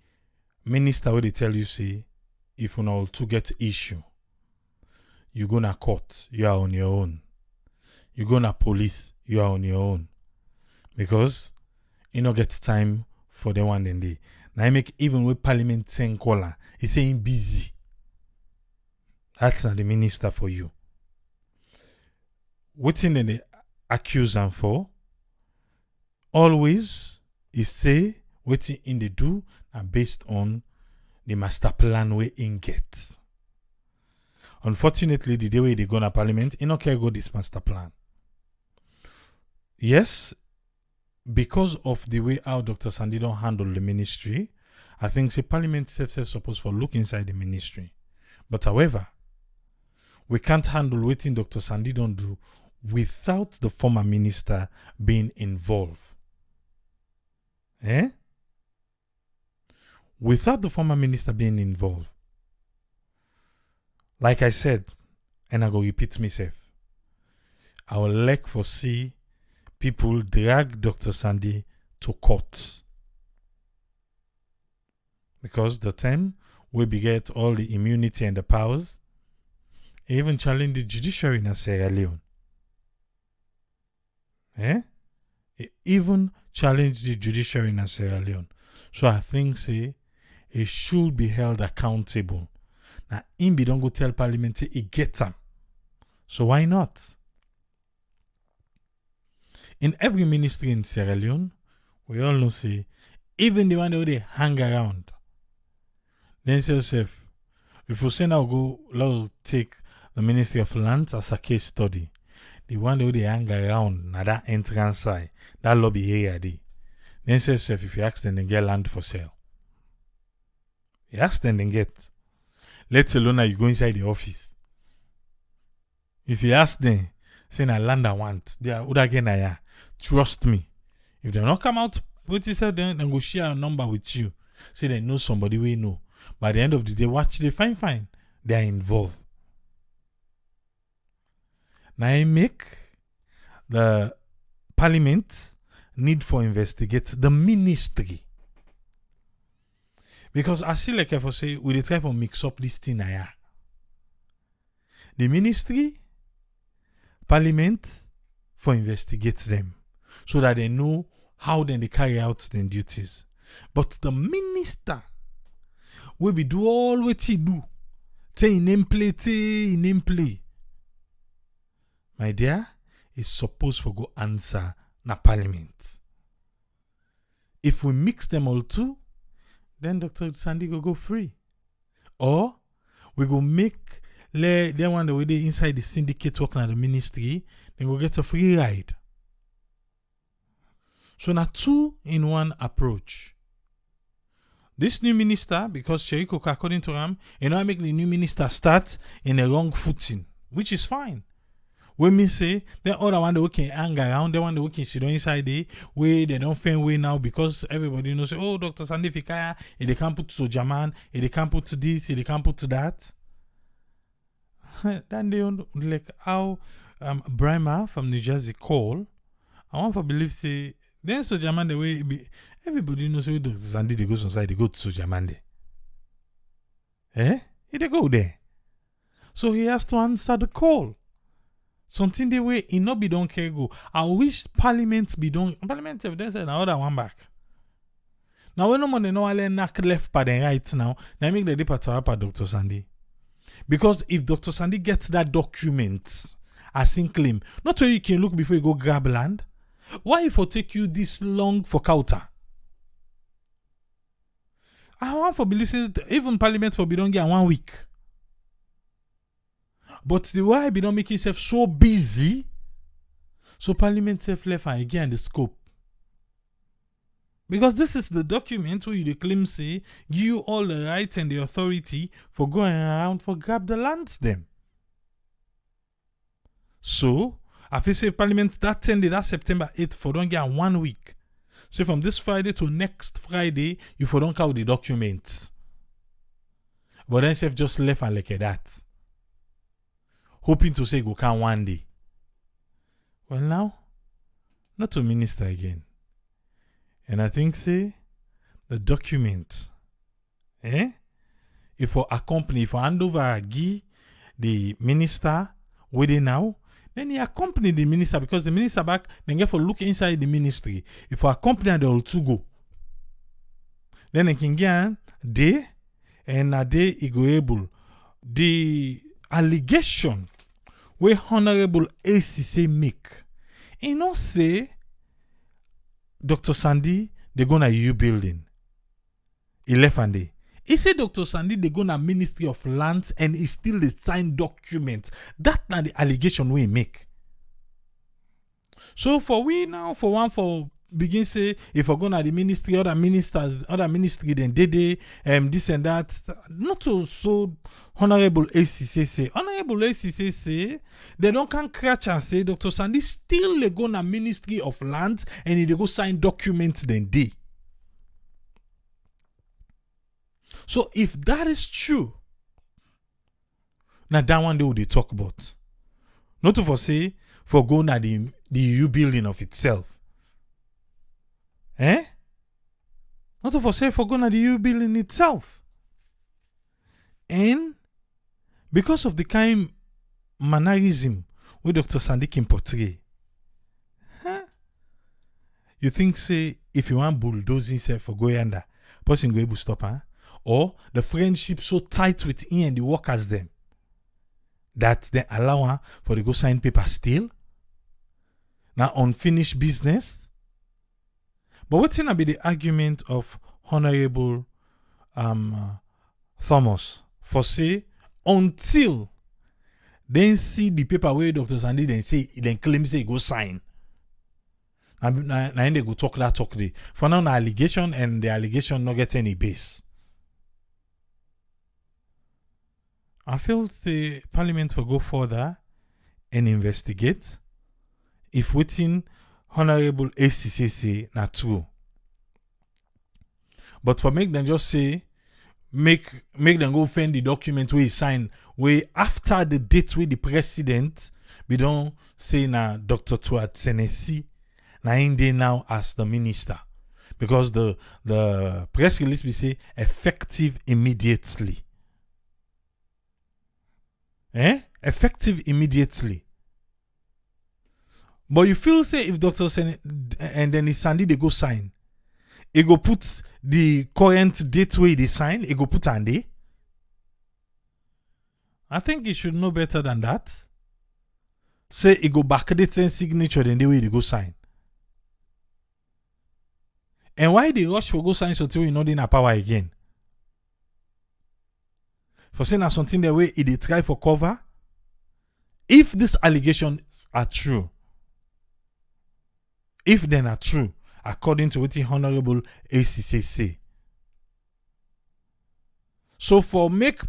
minister will tell you say if you know to get issue, you go na court, you are on your own. You go na police, you are on your own. Because you don't get time for the one day. Now I make even with parliament saying caller, he's saying busy. That's not the minister for you. What's in the accuse him for? Always is say what in the do are based on the master plan we in get. Unfortunately, the day way they go to parliament, you don't care go this master plan. Yes, because of the way how Dr. Sandy don't handle the ministry, I think the parliament self supposed for look inside the ministry. But however, we can't handle what Dr. Sandy don't do without the former minister being involved. Without the former minister being involved. Like I said, and I go repeat myself, I would like for see people drag Dr. Sandy to court. Because the time we beget all the immunity and the powers, even challenge the judiciary in Sierra Leone. Even challenge the judiciary in Sierra Leone. So I think say it should be held accountable. Now, Imbi don't go tell Parliament say it get them. So why not? In every ministry in Sierra Leone, we all know say even the one that they hang around. Then say yourself, if we say now go take the Ministry of Lands as a case study, the one that they hang around na that entrance side, that lobby area there. Then say yourself, if you ask them, they get land for sale. You ask them, they get. Let alone that you go inside the office. If you ask them, say na land I want, they are again. Trust me. If they not come out with yourself, then go share a number with you. Say they know somebody we know. By the end of the day, watch they fine. They are involved. Now I make the Parliament need for investigate the ministry. Because I see like I for say, we try to mix up this thing here. The ministry, Parliament, for investigate them. So that they know how then they carry out their duties. But the minister will be do all what he do. Say in name play. My dear, is supposed to go answer na Parliament. If we mix them all too, then Dr. Sandy go free. Or we go make they one the way they inside the syndicate working at the ministry, then go get a free ride. So now 2-in-1 approach. This new minister, because Cheriko, according to him, I make the new minister start in a wrong footing, which is fine. When me say, then other one they can hang around, the one they can sit inside there, where they don't find way now because everybody knows, oh, Dr. Sandy Fikaya, they can't put to Jaman, they can't put to this, they can't put to that. Then they like how Brima from New Jersey call. I want to believe say then Sojaman the way be, everybody knows where Dr. Sandy they goes inside, they go to Sojaman there. They go there. So he has to answer the call. Something the way he not be don't care go. I wish Parliament be don't Parliament if they said another one back. Now when no money no alle knock left by the right now, they make the departure up at Dr. Sandy. Because if Dr. Sandy gets that document as in claim, not so you can look before you go grab land. Why if it take you this long for counter? I want for believe even Parliament for be don't get 1 week. But the why be don't make itself so busy, so Parliament self left and again the scope. Because this is the document where you claim say give you all the right and the authority for going around for grab the lands them. So I feel say Parliament that 10 day, that September 8th for don't get 1 week. So from this Friday to next Friday, you for don't count the documents. But then self just left and like that. Hoping to say go can one day. Well now, not to minister again. And I think say the document, if for accompany, if for hand over the minister with it now, then he accompany the minister because the minister back then get for look inside the ministry. If for accompany they all two go. Then they can get day and a day he go able. The allegation where Honorable ACC make, say Dr. Sandy they gonna U building. He left and day. He said Dr. Sandy they gonna Ministry of Lands and he still the signed document. That's not the allegation we make. So for we now for one for begin say if we're gonna the ministry, other ministry then they this and that. Not so Honorable ACC say. Honorable ACC say they don't can catch and say Dr. Sandy still they gonna Ministry of Lands and they go sign documents then they. So if that is true, now that one day they talk about. Not to for say for going at the EU building of itself. Not for say for going to the EU bill in itself. And because of the kind mannerism where Dr. Sandy can portray, you think say if you want bulldozing self for go yonder, person go able to stop, huh? Or the friendship so tight with him and the workers them that they allow her for the go sign paper still. Now unfinished business. But what's gonna be the argument of Honorable Thomas for say until then see the paper where Dr. Sandy then claim say go sign. And they go talk there. For now, the allegation and the allegation not get any base. I feel the Parliament will go further and investigate if within Honorable ACC say not true. But for make them just say, make them go find the document where he signed, where after the date where the president, we don't say na Dr. Tuat Senesi, na in there now as the minister. Because the press release we say effective immediately. Effective immediately. But you feel say if Dr. and then his Sandy they go sign, he go put the current date where they sign, he go put on there. I think he should know better than that. Say he go backdate and signature then the way they go sign. And why they rush for go sign until you not in a power again? For saying something the way they try for cover. If these allegations are true, if they are true, according to what the Honorable ACC say. So for make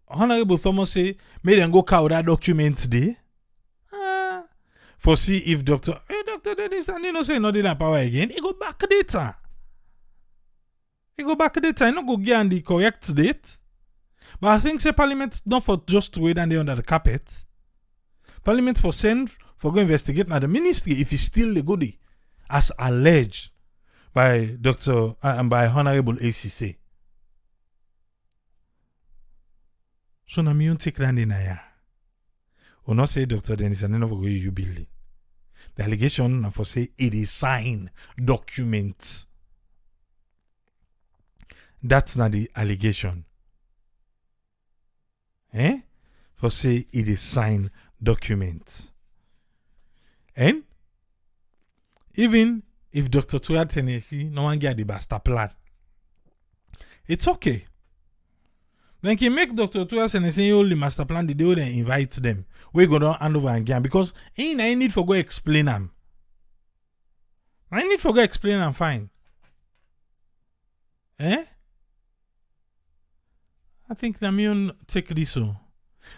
Honorable Thomas say, may them go cow that document there. For see if Dr. Dennis and you know say not in a power again, he go back data. He go back data, he not go get on the correct date. But I think say Parliament not for just to wait and they under the carpet. Parliament for send for go investigate now the ministry if it's still the goodie as alleged by Dr. and by Honorable ACC. So na me take land in here. Or not say Dr. Dennis and never go you building. The allegation for say it is signed documents. That's not the allegation. For say it is signed documents. And even if Dr. Tuya Tennessee no one get the master plan, it's okay. Then can make Dr. Tuya Tennessee all the master plan, the day they invite them. We go down hand over again because I need for go explain them. I need for go explain them fine. I think Namion take this so.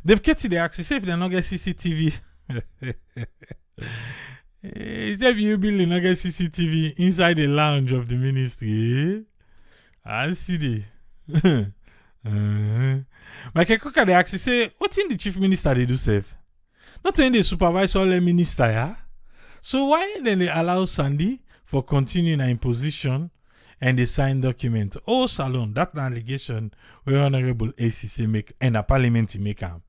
They've kept the access if they not get CCTV. If you building not get CCTV inside the lounge of the ministry, I see the. But I cook at the access say, what in the chief minister they do save? Not only they supervise all the minister, yeah? So why then they allow Sandy for continuing in position and they sign document? Oh, Salon, that allegation where Honorable ACC make and a parliament make up.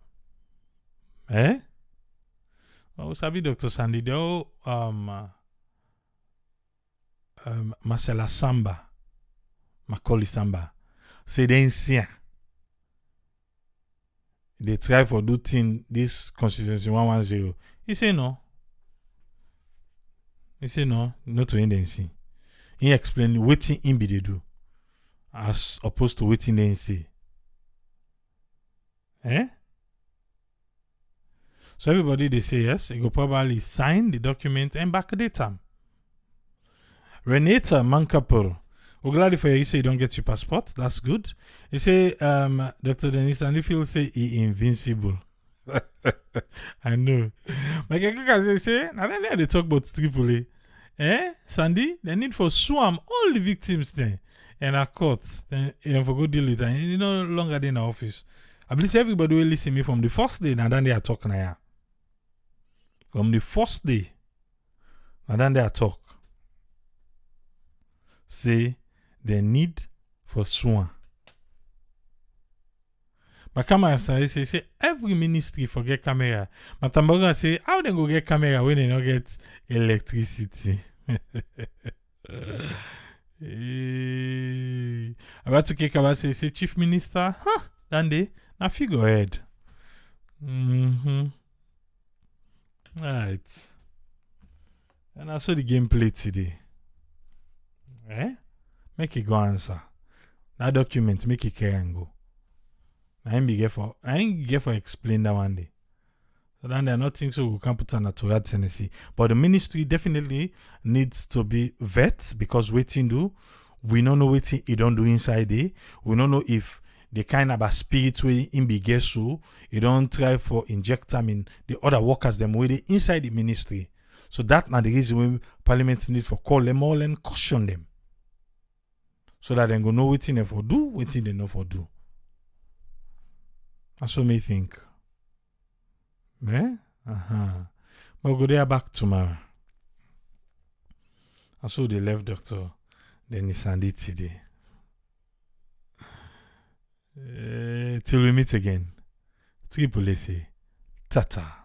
Oh, sabi Dr. Sandy, they all Marcella Samba, Macaulay Samba, say they insane. They try for do thing this constituency 110. He say no. He say no, not to NDC. He explain what in be they do, as opposed to what in NC. So everybody they say yes, he go probably sign the document and backdate them. Renata Mankapur, we're glad for you say you don't get your passport. That's good. You say Dr. Dennis and if you say he invincible. I know. But I say, now then they talk about Tripoli. Sandy, they need for swam all the victims there. And a court, then for go deal with it. And you no longer in the office. I believe everybody will listen to me from the first day, and then they are talking now. From the first day, and then they are talk. Say, the need for swan. But camera say every ministry forget camera. But Tamboga say how they go get camera when they not get electricity. About to kick about say chief minister, huh? Dande, na figurehead. Right. And I saw the gameplay today. Make it go answer. That document, make it carry and go. I ain't get for explain that one day. So then there are nothing so we can put on a to Tennessee. But the ministry definitely needs to be vet because waiting do. We don't know what he don't do inside there. We don't know if the kind of a spirit way in be get so you don't try for inject them in the other workers them way they inside the ministry. So that's not the reason why Parliament need for call them all and caution them. So that they go know what they for do, what they not for do. That's what me think. But go there back tomorrow. I saw they left Dr. Denis Sandi today. Till we meet again. Triple C. Tata.